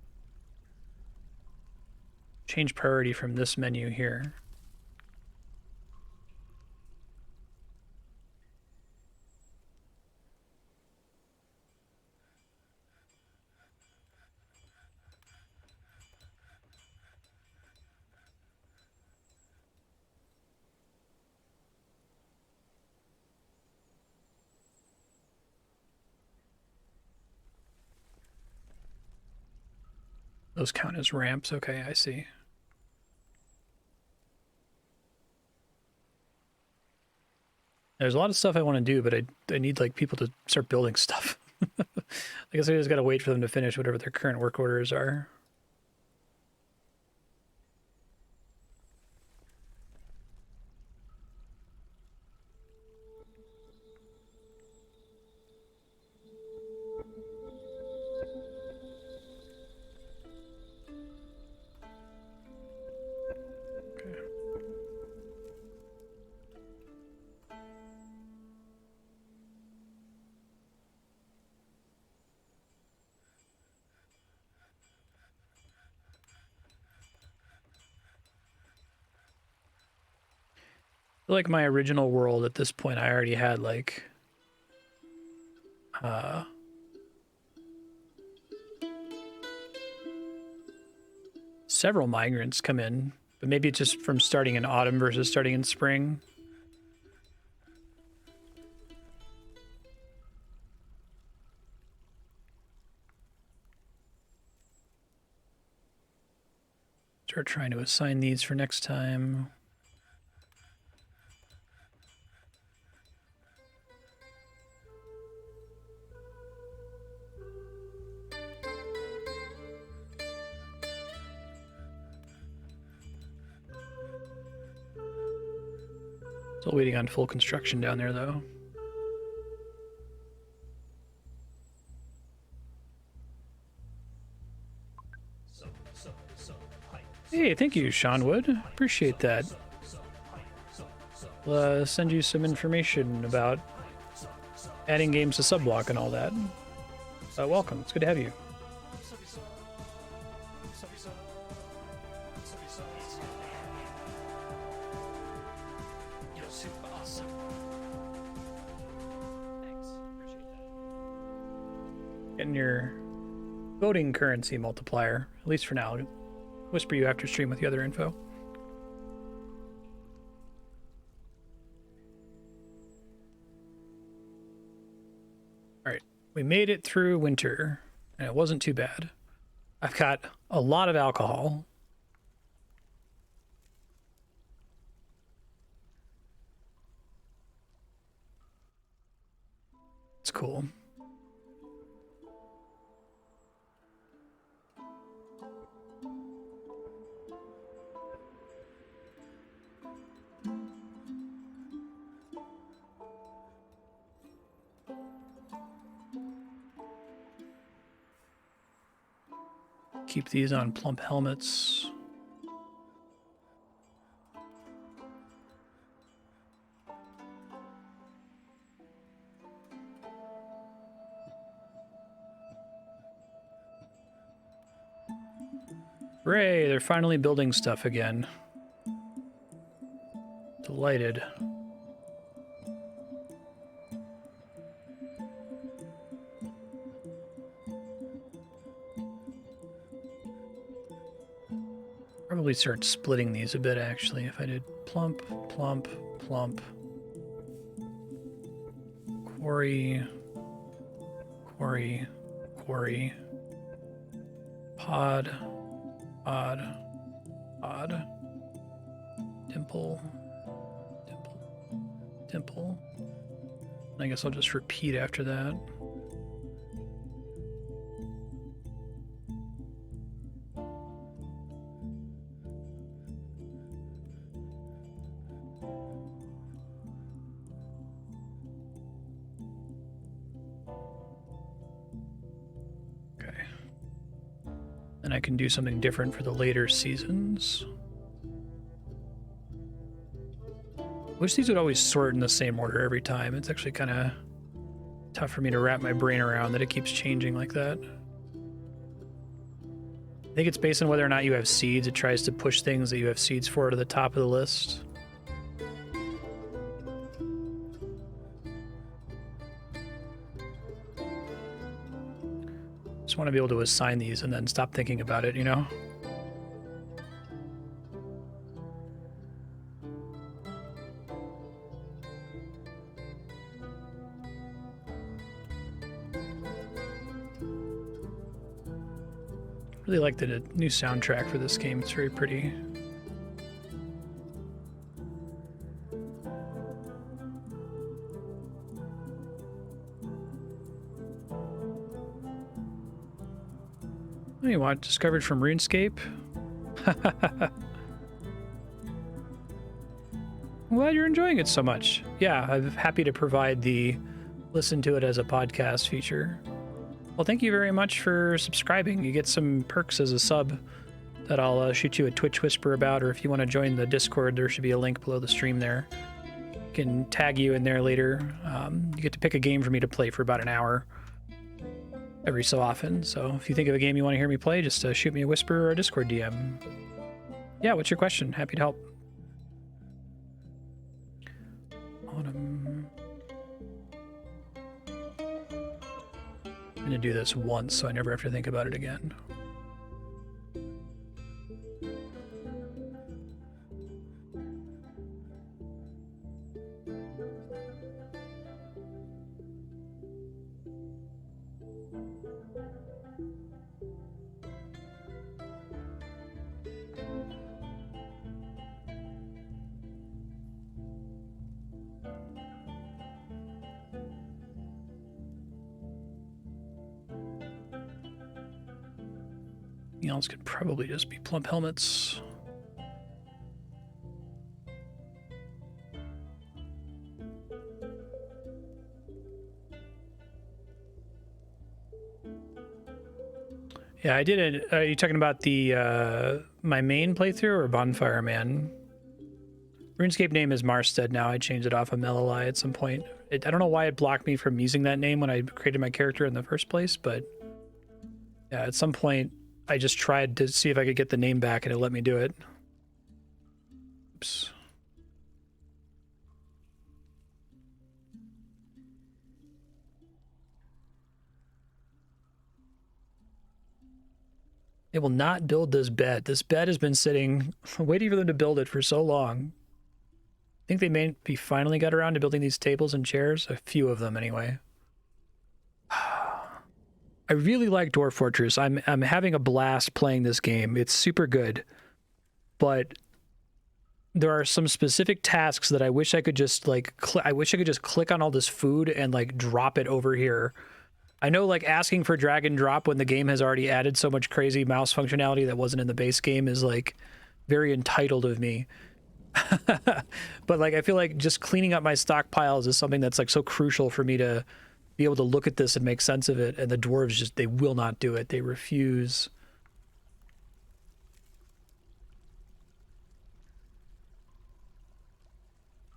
change priority from this menu here. Those count as ramps. Okay, I see. There's a lot of stuff I want to do, but I need like people to start building stuff. I guess I just gotta wait for them to finish whatever their current work orders are. feel like my original world at this point, I already had like several migrants come in, but maybe it's just from starting in autumn versus starting in spring. Start trying to assign these for next time. Still waiting on full construction down there, though. Hey, thank you, Sean Wood. Appreciate that. We'll send you some information about adding games to Subblock and all that. Welcome. It's good to have you. Getting your voting currency multiplier, at least for now. I'll whisper you after stream with the other info. Alright, we made it through winter, and it wasn't too bad. I've got a lot of alcohol. It's cool. Keep these on plump helmets. Hooray, they're finally building stuff again. Delighted. Probably start splitting these a bit, actually, if I did plump, plump, plump. Quarry, quarry, quarry. Pod, pod, pod. Dimple, dimple, dimple. I guess I'll just repeat after that. And I can do something different for the later seasons. Wish these would always sort in the same order every time. It's actually kind of tough for me to wrap my brain around that it keeps changing like that. I think it's based on whether or not you have seeds. It tries to push things that you have seeds for to the top of the list. Just want to be able to assign these and then stop thinking about it, you know? Really like the new soundtrack for this game. It's very pretty. What do you want? Discovered from RuneScape? I'm glad you're enjoying it so much. Yeah, I'm happy to provide the listen to it as a podcast feature. Well, thank you very much for subscribing. You get some perks as a sub that I'll shoot you a Twitch whisper about, or if you want to join the Discord, there should be a link below the stream there. I can tag you in there later. You get to pick a game for me to play for about an hour every so often. So if you think of a game you want to hear me play, just shoot me a whisper or a Discord DM. Yeah, what's your question? Happy to help. I'm gonna do this once so I never have to think about it again. Anything else could probably just be plump helmets. Yeah, I did it. Are you talking about the my main playthrough or Bonfire Man? RuneScape name is Marstead now. I changed it off of Meloli at some point. I don't know why it blocked me from using that name when I created my character in the first place, but yeah, at some point I just tried to see if I could get the name back and it let me do it. Oops. They will not build this bed. This bed has been sitting, waiting for them to build it for so long. I think they may be finally got around to building these tables and chairs. A few of them, anyway. I really like Dwarf Fortress. I'm having a blast playing this game. It's super good, but there are some specific tasks that I wish I could just like. I wish I could just click on all this food and like drop it over here. I know like asking for drag and drop when the game has already added so much crazy mouse functionality that wasn't in the base game is like very entitled of me. But like I feel like just cleaning up my stockpiles is something that's like so crucial for me to be able to look at this and make sense of it, and the dwarves just, they will not do it. They refuse.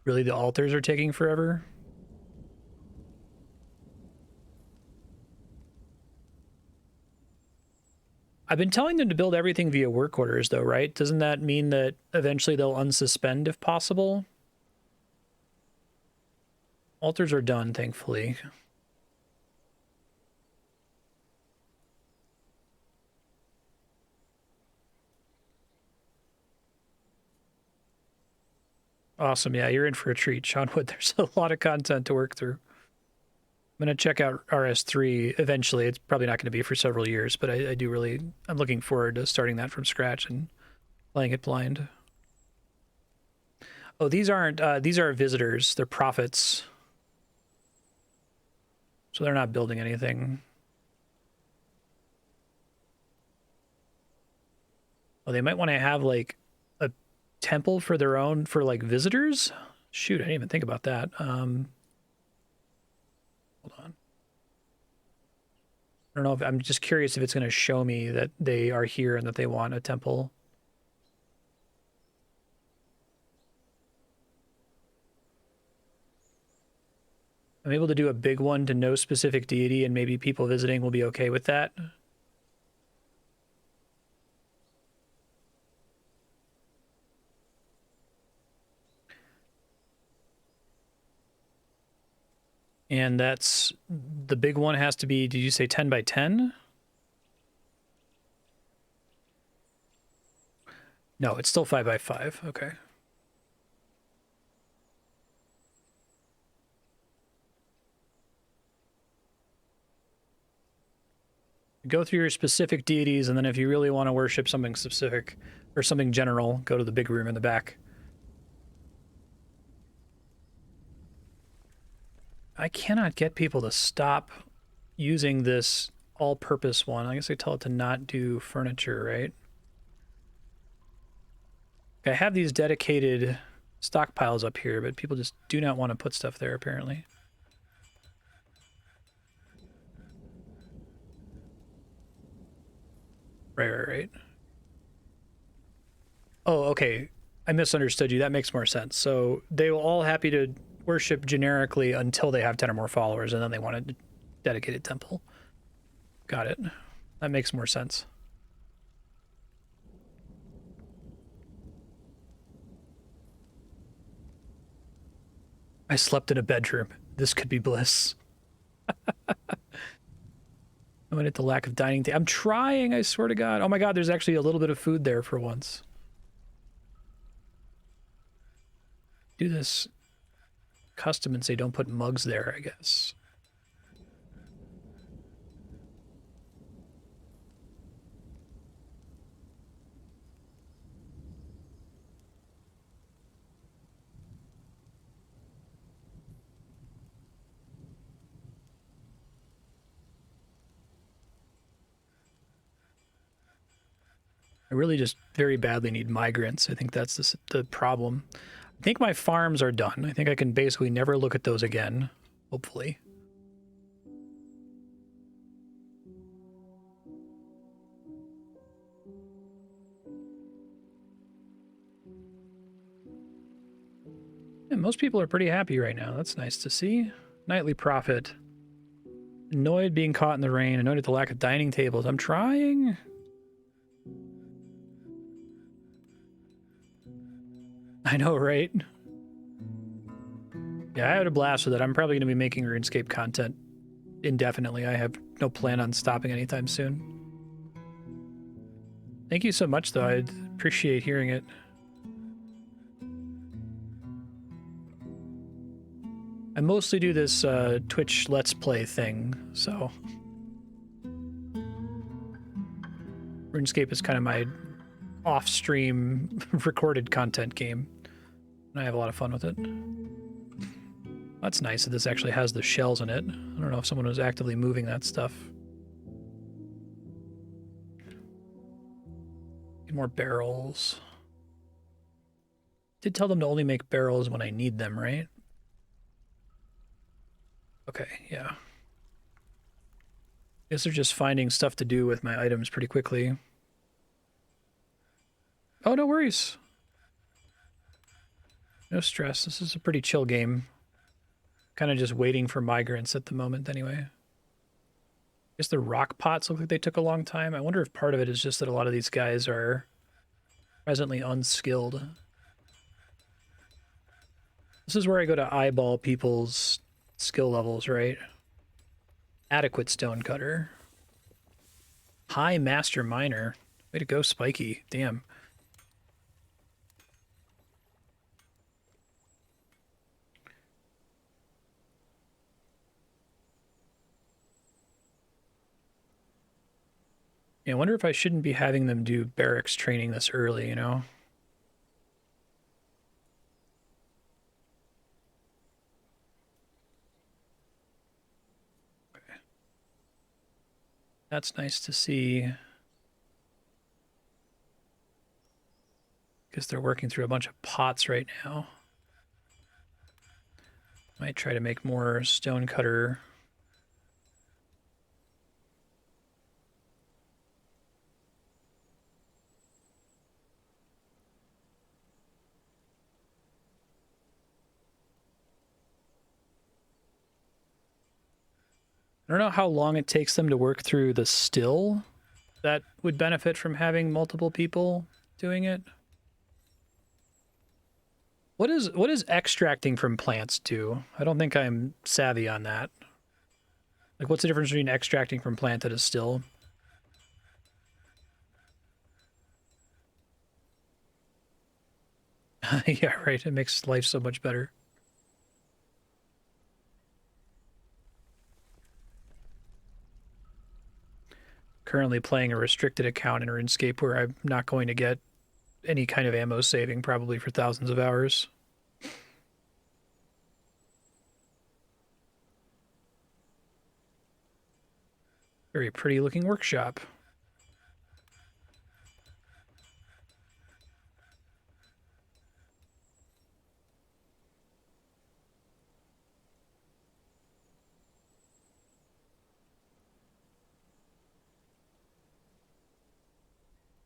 Really, the altars are taking forever? I've been telling them to build everything via work orders though, right? Doesn't that mean that eventually they'll unsuspend if possible? Altars are done, thankfully. Awesome. Yeah, you're in for a treat, Sean Wood. There's a lot of content to work through. I'm going to check out RS3 eventually. It's probably not going to be for several years, but I do really, I'm looking forward to starting that from scratch and playing it blind. Oh, these are visitors. They're prophets. So they're not building anything. Oh, they might want to have like a temple for their own, for like visitors? Shoot, I didn't even think about that. Hold on. I don't know if, I'm just curious if it's going to show me that they are here and that they want a temple. I'm able to do a big one to no specific deity, and maybe people visiting will be okay with that. And that's, the big one has to be, did you say 10 by 10? No, it's still 5 by 5. Okay. Go through your specific deities, and then if you really want to worship something specific or something general, go to the big room in the back. I cannot get people to stop using this all-purpose one. I guess I tell it to not do furniture, right? I have these dedicated stockpiles up here, but people just do not want to put stuff there, apparently. Right. Oh, okay. I misunderstood you. That makes more sense. So they will all happy to worship generically until they have 10 or more followers, and then they want a dedicated temple. Got it. That makes more sense. I slept in a bedroom. This could be bliss. I'm gonna hit the lack of dining. I'm trying, I swear to God. Oh my God, there's actually a little bit of food there for once. Do this custom and say don't put mugs there, I guess. I really just very badly need migrants. I think that's the problem. I think my farms are done. I think I can basically never look at those again, hopefully. And most people are pretty happy right now. That's nice to see. Nightly profit. Annoyed being caught in the rain. Annoyed at the lack of dining tables. I'm trying. I know, right? Yeah, I had a blast with it. I'm probably going to be making RuneScape content indefinitely. I have no plan on stopping anytime soon. Thank you so much, though. I appreciate hearing it. I mostly do this Twitch Let's Play thing, so... RuneScape is kind of my off-stream recorded content game. And I have a lot of fun with it. That's nice that this actually has the shells in it. I don't know if someone was actively moving that stuff. Get more barrels. Did tell them to only make barrels when I need them, right? Okay, yeah. Guess they're just finding stuff to do with my items pretty quickly. Oh, no worries. No stress. This is a pretty chill game. Kind of just waiting for migrants at the moment anyway. Guess the rock pots look like they took a long time. I wonder if part of it is just that a lot of these guys are presently unskilled. This is where I go to eyeball people's skill levels, right? Adequate stonecutter. High master miner. Way to go, Spiky. Damn. Yeah, I wonder if I shouldn't be having them do barracks training this early, you know? Okay. That's nice to see. Because they're working through a bunch of pots right now. Might try to make more stonecutter. I don't know how long it takes them to work through the still that would benefit from having multiple people doing it. What is extracting from plants do? I don't think I'm savvy on that. Like, what's the difference between extracting from plant and a still? Yeah, right. It makes life so much better. Currently playing a restricted account in RuneScape where I'm not going to get any kind of ammo saving probably for thousands of hours. Very pretty looking workshop.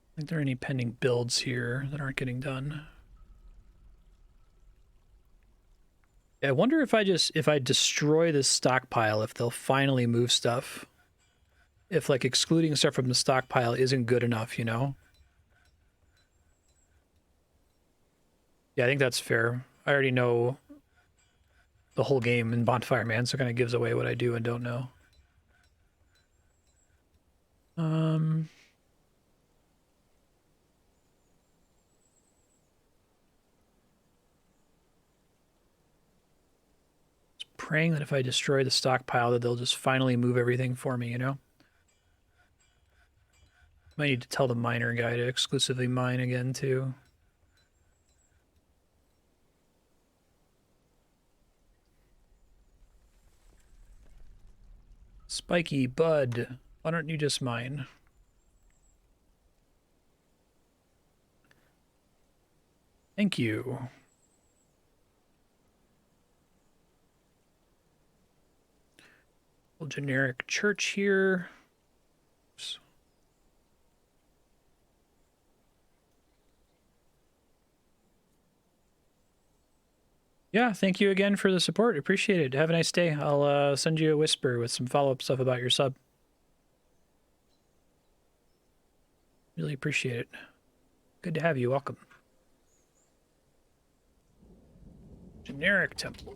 I think there are any pending builds here that aren't getting done. Yeah, I wonder if I destroy this stockpile, if they'll finally move stuff. If like excluding stuff from the stockpile isn't good enough, you know? Yeah, I think that's fair. I already know the whole game in Bonfire Man, so it kind of gives away what I do and don't know. Just praying that if I destroy the stockpile that they'll just finally move everything for me, you know? Might need to tell the miner guy to exclusively mine again, too. Spiky Bud, why don't you just mine? Thank you. Little generic church here. Oops. Yeah, thank you again for the support. Appreciate it. Have a nice day. I'll send you a whisper with some follow-up stuff about your sub. Really appreciate it. Good to have you. Welcome. Generic temple.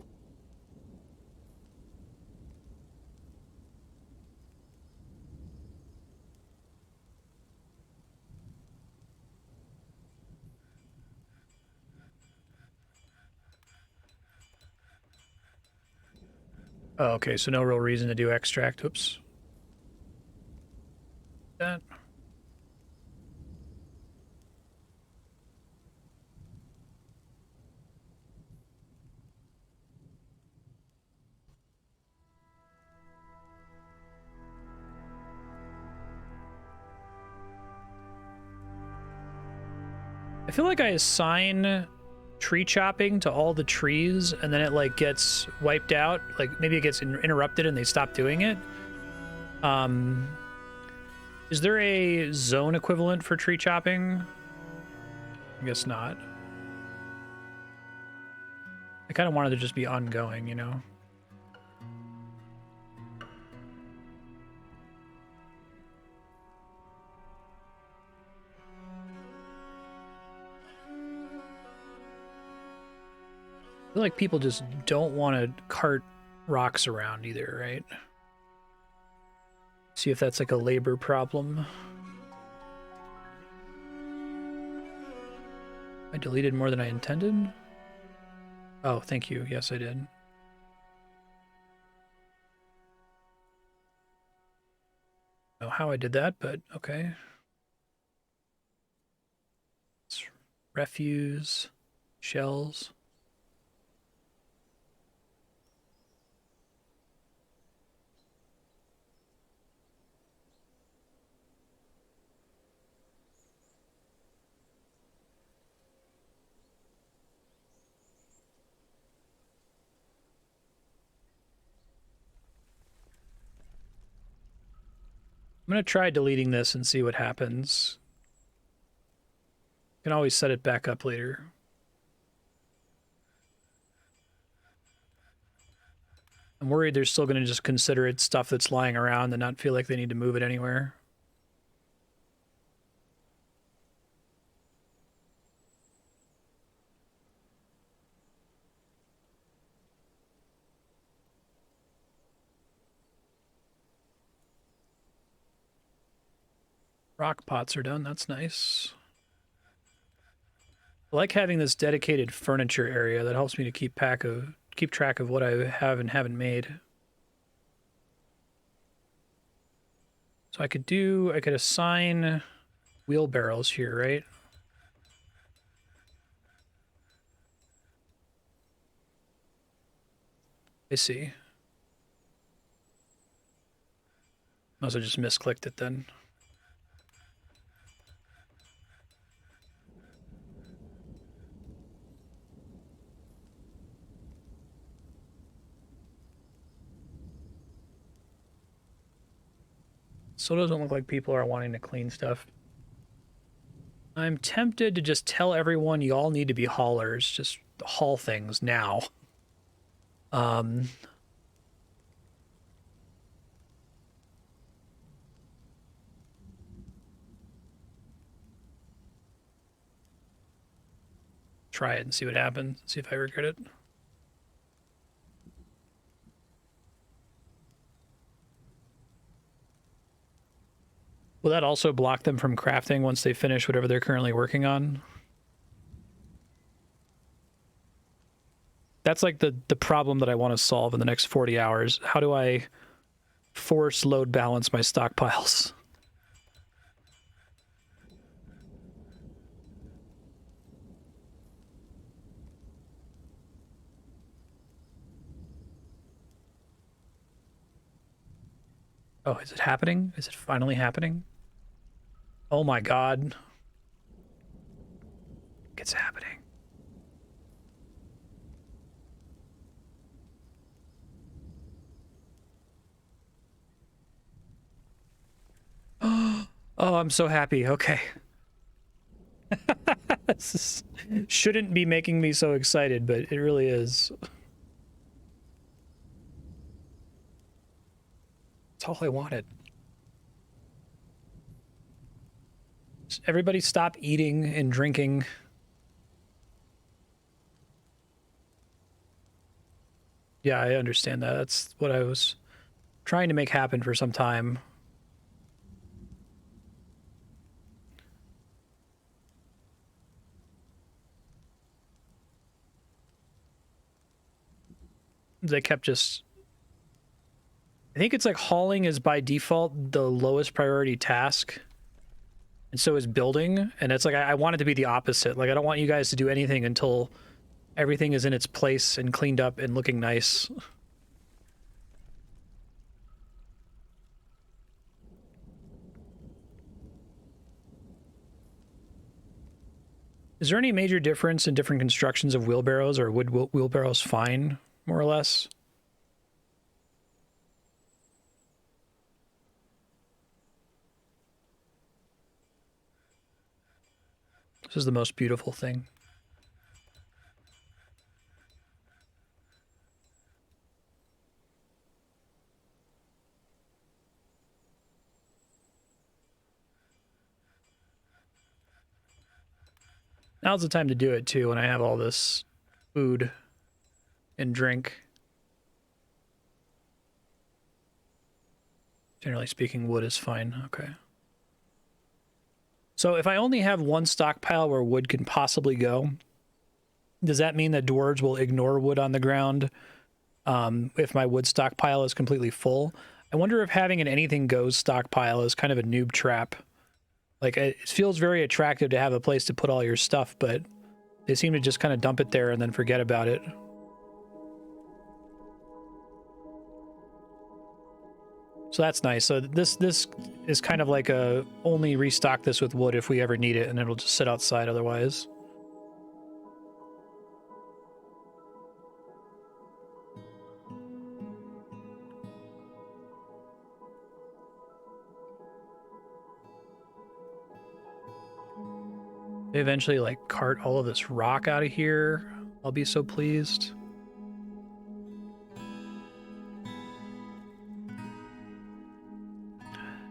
Oh, okay, so no real reason to do extract. Oops. That. I feel like I assign tree chopping to all the trees and then it like gets wiped out. Like maybe it gets interrupted and they stop doing it. Is there a zone equivalent for tree chopping? I guess not. I kind of wanted to just be ongoing, you know? I feel like people just don't want to cart rocks around either, right? See if that's like a labor problem. I deleted more than I intended. Oh, thank you. Yes, I did. I don't know how I did that, but okay. It's refuse, shells. I'm going to try deleting this and see what happens. You can always set it back up later. I'm worried they're still going to just consider it stuff that's lying around and not feel like they need to move it anywhere. Rock pots are done. That's nice. I like having this dedicated furniture area that helps me to keep track of what I have and haven't made. So I could assign wheelbarrows here, right? I see. Must have just misclicked it then. So it doesn't look like people are wanting to clean stuff. I'm tempted to just tell everyone you all need to be haulers. Just haul things now. Try it and see what happens. See if I regret it. Will that also block them from crafting once they finish whatever they're currently working on? That's like the problem that I want to solve in the next 40 hours. How do I force load balance my stockpiles? Oh, is it happening? Is it finally happening? Oh my god. It's happening. Oh, I'm so happy. Okay. This shouldn't be making me so excited, but it really is. That's all I wanted. Just everybody stop eating and drinking. Yeah, I understand that. That's what I was trying to make happen for some time. They kept just... I think it's like hauling is by default the lowest priority task. And so is building. And it's like, I want it to be the opposite. Like, I don't want you guys to do anything until everything is in its place and cleaned up and looking nice. Is there any major difference in different constructions of wheelbarrows, or would wheelbarrows fine, more or less? This is the most beautiful thing. Now's the time to do it too, when I have all this food and drink. Generally speaking, wood is fine. Okay. So if I only have one stockpile where wood can possibly go, does that mean that dwarves will ignore wood on the ground if my wood stockpile is completely full? I wonder if having an anything goes stockpile is kind of a noob trap. Like, it feels very attractive to have a place to put all your stuff, but they seem to just kind of dump it there and then forget about it. So that's nice. So this is kind of like a only restock this with wood if we ever need it, and it'll just sit outside otherwise. They eventually like cart all of this rock out of here. I'll be so pleased.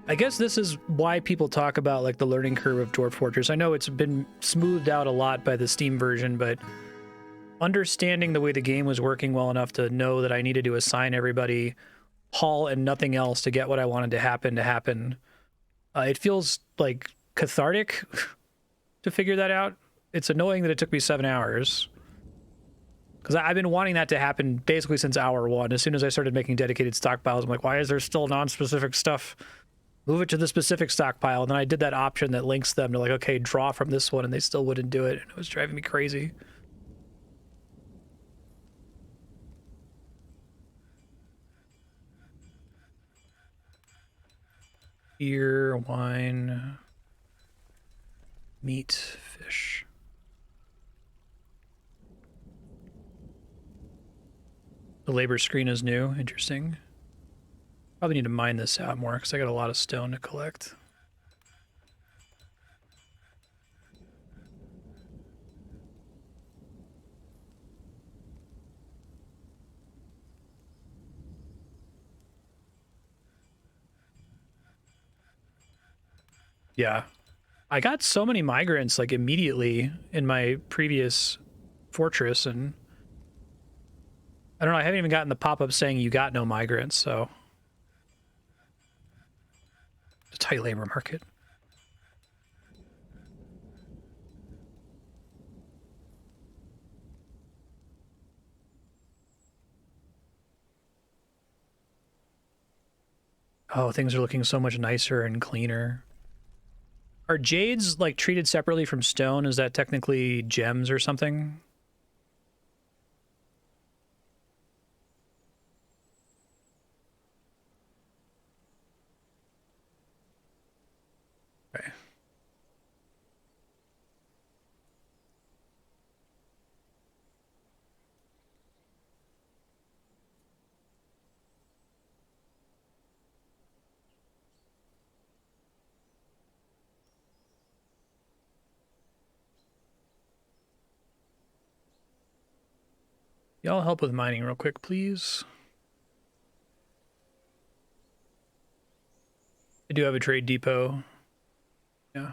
I guess this is why people talk about like the learning curve of Dwarf Fortress. I know it's been smoothed out a lot by the Steam version, but understanding the way the game was working well enough to know that I needed to assign everybody haul and nothing else to get what I wanted to happen. It feels like cathartic to figure that out. It's annoying that it took me 7 hours, because I've been wanting that to happen basically since hour one. As soon as I started making dedicated stockpiles, I'm like, why is there still non-specific stuff? Move it to the specific stockpile. And then I did that option that links them to like, okay, draw from this one, and they still wouldn't do it. And it was driving me crazy. Beer, wine, meat, fish. The labor screen is new. Interesting. Probably need to mine this out more because I got a lot of stone to collect. Yeah. I got so many migrants like immediately in my previous fortress, and I don't know, I haven't even gotten the pop-up saying you got no migrants, so a tight labor market. Oh, things are looking so much nicer and cleaner. Are jades like treated separately from stone? Is that technically gems or something? Okay. Y'all help with mining real quick, please. I do have a trade depot. Yeah.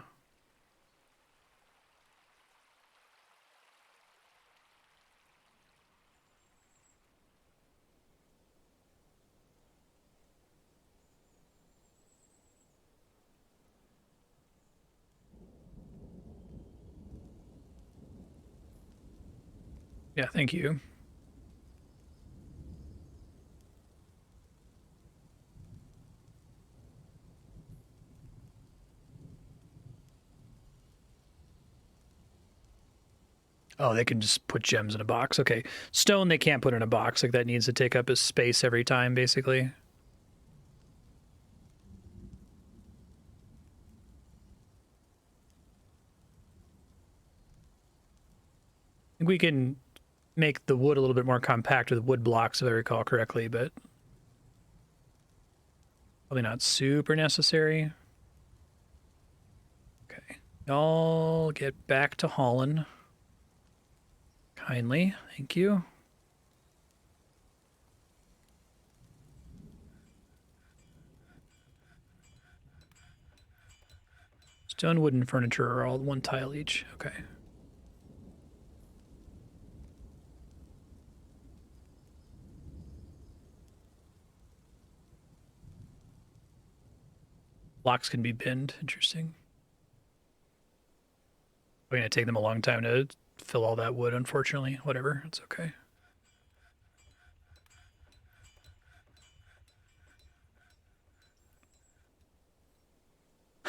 Yeah, thank you. Oh, they can just put gems in a box. Okay. Stone they can't put in a box. Like that needs to take up a space every time, basically. I think we can make the wood a little bit more compact with wood blocks, if I recall correctly, but probably not super necessary. Okay. Y'all get back to Holland. Kindly. Thank you. Stone, wood, and furniture are all one tile each. Okay. Blocks can be binned. Interesting. We're going to take them a long time to fill all that wood, unfortunately. Whatever. It's okay.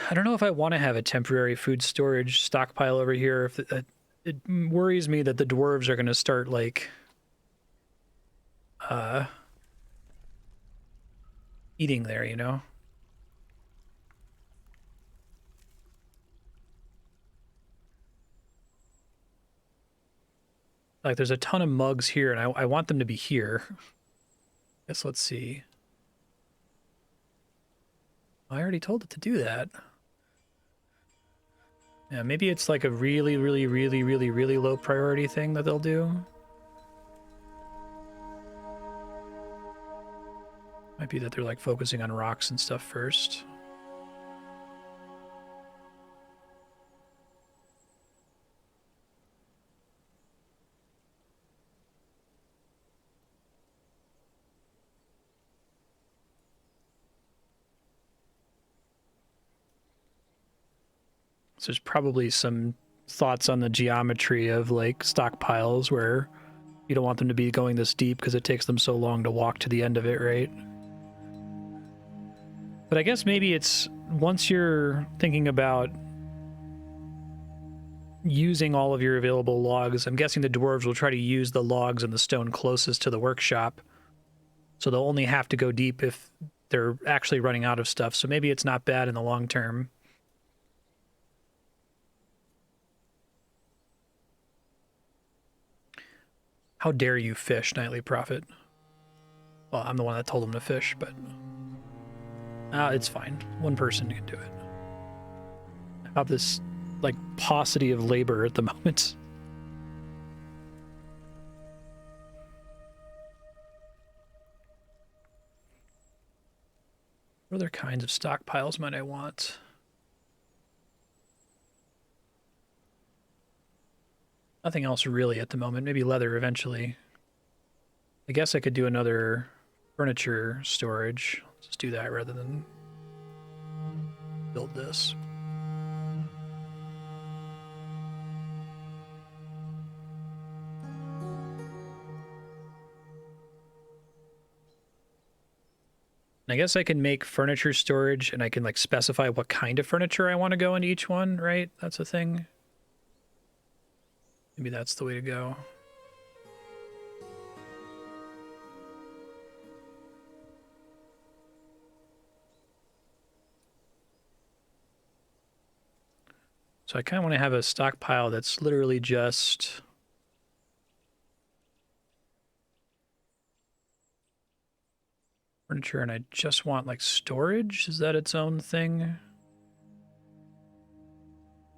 I don't know if I want to have a temporary food storage stockpile over here. If it worries me that the dwarves are going to start, like, eating there, you know? Like, there's a ton of mugs here, and I want them to be here. Guess let's see. I already told it to do that. Yeah, maybe it's like a really, really, really, really, really low priority thing that they'll do. Might be that they're like focusing on rocks and stuff first. So there's probably some thoughts on the geometry of like stockpiles where you don't want them to be going this deep because it takes them so long to walk to the end of it, right? But I guess maybe it's once you're thinking about using all of your available logs, I'm guessing the dwarves will try to use the logs and the stone closest to the workshop. So they'll only have to go deep if they're actually running out of stuff. So maybe it's not bad in the long term. How dare you fish, Nightly Prophet? Well, I'm the one that told him to fish, but it's fine. One person can do it. I have this like paucity of labor at the moment. What other kinds of stockpiles might I want? Nothing else really at the moment. Maybe leather eventually. I guess I could do another furniture storage. Let's just do that rather than build this. And I guess I can make furniture storage, and I can like specify what kind of furniture I want to go into each one, right? That's a thing. Maybe that's the way to go. So I kind of want to have a stockpile that's literally just furniture, and I just want like storage. Is that its own thing?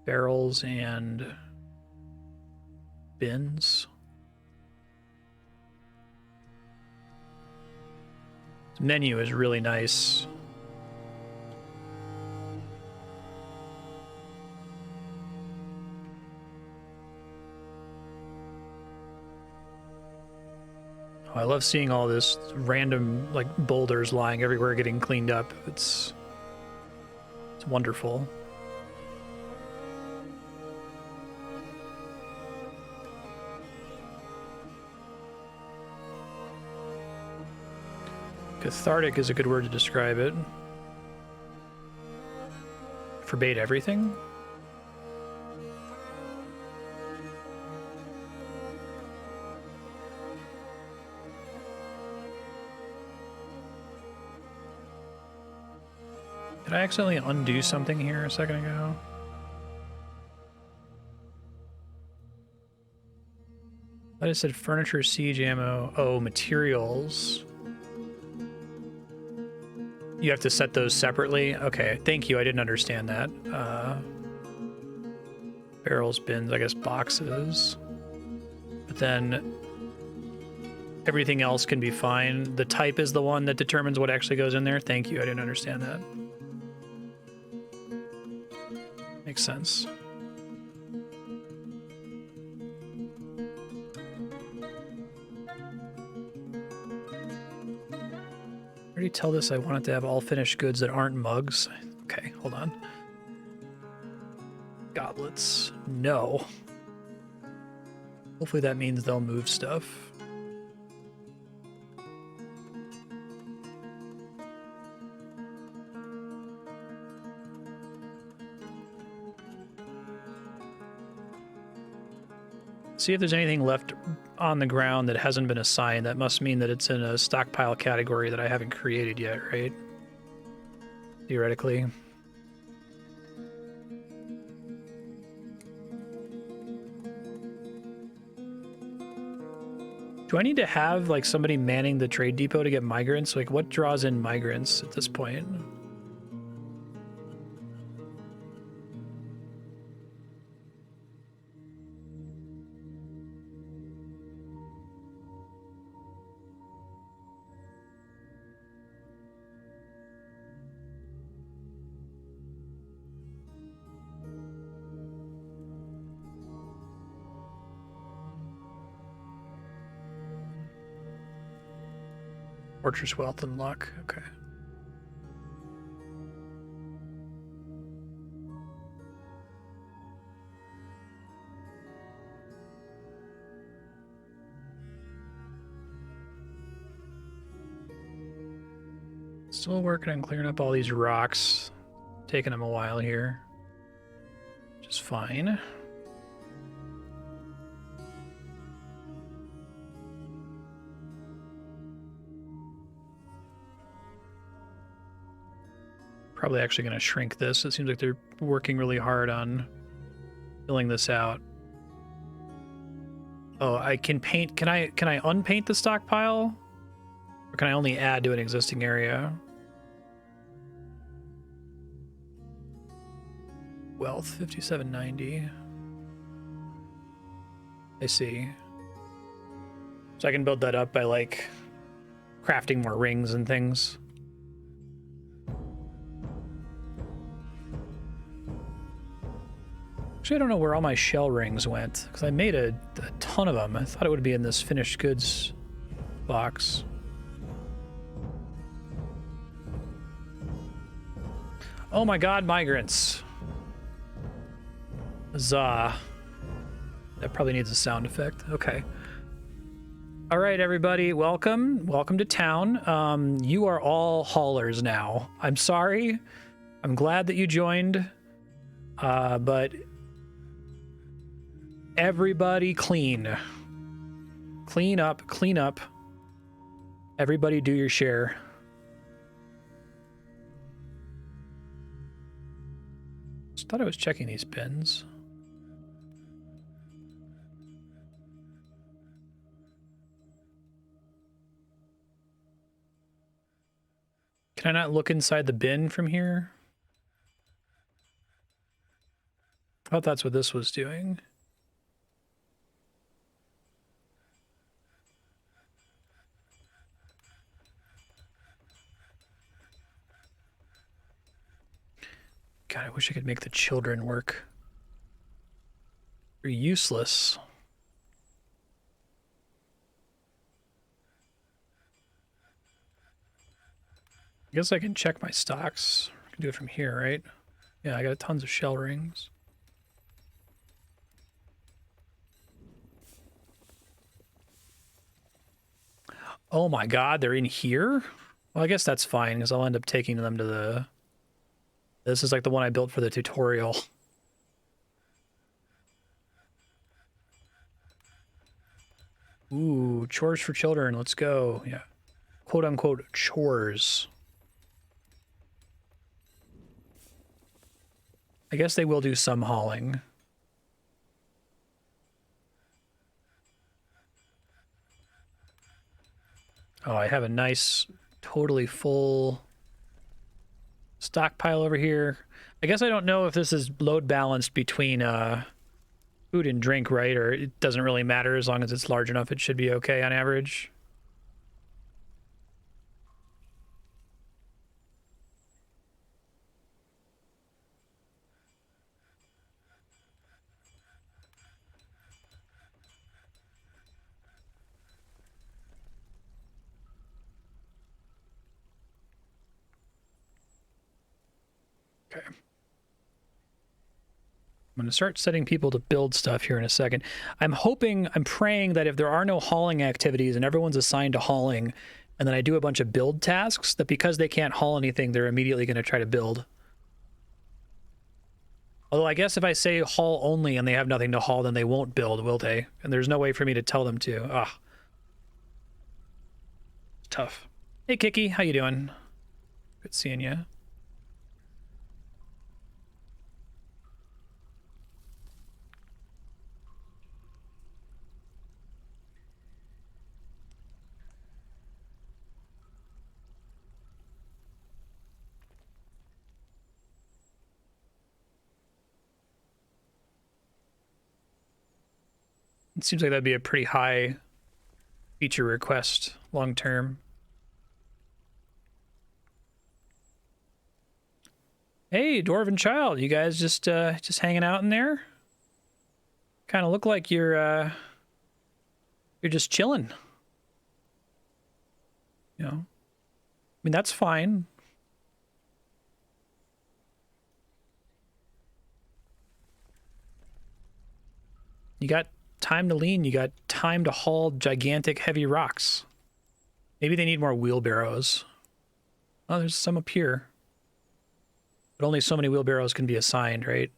Barrels and bins. This menu is really nice. I love seeing all this random like boulders lying everywhere getting cleaned up. It's wonderful. Cathartic is a good word to describe it. Forbade everything? Did I accidentally undo something here a second ago? I just said furniture, siege ammo. Oh, materials. You have to set those separately? Okay, thank you. I didn't understand that. Barrels, bins, I guess boxes. But then everything else can be fine. The type is the one that determines what actually goes in there. Thank you. I didn't understand that. Makes sense. I already tell this I want it to have all finished goods that aren't mugs. Okay, hold on. Goblets. No. Hopefully that means they'll move stuff. See if there's anything left on the ground that hasn't been assigned. That must mean that it's in a stockpile category that I haven't created yet, right? Theoretically. Do I need to have like somebody manning the trade depot to get migrants? Like what draws in migrants at this point? Fortress wealth and luck. Okay. Still working on clearing up all these rocks. Taking them a while here. Which is fine. Probably actually going to shrink this. It seems like they're working really hard on filling this out. Oh, I can paint. Can I unpaint the stockpile? Or can I only add to an existing area? Wealth 5790. I see. So I can build that up by like crafting more rings and things. Actually, I don't know where all my shell rings went, because I made a ton of them. I thought it would be in this finished goods box. Oh my god, migrants. Huzzah. That probably needs a sound effect. Okay. All right, everybody, welcome. Welcome to town. You are all haulers now. I'm sorry. I'm glad that you joined. But everybody clean. Clean up, clean up. Everybody do your share. Just thought I was checking these bins. Can I not look inside the bin from here? I thought that's what this was doing. God, I wish I could make the children work. They're useless. I guess I can check my stocks. I can do it from here, right? Yeah, I got tons of shell rings. Oh my god, they're in here? Well, I guess that's fine, because I'll end up taking them to the... This is like the one I built for the tutorial. Ooh, chores for children, let's go. Yeah. Quote-unquote chores. I guess they will do some hauling. Oh, I have a nice, totally full stockpile over here. I guess I don't know if this is load balanced between food and drink, right? Or it doesn't really matter as long as it's large enough, it should be okay on average. Okay. I'm going to start setting people to build stuff here in a second. I'm praying that if there are no hauling activities and everyone's assigned to hauling, and then I do a bunch of build tasks, that because they can't haul anything, they're immediately going to try to build. Although I guess if I say haul only and they have nothing to haul, then they won't build, will they? And there's no way for me to tell them to. Ah. It's tough. Hey, Kiki, how you doing? Good seeing you. It seems like that'd be a pretty high feature request long term. Hey, Dwarven Child, you guys just hanging out in there? Kind of look like you're just chilling. You know, I mean, that's fine. You got time to lean, you got time to haul gigantic heavy rocks. Maybe they need more wheelbarrows. Oh, there's some up here. But only so many wheelbarrows can be assigned, right?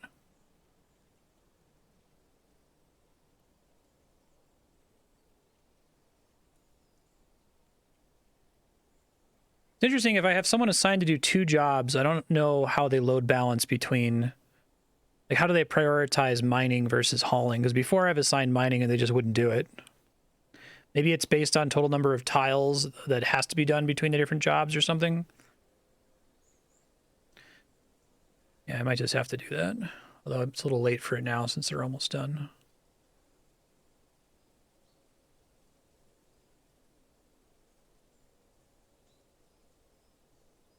It's interesting, if I have someone assigned to do 2 jobs, I don't know how they load balance between... Like, how do they prioritize mining versus hauling? Because before I've assigned mining and they just wouldn't do it. Maybe it's based on total number of tiles that has to be done between the different jobs or something. Yeah, I might just have to do that. Although it's a little late for it now since they're almost done.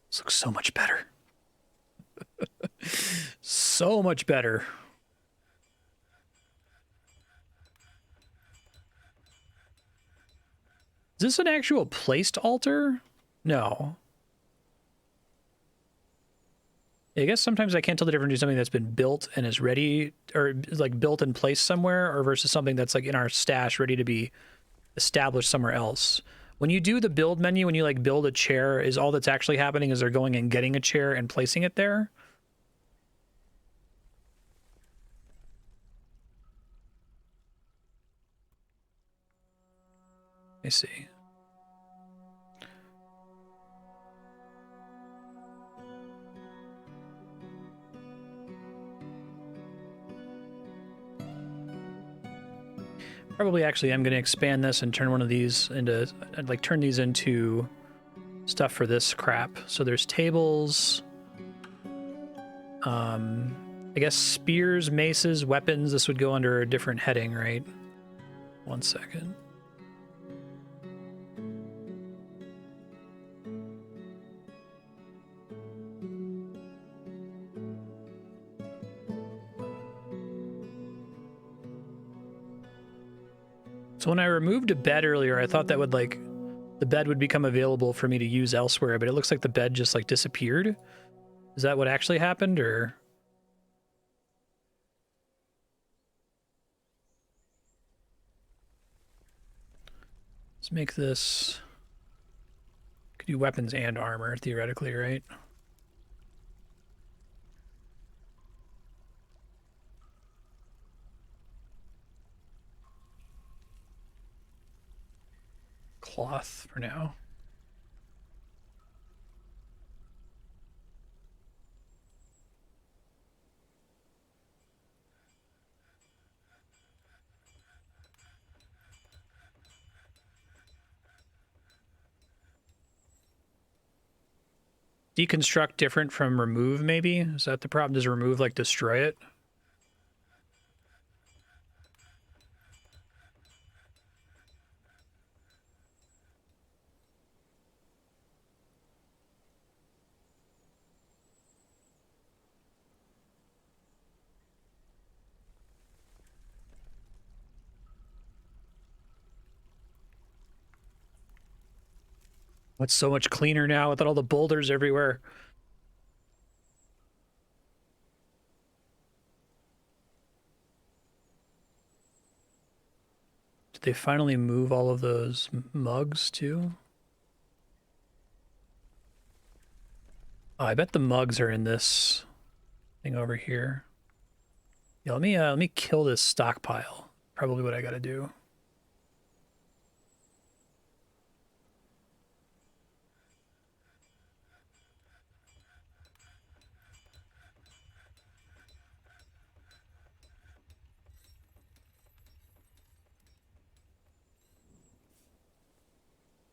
This looks so much better. So much better. Is this an actual placed altar? No. I guess sometimes I can't tell the difference between something that's been built and is ready, or like built and placed somewhere, or versus something that's like in our stash ready to be established somewhere else. When you do the build menu, when you like build a chair, is all that's actually happening is they're going and getting a chair and placing it there? Let me see. Probably actually I'm going to expand this and turn one of these into, like turn these into stuff for this crap. So there's tables, I guess spears, maces, weapons. This would go under a different heading, right? 1 second. So when I removed a bed earlier, I thought that would like, the bed would become available for me to use elsewhere, but it looks like the bed just like disappeared. Is that what actually happened, or? Let's make this, could do weapons and armor theoretically, right? Cloth for now. Deconstruct different from remove, maybe? Is that the problem? Does remove like destroy it? It's so much cleaner now with all the boulders everywhere. Did they finally move all of those mugs too? Oh, I bet the mugs are in this thing over here. Yeah, let me kill this stockpile. Probably what I gotta do.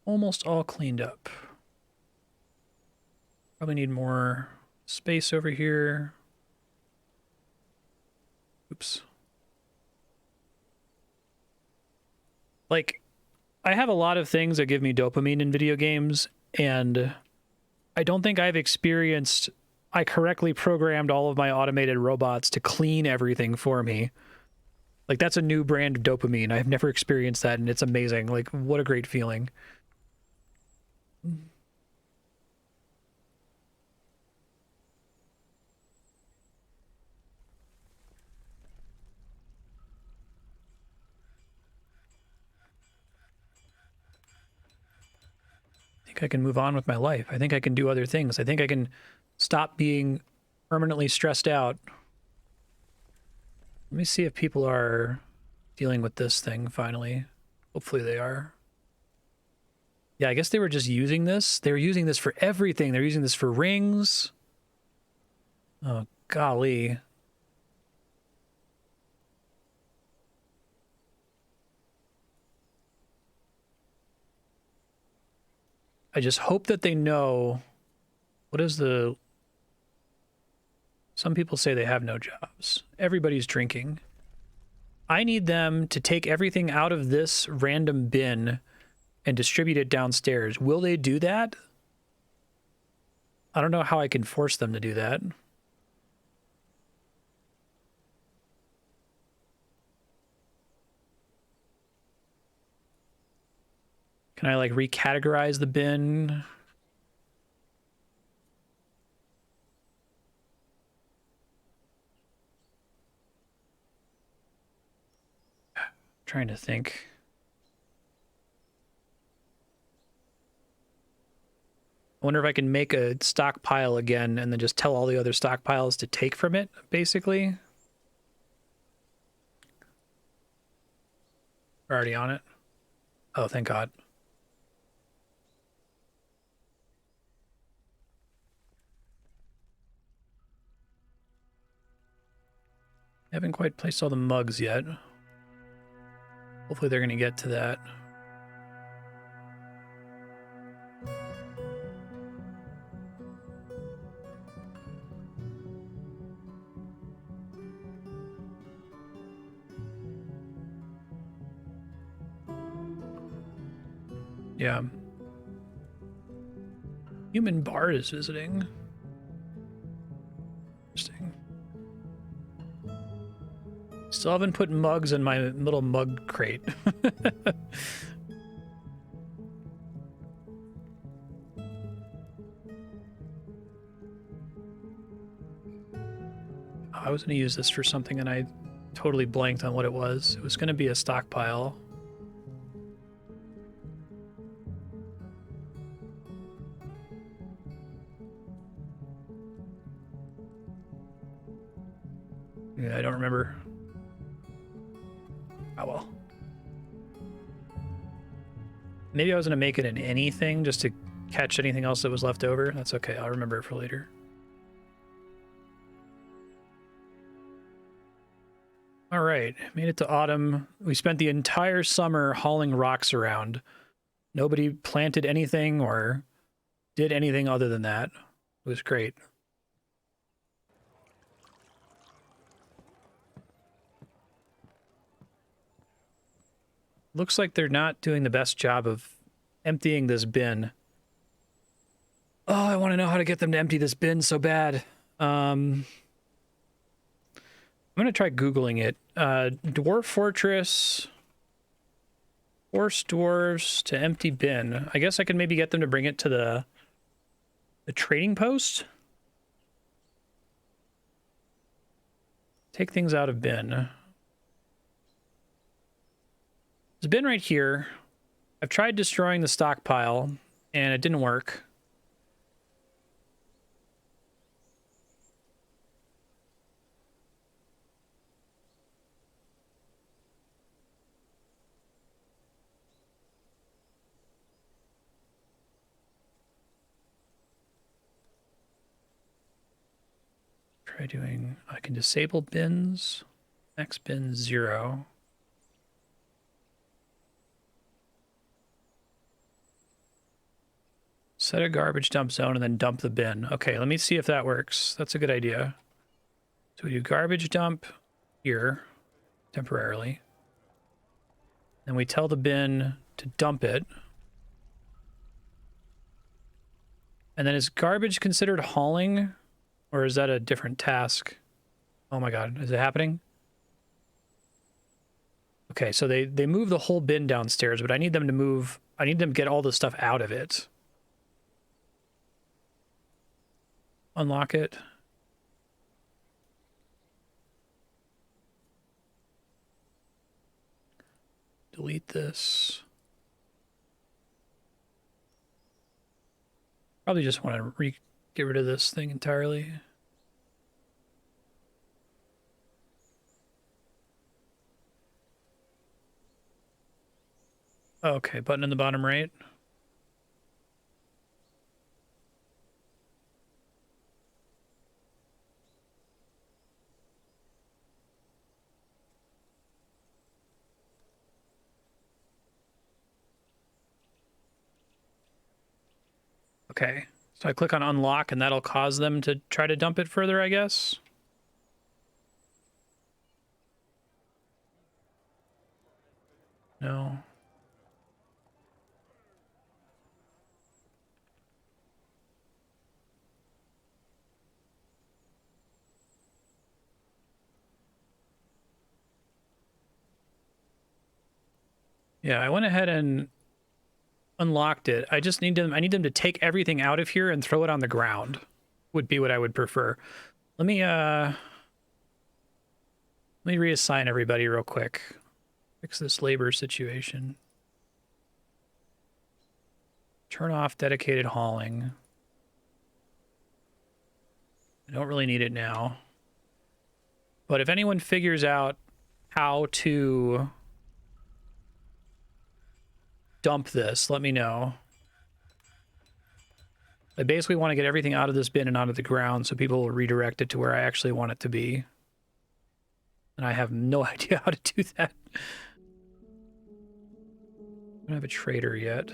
Almost all cleaned up. Probably need more space over here. Oops. Like, I have a lot of things that give me dopamine in video games, and I don't think I've experienced, I correctly programmed all of my automated robots to clean everything for me. Like, that's a new brand of dopamine. I've never experienced that, and it's amazing. Like, what a great feeling. I think I can move on with my life. I think I can do other things. I think I can stop being permanently stressed out. Let me see if people are dealing with this thing finally. Hopefully they are. Yeah, I guess they were just using this. They were using this for everything. They're using this for rings. Oh, golly. I just hope that they know what is the... Some people say they have no jobs. Everybody's drinking. I need them to take everything out of this random bin and distribute it downstairs. Will they do that? I don't know how I can force them to do that. Can I like recategorize the bin? Trying to think. I wonder if I can make a stockpile again and then just tell all the other stockpiles to take from it, basically. We're already on it. Oh, thank God. I haven't quite placed all the mugs yet. Hopefully they're going to get to that. Yeah. Human Bard is visiting. Interesting. Still haven't put mugs in my little mug crate. I was going to use this for something and I totally blanked on what it was. It was going to be a stockpile. Yeah, I don't remember. Oh well. Maybe I was going to make it an anything just to catch anything else that was left over. That's okay. I'll remember it for later. All right. Made it to autumn. We spent the entire summer hauling rocks around. Nobody planted anything or did anything other than that. It was great. Looks like they're not doing the best job of emptying this bin. Oh, I want to know how to get them to empty this bin so bad. I'm going to try Googling it. Dwarf Fortress, force dwarves to empty bin. I guess I can maybe get them to bring it to the trading post. Take things out of bin. There's a bin right here. I've tried destroying the stockpile, and it didn't work. Try doing, I can disable bins. Next bin 0. Set a garbage dump zone and then dump the bin. Okay, let me see if that works. That's a good idea. So we do garbage dump here temporarily. Then we tell the bin to dump it. And then is garbage considered hauling? Or is that a different task? Oh my God, is it happening? Okay, so they move the whole bin downstairs, but I need them to get all the stuff out of it. Unlock it. Delete this. Probably just want to get rid of this thing entirely. Okay, button in the bottom right. Okay, so I click on unlock and that'll cause them to try to dump it further, I guess. No. Yeah, I went ahead and unlocked it. I need them to take everything out of here and throw it on the ground. Would be what I would prefer. Let me reassign everybody real quick. Fix this labor situation. Turn off dedicated hauling. I don't really need it now. But if anyone figures out how to dump this, let me know. I basically want to get everything out of this bin and out of the ground so people will redirect it to where I actually want it to be. And I have no idea how to do that. I don't have a trader yet.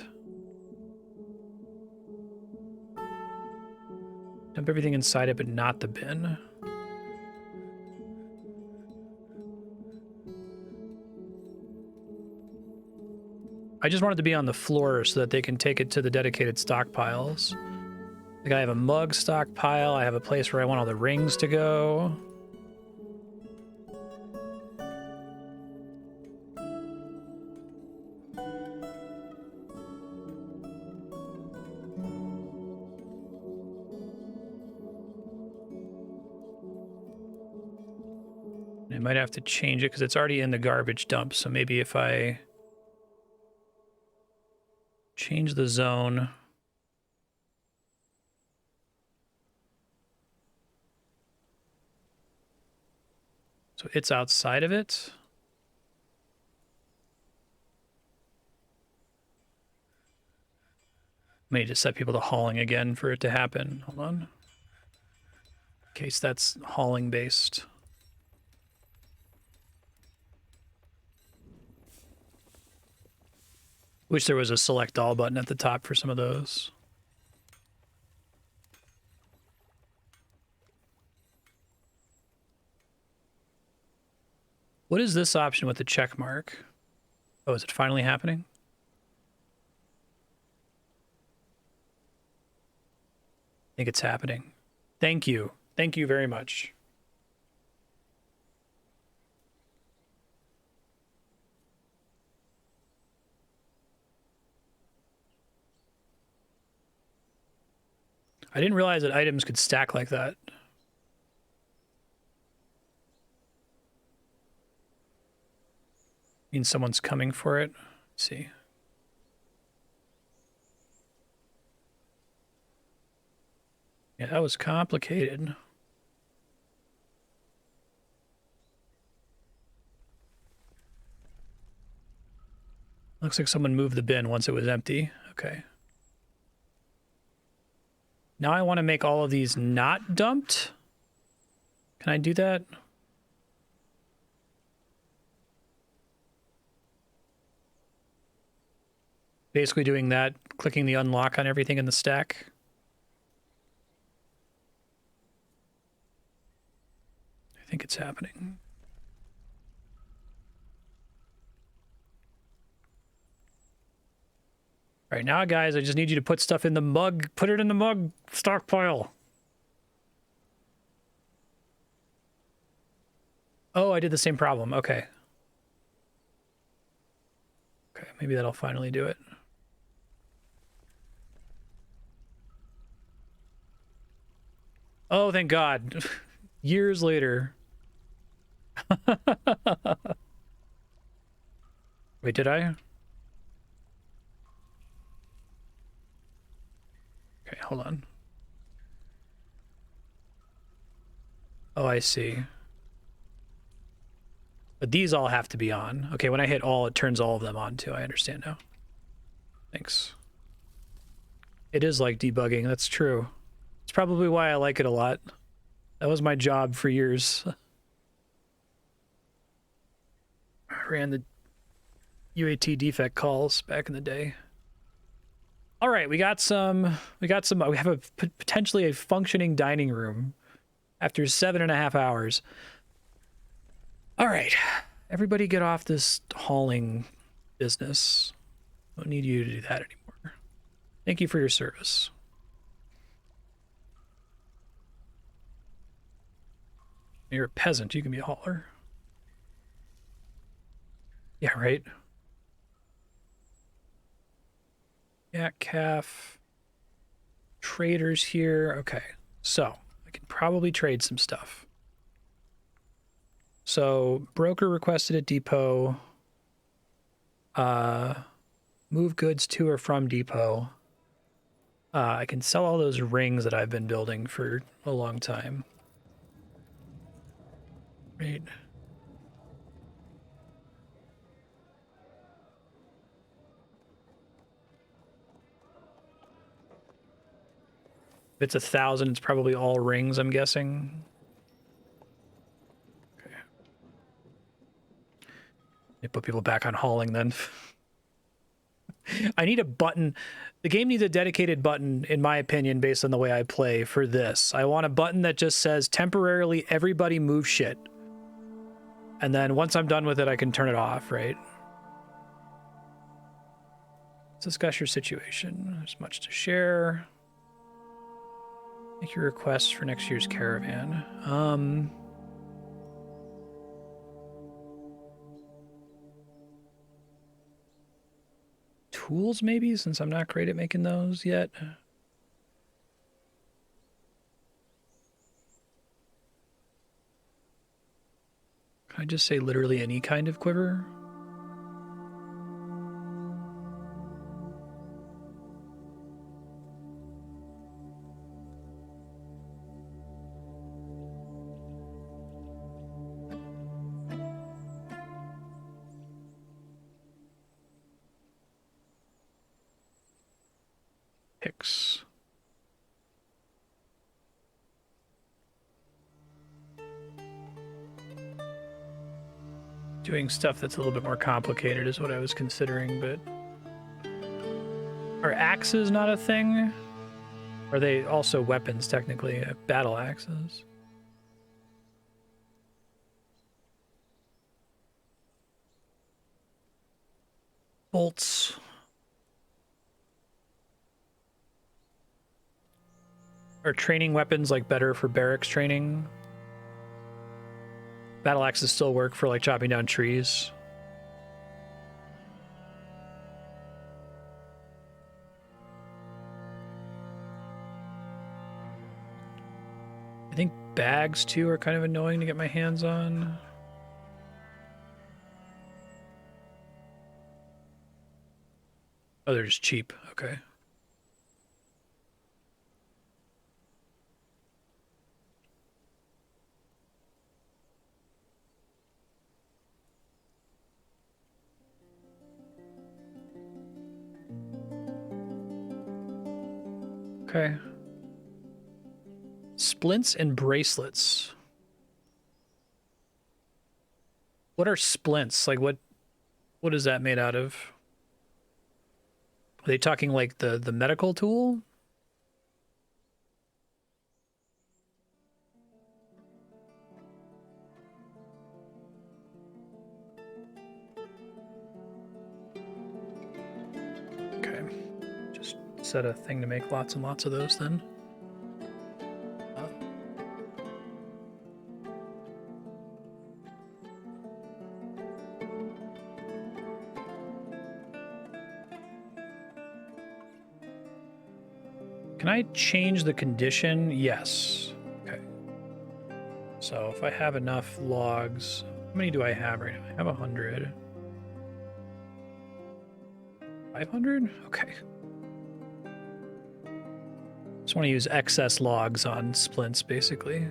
Dump everything inside it, but not the bin. I just want it to be on the floor so that they can take it to the dedicated stockpiles. Like I have a mug stockpile. I have a place where I want all the rings to go. I might have to change it because it's already in the garbage dump. So maybe if I change the zone. So it's outside of it. I may just set people to hauling again for it to happen. Hold on. In case that's hauling based. Wish there was a select all button at the top for some of those. What is this option with the check mark? Oh, is it finally happening? I think it's happening. Thank you. Thank you very much. I didn't realize that items could stack like that. Means someone's coming for it. Let's see. Yeah, that was complicated. Looks like someone moved the bin once it was empty. Okay. Now I want to make all of these not dumped. Can I do that? Basically doing that, clicking the unlock on everything in the stack. I think it's happening. All right, now, guys, I just need you to put stuff in the mug. Put it in the mug stockpile. Oh, I did the same problem. Okay. Okay, maybe that'll finally do it. Oh, thank God. Years later. Wait, did I? Okay, hold on. Oh, I see. But these all have to be on. Okay, when I hit all, it turns all of them on too. I understand now. Thanks. It is like debugging, that's true. It's probably why I like it a lot. That was my job for years. I ran the UAT defect calls back in the day. All right, we have a potentially a functioning dining room after 7.5 hours. All right, everybody get off this hauling business. Don't need you to do that anymore. Thank you for your service. You're a peasant, you can be a hauler. Yeah, right? Yeah, calf. Traders here. Okay, so I can probably trade some stuff. So broker requested at depot. Move goods to or from depot. I can sell all those rings that I've been building for a long time. Right. If it's 1,000, it's probably all rings, I'm guessing. Okay. They put people back on hauling then. I need a button. The game needs a dedicated button, in my opinion, based on the way I play for this. I want a button that just says temporarily everybody move shit. And then once I'm done with it, I can turn it off, right? Let's discuss your situation. There's much to share. Make your requests for next year's caravan. Tools, maybe, since I'm not great at making those yet. Can I just say literally any kind of quiver? Picks. Doing stuff that's a little bit more complicated is what I was considering, but... Are axes not a thing? Are they also weapons, technically? Battle axes? Bolts. Are training weapons like better for barracks training? Battle axes still work for like chopping down trees. I think bags too are kind of annoying to get my hands on. Oh, they're just cheap. Okay. Okay. Splints and bracelets. What are splints? Like what is that made out of? Are they talking like the medical tool? Okay. Just set a thing to make lots and lots of those then. Can I change the condition? Yes. Okay. So if I have enough logs, how many do I have right now? I have 100. 500? Okay. Just want to use excess logs on splints, basically.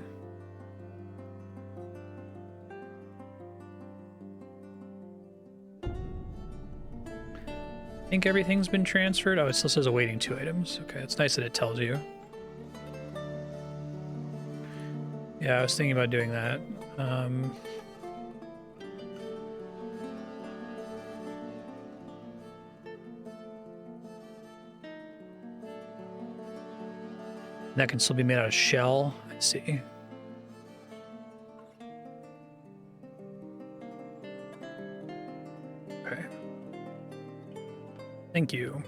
I think everything's been transferred. Oh, it still says awaiting 2 items. Okay, it's nice that it tells you. Yeah, I was thinking about doing that. That can still be made out of shell. I see. Okay. Thank you.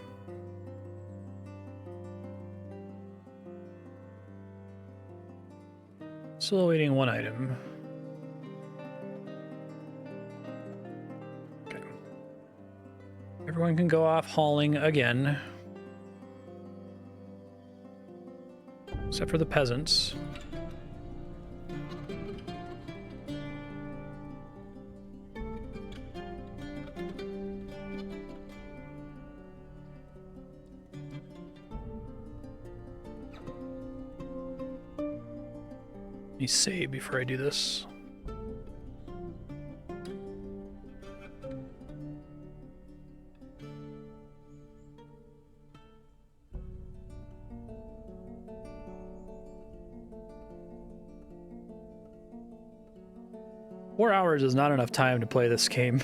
Still awaiting 1 item. Okay. Everyone can go off hauling again. Except for the peasants. Let me save before I do this. Four hours is not enough time to play this game.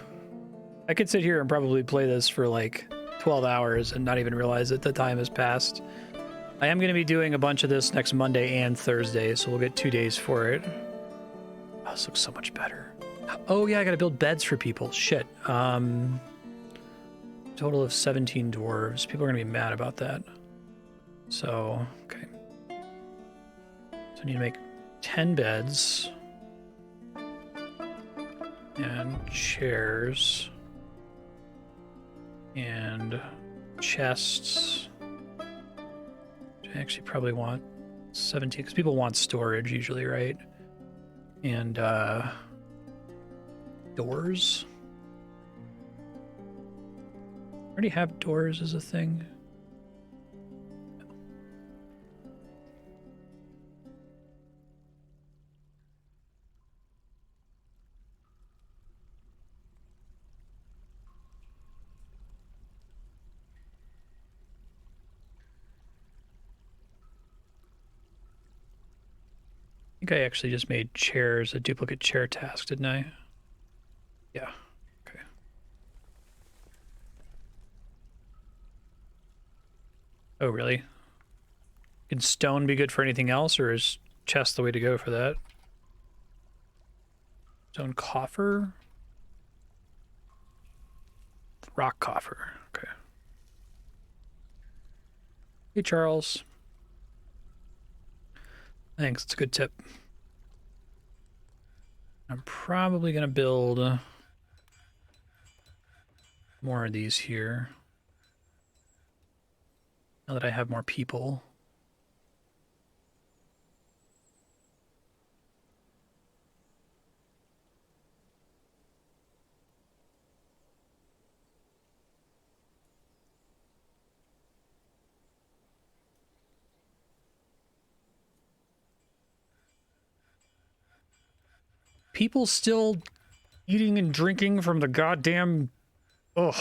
I could sit here and probably play this for like 12 hours and not even realize that the time has passed. I am going to be doing a bunch of this next Monday and Thursday, so we'll get 2 days for it. Oh, this looks so much better. Oh yeah, I got to build beds for people. Shit. Total of 17 dwarves. People are going to be mad about that. So, okay. So I need to make 10 beds. And chairs. And chests. I actually probably want 17, because people want storage usually, right? And doors. I already have doors as a thing. I think I actually just made chairs a duplicate chair task, didn't I? Yeah. Okay. Oh, really? Can stone be good for anything else, or is chest the way to go for that? Stone coffer? Rock coffer. Okay. Hey, Charles. Thanks, it's a good tip. I'm probably going to build more of these here. Now that I have more people. People still eating and drinking from the goddamn... Ugh.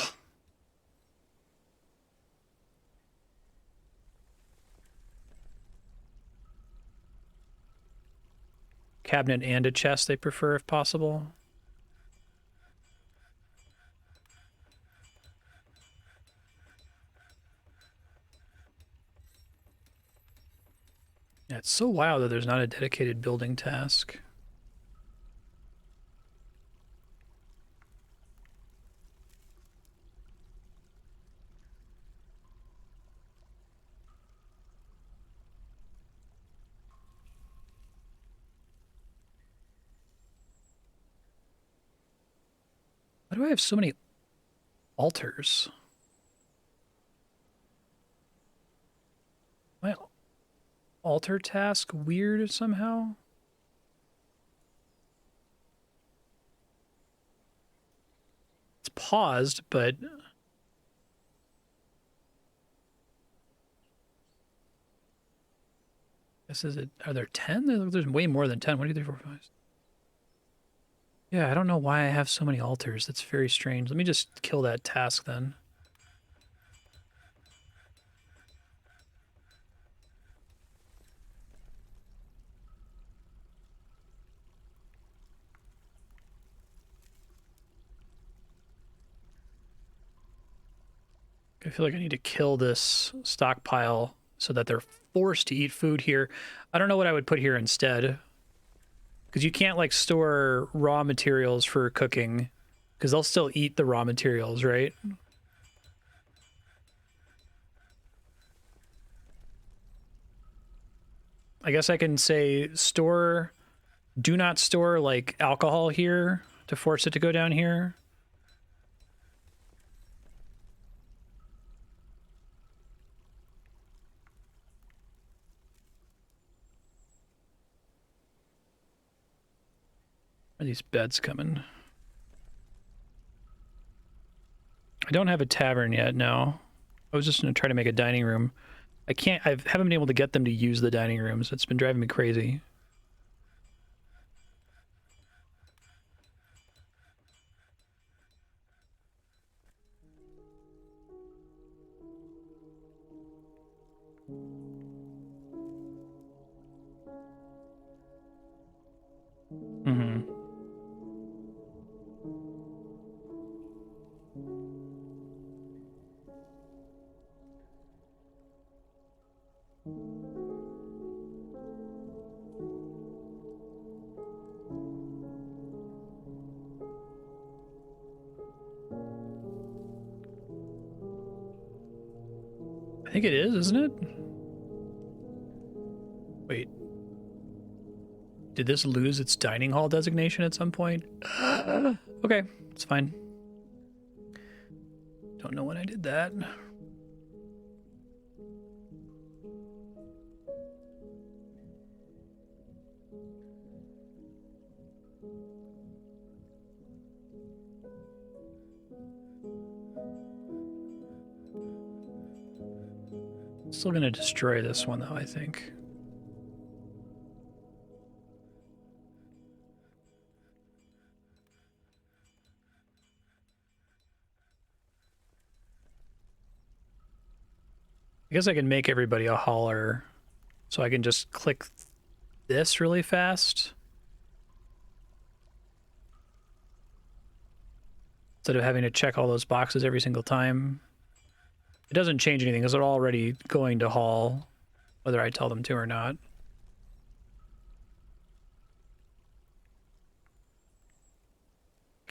Cabinet and a chest they prefer if possible. Yeah, it's so wild that there's not a dedicated building task. Why do I have so many altars? My altar task weird somehow? It's paused, but... This is it. Are there 10? There's way more than 10. 1, 2, 3, 4, 5. Yeah, I don't know why I have so many altars. That's very strange. Let me just kill that task then. I feel like I need to kill this stockpile so that they're forced to eat food here. I don't know what I would put here instead. Because you can't, like, store raw materials for cooking. Because they'll still eat the raw materials, right? I guess I can say store... Do not store, like, alcohol here to force it to go down here. Are these beds coming? I don't have a tavern yet, no. I was just going to try to make a dining room. I haven't been able to get them to use the dining rooms. It's been driving me crazy. I think it is, isn't it? Wait. Did this lose its dining hall designation at some point? Okay, it's fine. Don't know when I did that. Still gonna destroy this one though, I think. I guess I can make everybody a hauler, so I can just click this really fast. Instead of having to check all those boxes every single time. It doesn't change anything because they're already going to haul, whether I tell them to or not.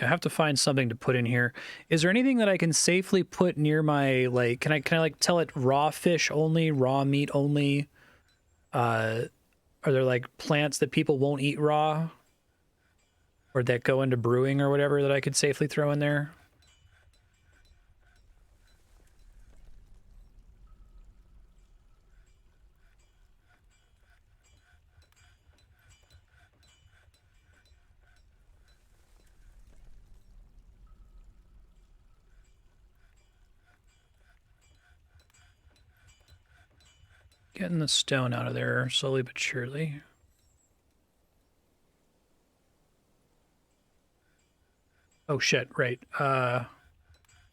I have to find something to put in here. Is there anything that I can safely put near my, like, can I like tell it raw fish only, raw meat only? Are there like plants that people won't eat raw? Or that go into brewing or whatever that I could safely throw in there? Getting the stone out of there slowly but surely. Oh shit, right. I was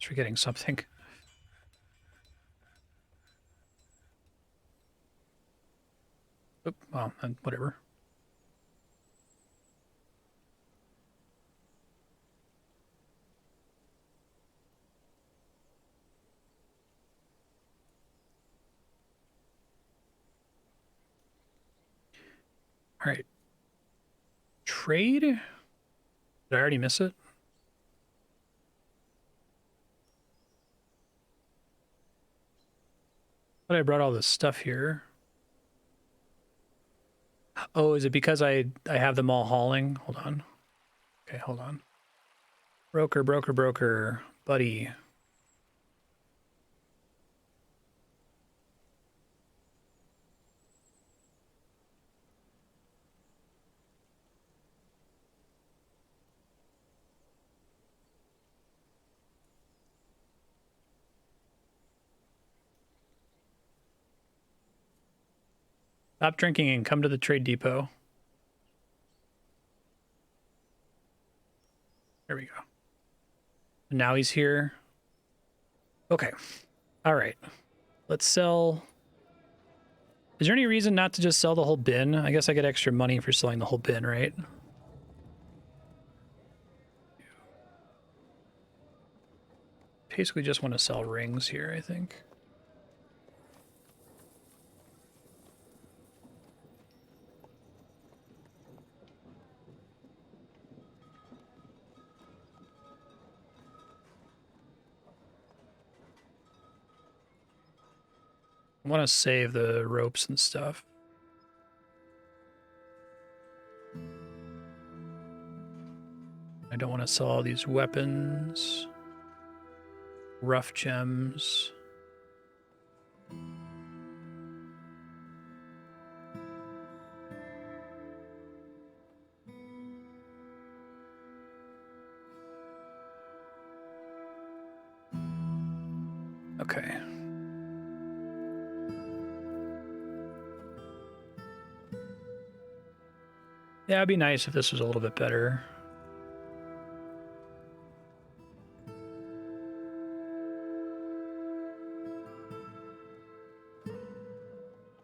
forgetting something. Oop, well, whatever. All right. Trade? Did I already miss it? But I brought all this stuff here. Oh, is it because I have them all hauling? Hold on. Okay, hold on. Broker, broker, broker. Buddy. Stop drinking and come to the trade depot. There we go. Now he's here. Okay. All right. Let's sell. Is there any reason not to just sell the whole bin? I guess I get extra money for selling the whole bin, right? Basically just want to sell rings here, I think. I want to save the ropes and stuff. I don't want to sell all these weapons. Rough gems. Okay. Yeah, it'd be nice if this was a little bit better.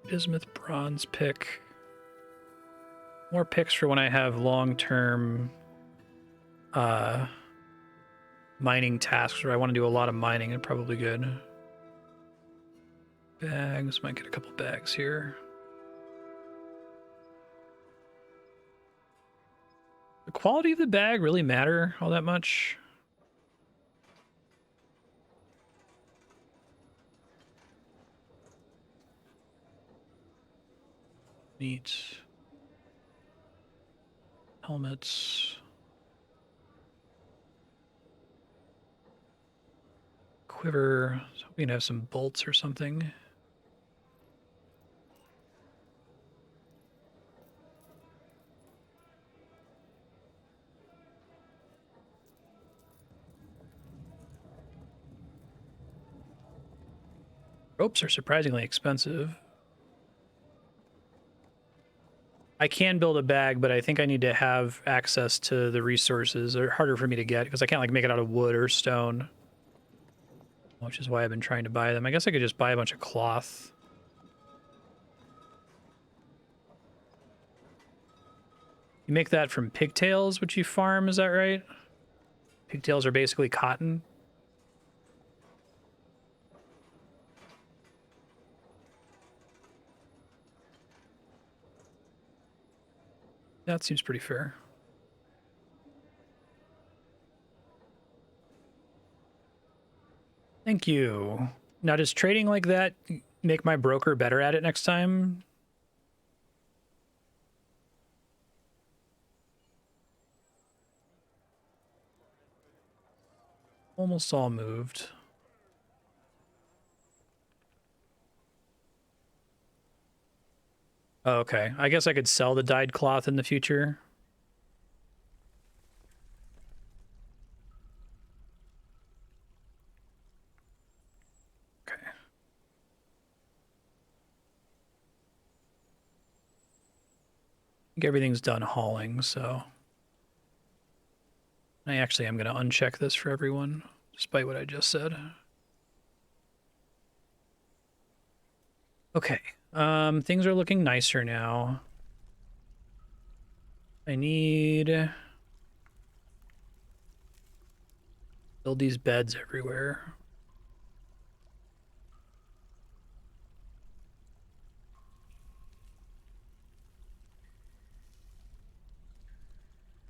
Bismuth bronze pick. More picks for when I have long-term mining tasks where I want to do a lot of mining. It's probably good. Bags, might get a couple bags here. The quality of the bag really matter all that much? Neat. Helmets. Quiver. I was hoping to have some bolts or something. Ropes are surprisingly expensive. I can build a bag, but I think I need to have access to the resources. They're harder for me to get because I can't like make it out of wood or stone, which is why I've been trying to buy them. I guess I could just buy a bunch of cloth. You make that from pigtails, which you farm, is that right? Pigtails are basically cotton. That seems pretty fair. Thank you. Now, does trading like that make my broker better at it next time? Almost all moved. Oh, okay. I guess I could sell the dyed cloth in the future. Okay. I think everything's done hauling, so I actually am going to uncheck this for everyone, despite what I just said. Okay. Things are looking nicer now. I need build these beds everywhere.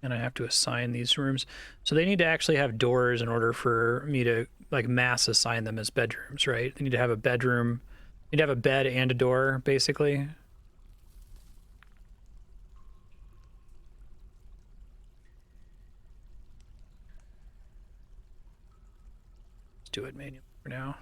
And I have to assign these rooms. So they need to actually have doors in order for me to like mass assign them as bedrooms, right? They need to have a bedroom. They need to have a bed and a door, basically. Let's do it manually for now.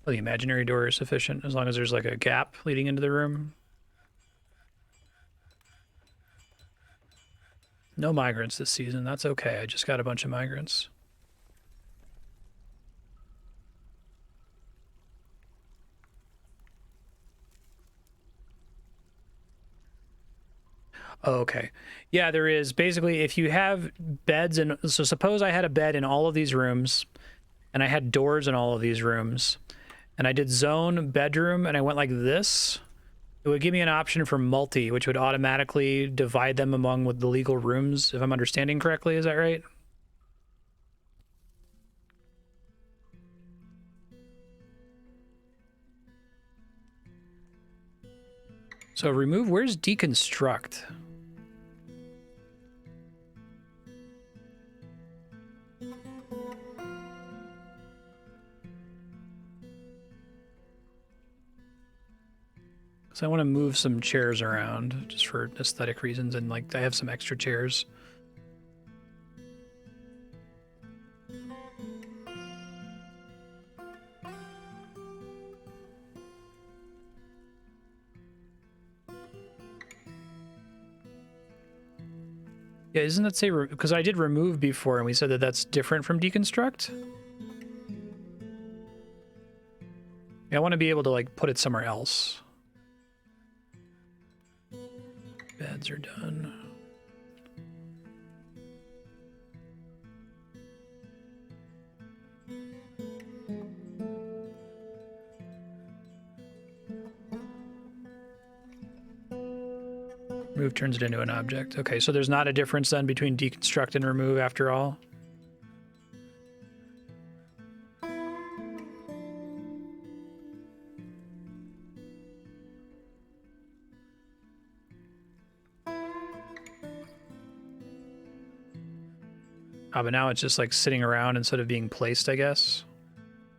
Well, the imaginary door is sufficient as long as there's like a gap leading into the room. No migrants this season. That's okay. I just got a bunch of migrants. Oh, okay. Yeah, there is. Basically, if you have beds and so suppose I had a bed in all of these rooms and I had doors in all of these rooms and I did zone bedroom and I went like this, it would give me an option for multi, which would automatically divide them among with the legal rooms, if I'm understanding correctly. Is that right? So remove, where's deconstruct? So I want to move some chairs around just for aesthetic reasons, and like I have some extra chairs. Yeah, isn't that say, because I did remove before and we said that that's different from deconstruct? Yeah, I want to be able to like put it somewhere else. Beds are done. Remove turns it into an object. Okay, so there's not a difference then between deconstruct and remove after all? But now it's just like sitting around instead of being placed, I guess.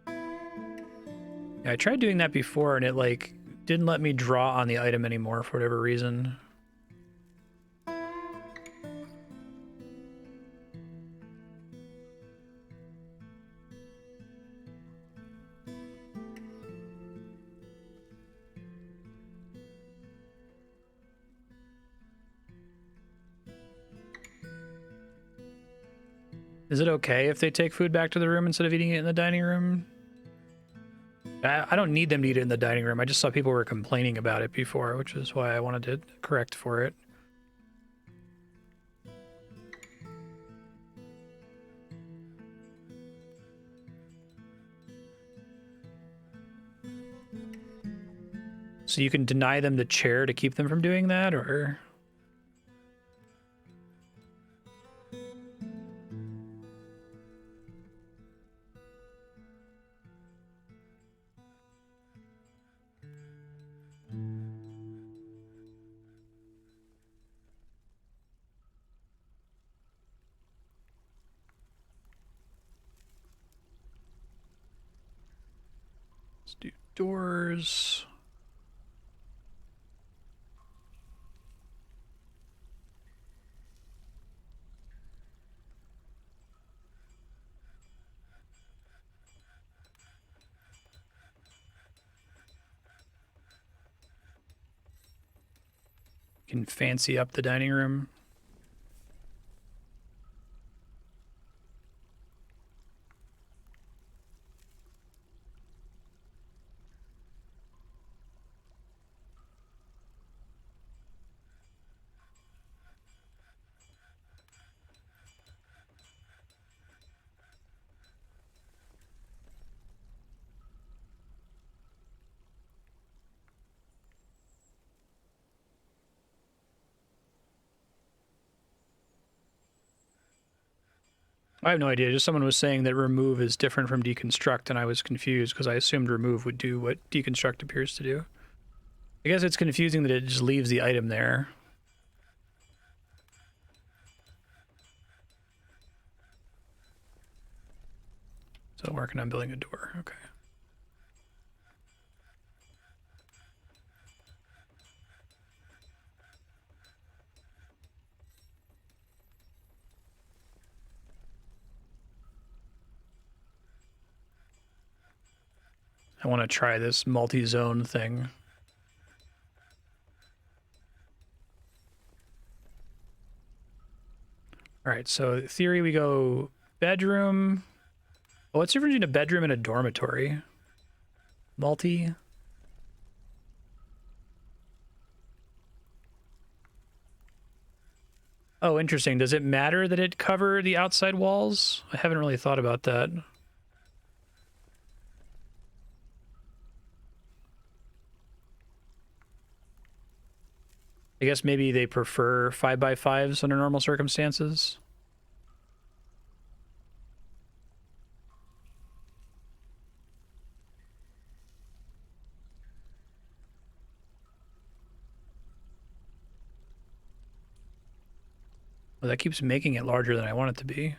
Yeah, I tried doing that before and it like didn't let me draw on the item anymore for whatever reason. Is it okay if they take food back to the room instead of eating it in the dining room? I don't need them to eat it in the dining room. I just saw people were complaining about it before, which is why I wanted to correct for it. So you can deny them the chair to keep them from doing that, or... Let's do doors. Can fancy up the dining room. I have no idea. Just someone was saying that remove is different from deconstruct, and I was confused because I assumed remove would do what deconstruct appears to do. I guess it's confusing that it just leaves the item there. So working on building a door. Okay. I want to try this multi-zone thing. All right, so theory we go bedroom. Oh, what's the difference between a bedroom and a dormitory? Multi. Oh, interesting. Does it matter that it cover the outside walls? I haven't really thought about that. I guess maybe they prefer 5x5s under normal circumstances. Well, that keeps making it larger than I want it to be.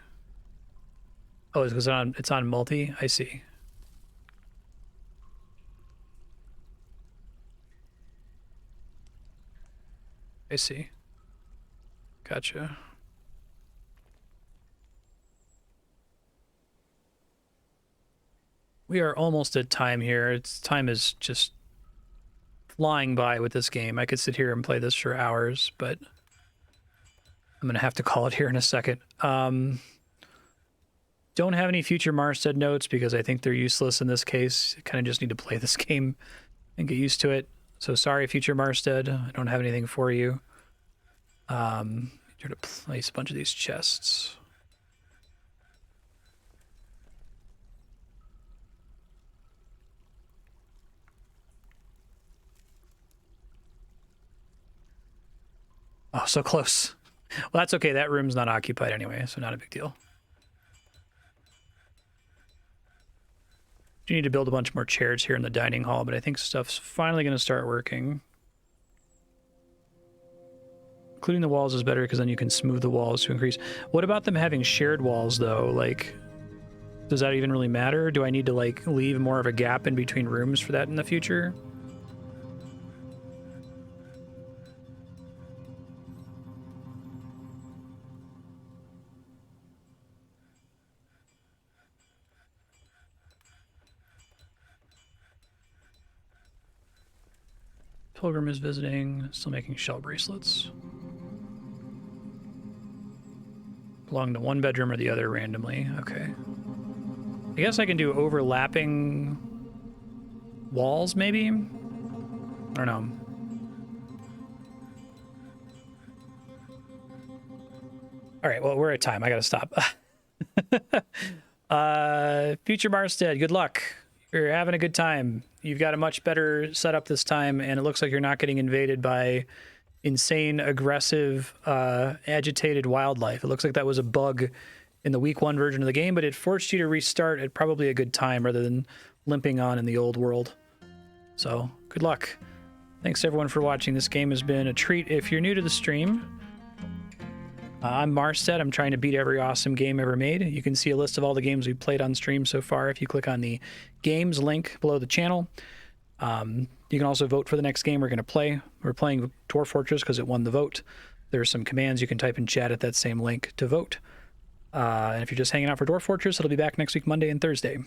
Oh, it's because it's on multi? I see. I see. Gotcha. We are almost at time here. Time is just flying by with this game. I could sit here and play this for hours, but I'm gonna have to call it here in a second. Don't have any future Marstead notes because I think they're useless in this case. You kind of just need to play this game and get used to it. So sorry, future Marstead. I don't have anything for you. Try to place a bunch of these chests. Oh, so close. Well, that's okay. That room's not occupied anyway, so not a big deal. You need to build a bunch more chairs here in the dining hall, but I think stuff's finally going to start working. Including the walls is better because then you can smooth the walls to increase. What about them having shared walls though? Like, does that even really matter? Do I need to like leave more of a gap in between rooms for that in the future? Pilgrim is visiting, still making shell bracelets. Belong to one bedroom or the other randomly. Okay. I guess I can do overlapping walls, maybe? I don't know. All right, well, we're at time. I gotta stop. Future Marstead, good luck. You're having a good time. You've got a much better setup this time, and it looks like you're not getting invaded by insane, aggressive, agitated wildlife. It looks like that was a bug in the week 1 version of the game, but it forced you to restart at probably a good time rather than limping on in the old world. So, good luck. Thanks everyone for watching. This game has been a treat. If you're new to the stream, I'm Marstead. I'm trying to beat every awesome game ever made. You can see a list of all the games we've played on stream so far if you click on the games link below the channel. You can also vote for the next game we're going to play. We're playing Dwarf Fortress because it won the vote. There are some commands you can type in chat at that same link to vote. And if you're just hanging out for Dwarf Fortress, it'll be back next week, Monday and Thursday.